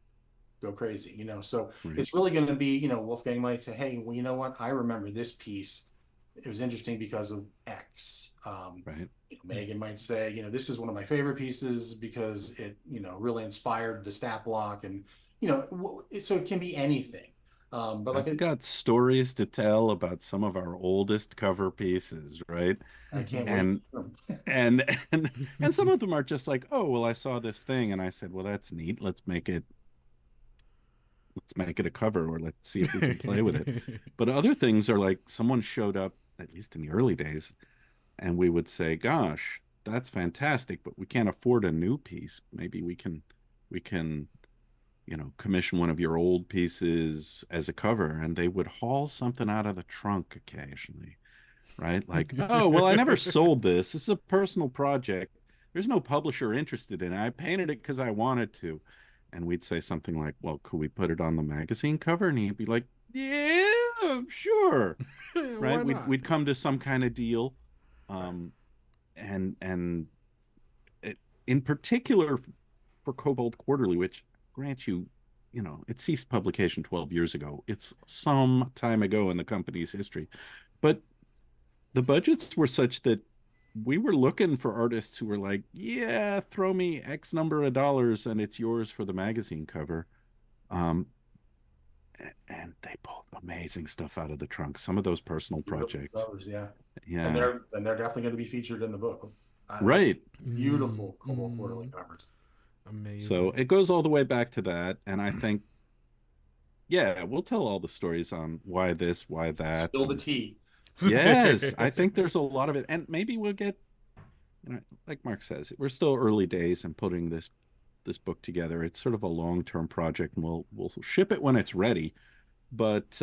go crazy, So it's really going to be, Wolfgang might say, hey, well, you know what? I remember this piece. It was interesting because of X. Megan might say, this is one of my favorite pieces because it, really inspired the stat block, and, so it can be anything. But I've got stories to tell about some of our oldest cover pieces, right? I can't wait. And some of them are just like, oh, well, I saw this thing and I said, well, that's neat. Let's make it a cover, or let's see if we can play with it. But other things are like someone showed up, at least in the early days, and we would say, gosh, that's fantastic, but we can't afford a new piece. Maybe we can commission one of your old pieces as a cover. And they would haul something out of the trunk occasionally, right? Like, oh, well, I never sold this. This is a personal project. There's no publisher interested in it. I painted it because I wanted to. And we'd say something like, well, could we put it on the magazine cover? And he'd be like, yeah, sure. Right? We'd come to some kind of deal. And in particular for Kobold Quarterly, which, grant you, you know, it ceased publication 12 years ago. It's some time ago in the company's history. But the budgets were such that we were looking for artists who were like, yeah, throw me X number of dollars and it's yours for the magazine cover. Um, and they pulled amazing stuff out of the trunk. Some of those personal projects. Covers, yeah. Yeah. And they're definitely going to be featured in the book. Right. Beautiful Cobalt quarterly covers. Amazing. So it goes all the way back to that. And I think, yeah, we'll tell all the stories on why this, why that. Still the tea. Yes, I think there's a lot of it. And maybe we'll get, you know, like Mark says, we're still early days in putting this book together. It's sort of a long-term project, and we'll ship it when it's ready. But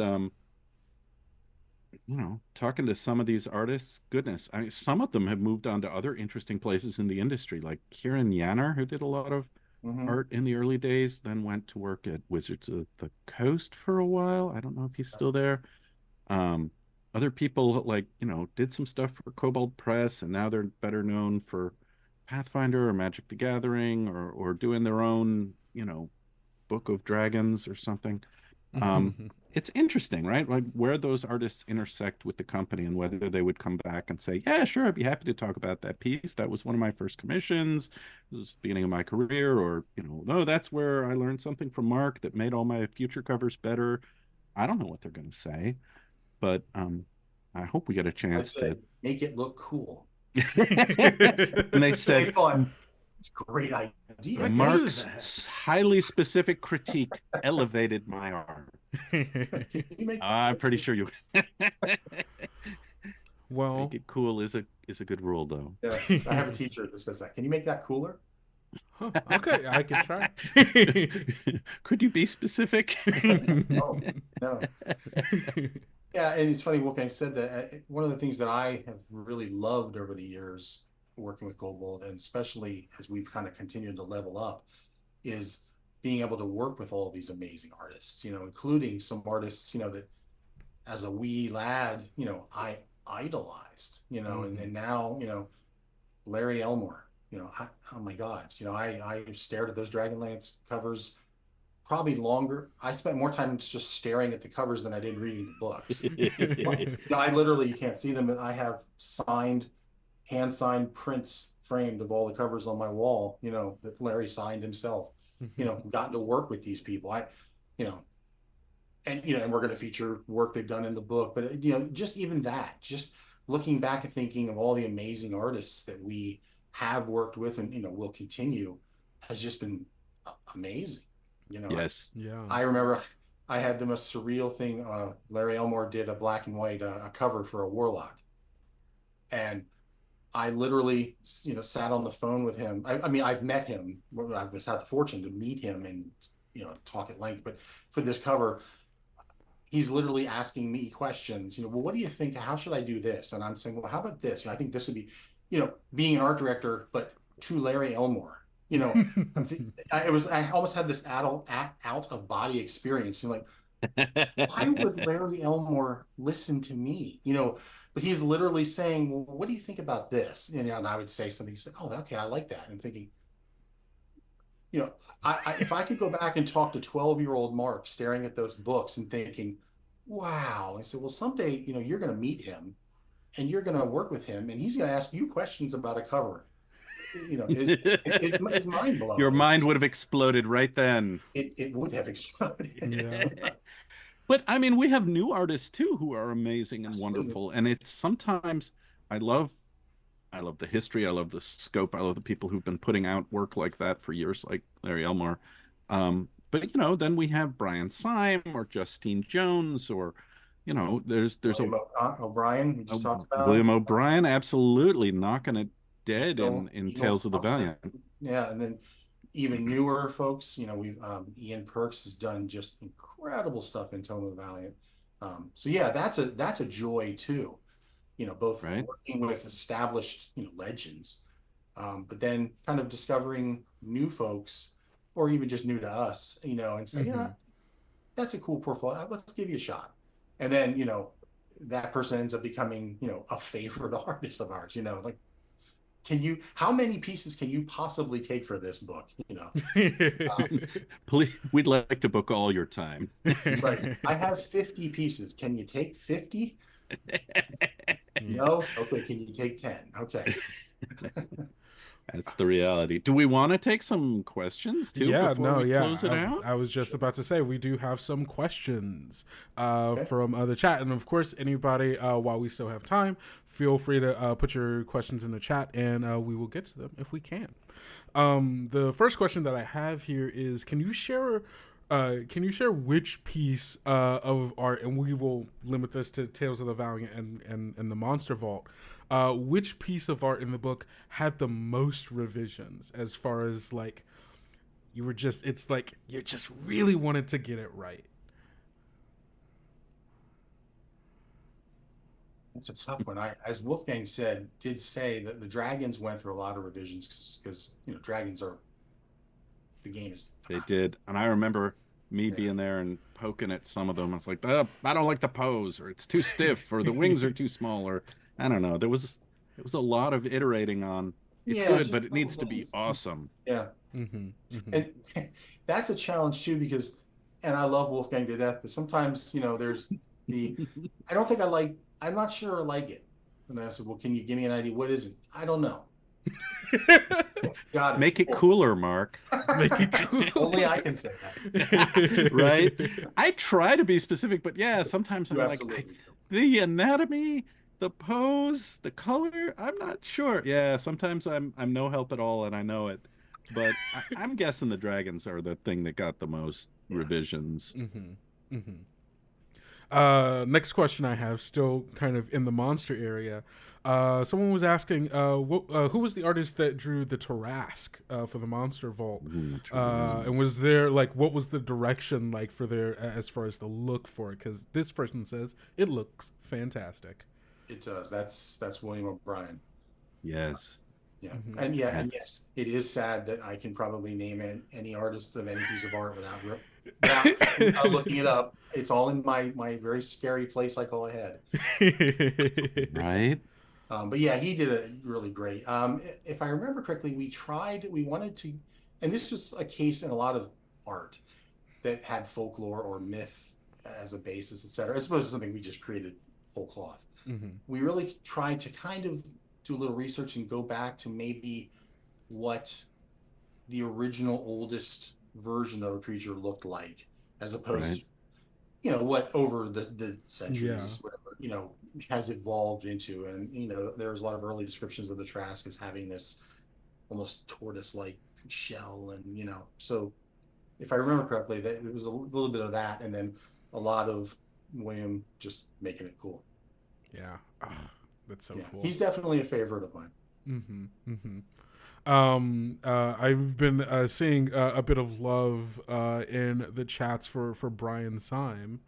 you know, talking to some of these artists, goodness, I mean, some of them have moved on to other interesting places in the industry, like Kieran Yanner, who did a lot of art in the early days, then went to work at Wizards of the Coast for a while. I don't know if he's still there. Other people, like, you know, did some stuff for Cobalt Press, and now they're better known for Pathfinder or Magic the Gathering, or doing their own, you know, Book of Dragons or something. It's interesting, right? Like where those artists intersect with the company, and whether they would come back and say, yeah, sure, I'd be happy to talk about that piece. That was one of my first commissions. It was the beginning of my career. Or, you know, no, that's where I learned something from Mark that made all my future covers better. I don't know what they're going to say, but I hope we get a chance to make it look cool. And they said, it's a great idea. Mark's highly specific critique elevated my art. I'm pretty sure you. Well, make it cool is a good rule, though. Yeah, I have a teacher that says that. Can you make that cooler? Huh, okay, I can try. Could you be specific? No. Yeah, and it's funny, Wolfgang said that one of the things that I have really loved over the years working with Kobold, and especially as we've kind of continued to level up, is being able to work with all these amazing artists, you know, including some artists, you know, that as a wee lad, you know, I idolized, you know, and now, you know, Larry Elmore, you know, oh my God, you know, I stared at those Dragonlance covers probably longer. I spent more time just staring at the covers than I did reading the books. You know, I literally, you can't see them, but I have hand-signed prints framed of all the covers on my wall, you know, that Larry signed himself. You know, gotten to work with these people. You know, and we're going to feature work they've done in the book, but you know, just even that, just looking back and thinking of all the amazing artists that we have worked with and, you know, will continue, has just been amazing. You know, yes, yeah. I remember I had the most surreal thing. Larry Elmore did a black and white a cover for a Warlock, and I literally, you know, sat on the phone with him. I mean, I've met him. I've had the fortune to meet him and, you know, talk at length. But for this cover, he's literally asking me questions. You know, well, what do you think? How should I do this? And I'm saying, well, how about this? You know, I think this would be, you know, being an art director, but to Larry Elmore. You know, I almost had this out of body experience. You know, like, why would Larry Elmore listen to me? You know, but he's literally saying, well, what do you think about this? You know, and I would say something. He said, oh, okay, I like that. And thinking, you know, if I could go back and talk to 12-year-old Mark staring at those books and thinking, wow. I said, well, someday, you know, you're going to meet him and you're going to work with him and he's going to ask you questions about a cover. You know, it's mind blowing. Your mind would have exploded right then. It would have exploded. Yeah. But I mean, we have new artists too who are amazing and Absolutely. wonderful. And it's sometimes I love the history, I love the scope, I love the people who've been putting out work like that for years, like Larry Elmore. But you know, then we have Brian Syme or Justine Jones, or you know, there's William O'Brien we just talked about. William O'Brien, absolutely knocking it dead in Tales of the Valiant. Yeah, and then even newer folks, you know, we've Ian Perks has done just incredible stuff in Tome of the Valiant. So yeah, that's a joy too. You know, both working with established, you know, legends, but then kind of discovering new folks, or even just new to us, you know, and say, yeah, that's a cool portfolio. Let's give you a shot. And then, you know, that person ends up becoming, you know, a favorite artist of ours, you know, like can you, how many pieces can you possibly take for this book? Please, we'd like to book all your time. Right. I have 50 pieces. Can you take 50? No? Okay, can you take 10? Okay. That's the reality. Do we want to take some questions too before we close it out? I was just about to say we do have some questions from the chat, and of course, anybody while we still have time, feel free to put your questions in the chat, and we will get to them if we can. The first question that I have here is: Can you share which piece of art, and we will limit this to Tales of the Valiant and the Monster Vault, which piece of art in the book had the most revisions, as far as like you just really wanted to get it right? It's a tough one. As Wolfgang did say that the dragons went through a lot of revisions because dragons are, the game is. They did, and I remember me being there and poking at some of them. I was like, I don't like the pose, or it's too stiff, or the wings are too small, or I don't know. It was a lot of iterating on. It's good, but it needs to be awesome. Yeah, and that's a challenge too, because, and I love Wolfgang to death, but sometimes there's I don't think I'm not sure I like it. And then I said, well, can you give me an idea? What is it? I don't know. Got it. Make it cooler, Mark. Make it cooler. Only I can say that. Right? I try to be specific, but yeah, sometimes I'm like, the anatomy, the pose, the color, I'm not sure. Yeah, sometimes I'm no help at all, and I know it. But I'm guessing the dragons are the thing that got the most revisions. Next question I have, still kind of in the monster area. Someone was asking, who was the artist that drew the Tarrasque for the Monster Vault? And was there, like, what was the direction like for their, as far as the look for it? Because this person says it looks fantastic. It does. That's William O'Brien. Yes. Yeah. And yes, it is sad that I can probably name any artist of any piece of art without looking it up. It's all in my very scary place I call a head. Right. But yeah, he did it really great. If I remember correctly, we wanted to, and this was a case in a lot of art that had folklore or myth as a basis, etc. I suppose it's something we just created whole cloth. We really tried to kind of do a little research and go back to maybe what the original oldest version of a creature looked like, as opposed to what over the centuries whatever has evolved into. And there was a lot of early descriptions of the Tarrasque as having this almost tortoise-like shell, and so if I remember correctly, that it was a little bit of that, and then a lot of William just making it cool. That's so cool. He's definitely a favorite of mine. I've been seeing a bit of love in the chats for Brian Syme.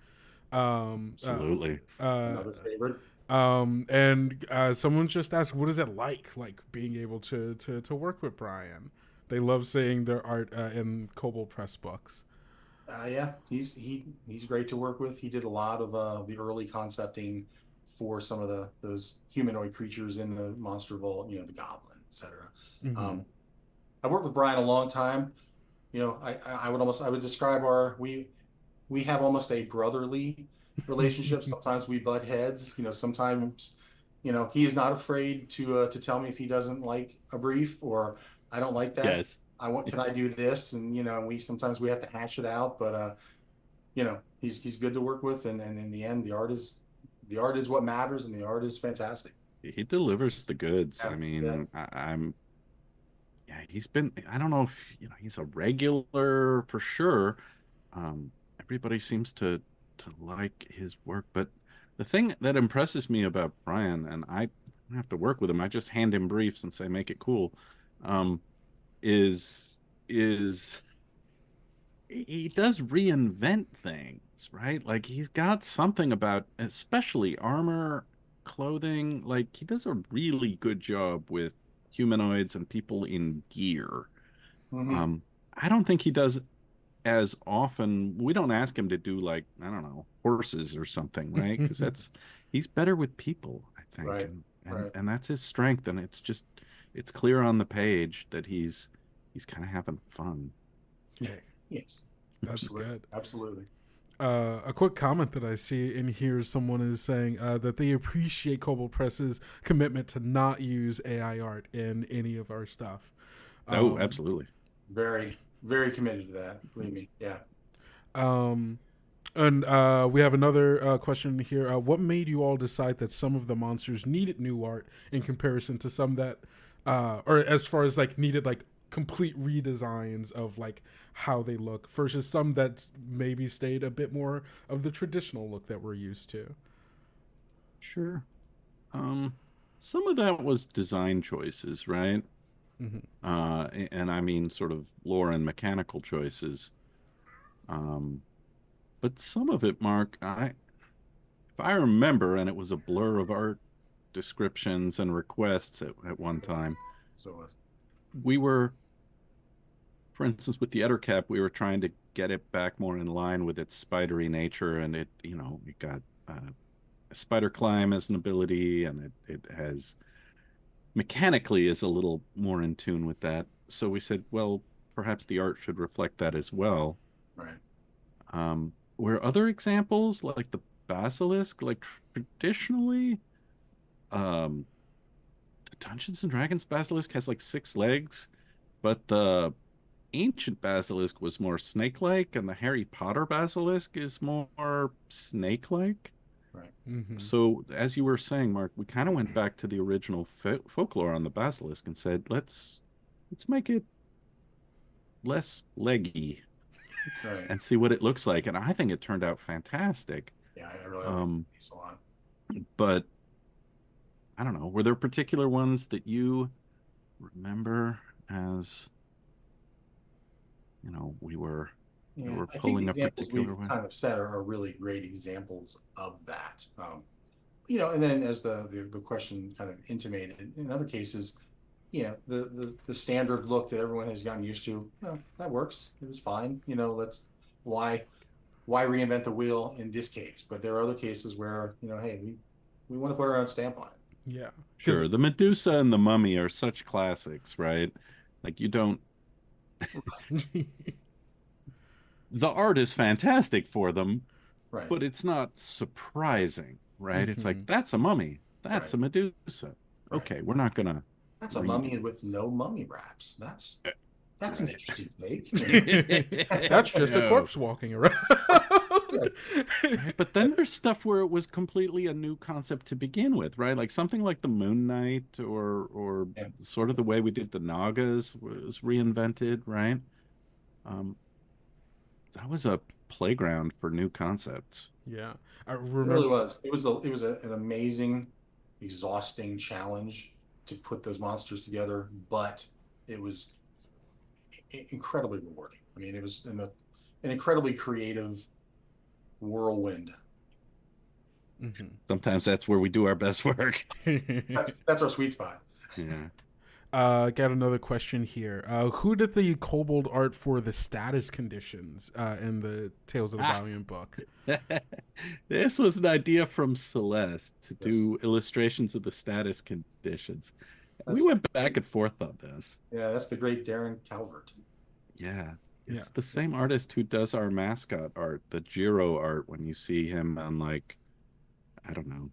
Absolutely. Another favorite. And someone just asked, what is it like being able to work with Brian? They love seeing their art in Kobold Press books. Yeah, he's great to work with. He did a lot of the early concepting for some of those humanoid creatures in the Monster Vault, the Goblin, etc. I've worked with Brian a long time. I would describe we have almost a brotherly relationship. Sometimes we butt heads. Sometimes he is not afraid to tell me if he doesn't like a brief, or I don't like that. Yes. Can I do this? And we sometimes have to hash it out, but he's good to work with, and in the end, the art is what matters, and the art is fantastic. He delivers the goods. Yeah, I mean, he's been, I don't know if he's a regular for sure. Everybody seems to like his work, but the thing that impresses me about Brian, and I don't have to work with him, I just hand him briefs and say make it cool, is he does reinvent things, right? Like he's got something about, especially armor, clothing, like he does a really good job with humanoids and people in gear. I don't think he does as often. We don't ask him to do, like, I don't know, horses or something, right? Because he's better with people, I think. Right. And that's his strength, and it's clear on the page that he's kind of having fun. Yes, That's absolutely. good. Absolutely. A quick comment that I see in here, someone is saying that they appreciate Kobold Press's commitment to not use AI art in any of our stuff. Oh, absolutely. Very, very committed to that. Believe me. Yeah. And we have another question here. What made you all decide that some of the monsters needed new art in comparison to some that, or as far as like needed like complete redesigns of like how they look versus some that maybe stayed a bit more of the traditional look that we're used to? Sure. Some of that was design choices, right? Mm-hmm. And I mean sort of lore and mechanical choices. But some of it, Mark, if I remember, and it was a blur of art descriptions and requests at one time. So we were, for instance, with the Ettercap, we were trying to get it back more in line with its spidery nature, and it got a spider climb as an ability, and it has mechanically is a little more in tune with that. So we said, well, perhaps the art should reflect that as well. Right. Where other examples like the basilisk, like traditionally, the Dungeons and Dragons basilisk has like 6 legs, but the ancient basilisk was more snake-like, and the Harry Potter basilisk is more snake-like. Right. Mm-hmm. So, as you were saying, Mark, we kind of went back to the original folklore on the basilisk and said, let's make it less leggy, Right. and see what it looks like. And I think it turned out fantastic. Yeah, I really like these a lot. But I don't know, were there particular ones that you remember as, we were pulling a particular way? Kind of said are really great examples of that. And then as the question kind of intimated, in other cases, the standard look that everyone has gotten used to, that works. It was fine. Why reinvent the wheel in this case? But there are other cases where, hey, we want to put our own stamp on it. Yeah. Sure. The Medusa and the Mummy are such classics, right? Like, you don't. The art is fantastic for them, right? But it's not surprising, right? Mm-hmm. It's like, that's a mummy. That's a Medusa. Okay, we're not gonna. That's a mummy with no mummy wraps. That's an interesting take. That's just a corpse walking around. Right, but then there's stuff where it was completely a new concept to begin with, right? Like something like the Moon Knight, or sort of the way we did the Nagas was reinvented, right? That was a playground for new concepts. Yeah, I remember. It really was. It was an amazing, exhausting challenge to put those monsters together, but it was incredibly rewarding. I mean, it was an incredibly creative whirlwind. Mm-hmm. Sometimes that's where we do our best work. That's our sweet spot. Yeah. Got another question here. Who did the Kobold art for the status conditions in the Tales of the Valiant book? This was an idea from Celeste to do illustrations of the status conditions. We went back and forth on this. Yeah, that's the great Darren Calvert. Yeah. It's the same artist who does our mascot art, the Jiro art, when you see him on, like, I don't know,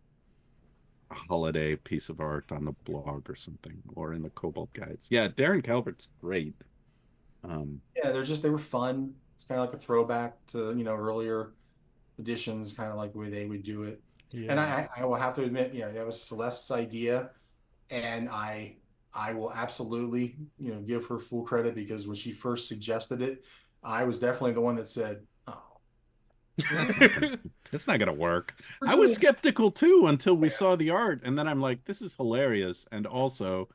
a holiday piece of art on the blog or something, or in the Cobalt guides. Yeah, Darren Calvert's great. Yeah, they were fun. It's kind of like a throwback to earlier editions, kind of like the way they would do it. Yeah. And I will have to admit, that was Celeste's idea, and I will absolutely give her full credit, because when she first suggested it, I was definitely the one that said, It's not gonna work. I was skeptical too until we saw the art, and then I'm like, this is hilarious. And also,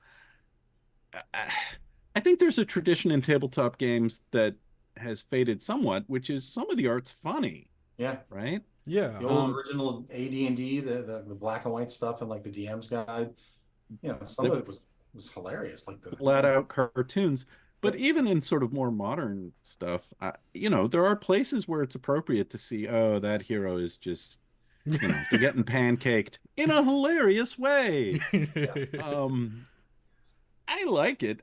I think there's a tradition in tabletop games that has faded somewhat, which is some of the art's funny. Yeah. Right? Yeah. The old original AD&D, the black and white stuff, and like the DM's guide, some of it was hilarious, like the flat out cartoons. But even in sort of more modern stuff, there are places where it's appropriate to see, oh, that hero is just, they're getting pancaked in a hilarious way. I like it.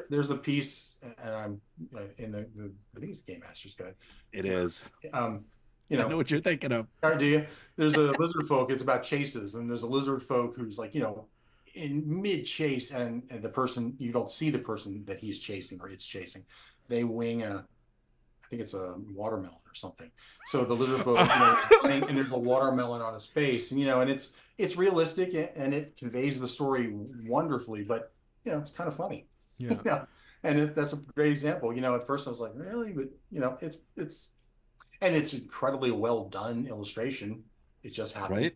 There's a piece, and I'm in the I think it's Game Master's Guide. It is. I know what you're thinking of. Do you? There's a lizard folk. It's about chases, and there's a lizard folk who's like, in mid chase, and the person, you don't see the person that he's chasing or it's chasing. They wing I think it's a watermelon or something. So the lizard folk, is running, and there's a watermelon on his face, and and it's realistic, and it conveys the story wonderfully, but it's kind of funny. Yeah. And that's a great example. At first I was like, really, but it's incredibly well done illustration. It just happened. Right.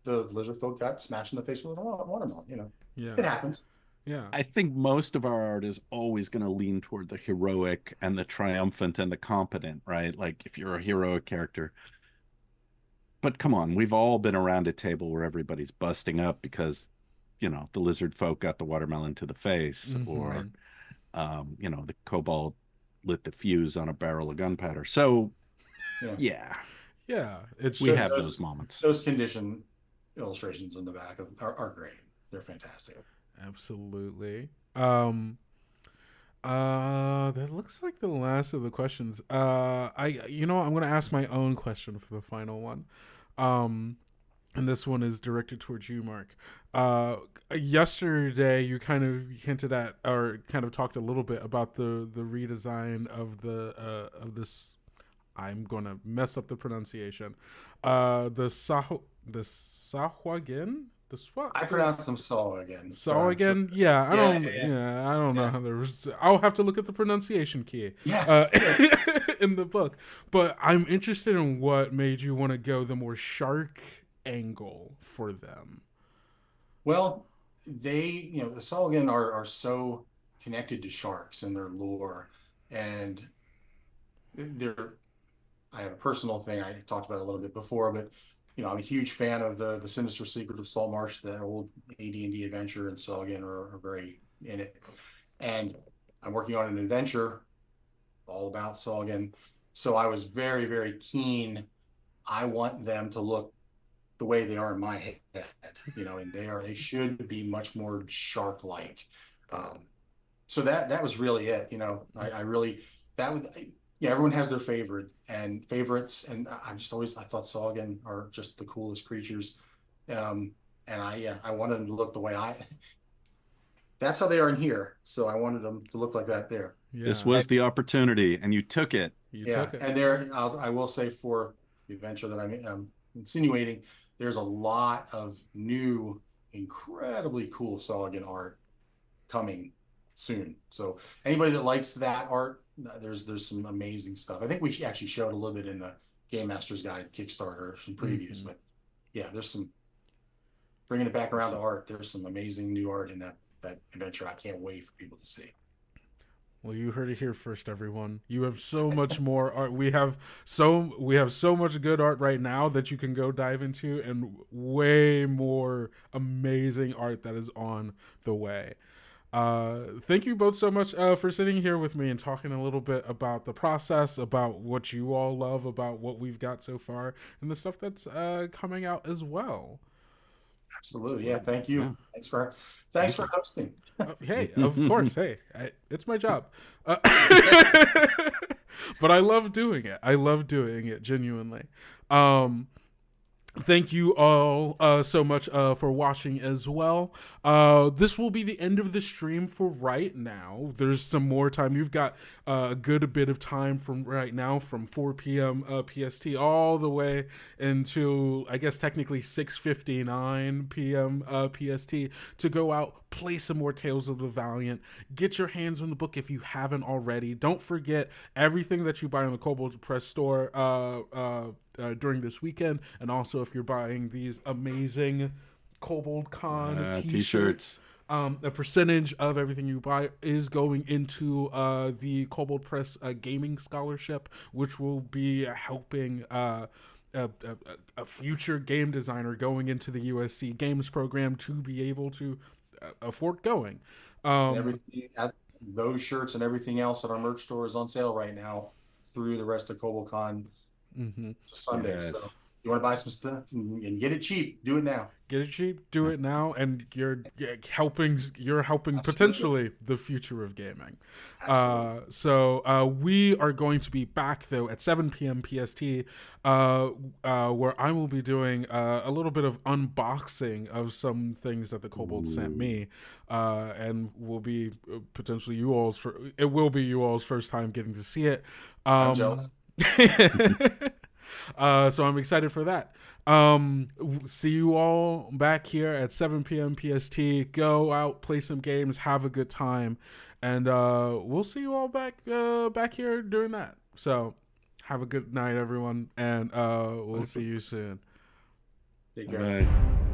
The lizard folk got smashed in the face with a watermelon. Yeah. It happens. Yeah. I think most of our art is always going to lean toward the heroic and the triumphant and the competent, right? Like if you're a heroic character. But come on, we've all been around a table where everybody's busting up because, the lizard folk got the watermelon to the face, or, the kobold lit the fuse on a barrel of gunpowder. So, yeah. We have those moments. Those condition illustrations in the back are great. They're fantastic. Absolutely. That looks like the last of the questions. I'm going to ask my own question for the final one. And this one is directed towards you, Mark. Yesterday you kind of hinted at, or kind of talked a little bit about the redesign of this. I'm going to mess up the pronunciation. The Sahuagin? I pronounce them Sahuagin. Sahuagin? Yeah, I don't know how I'll have to look at the pronunciation key. Yes. In the book. But I'm interested in what made you want to go the more shark angle for them. Well, the Sahuagin are so connected to sharks and their lore, and I have a personal thing I talked about a little bit before, but I'm a huge fan of the Sinister Secret of Saltmarsh, that old AD&D adventure, and Sahuagin are very in it. And I'm working on an adventure all about Sahuagin, so I was very, very keen. I want them to look the way they are in my head, and they should be much more shark-like. So that was really it. Everyone has their favorites, and I thought Sahuagin are just the coolest creatures, and I wanted them to look the way that's how they are in here. So I wanted them to look like that there. Yeah. This was the opportunity, and you took it. And I will say, for the adventure that I'm insinuating, there's a lot of new, incredibly cool Sahuagin art coming soon. So anybody that likes that art, there's some amazing stuff. I think we actually showed a little bit in the Game Master's Guide Kickstarter, some previews, but there's some, bringing it back around to art. There's some amazing new art in that adventure. I can't wait for people to see. Well, you heard it here first, everyone. You have so much more art. We have so much good art right now that you can go dive into, and way more amazing art that is on the way. Thank you both so much for sitting here with me and talking a little bit about the process, about what you all love, about what we've got so far, and the stuff that's coming out as well. Absolutely. Yeah. Thank you. Yeah. Thanks for hosting. Hey, of course. Hey, it's my job. But I love doing it. I love doing it genuinely. Thank you all so much for watching as well. This will be the end of the stream for right now. There's some more time. You've got a good bit of time from right now, from 4 p.m. PST all the way into, I guess, technically 6:59 p.m. PST to go out, play some more Tales of the Valiant. Get your hands on the book if you haven't already. Don't forget, everything that you buy on the Cobalt Press store during this weekend, and also if you're buying these amazing Kobold Con t-shirts, a percentage of everything you buy is going into the Cobalt Press gaming scholarship, which will be helping a future game designer going into the USC Games program to be able to afford going. Everything, those shirts and everything else at our merch store is on sale right now through the rest of Kobold Con to Sunday. Yes. So You want to buy some stuff and get it cheap, do it now. Get it cheap, do it now, and you're helping Absolutely. potentially the future of gaming. Absolutely. So we are going to be back though at 7 p.m. PST, where I will be doing a little bit of unboxing of some things that the Kobold sent me, and will be potentially you all's first time getting to see it. I'm jealous. So I'm excited for that. See you all back here at 7 p.m. PST. Go out, play some games, have a good time, and we'll see you all back here during that. So have a good night, everyone, and we'll see you soon. Take care. Bye.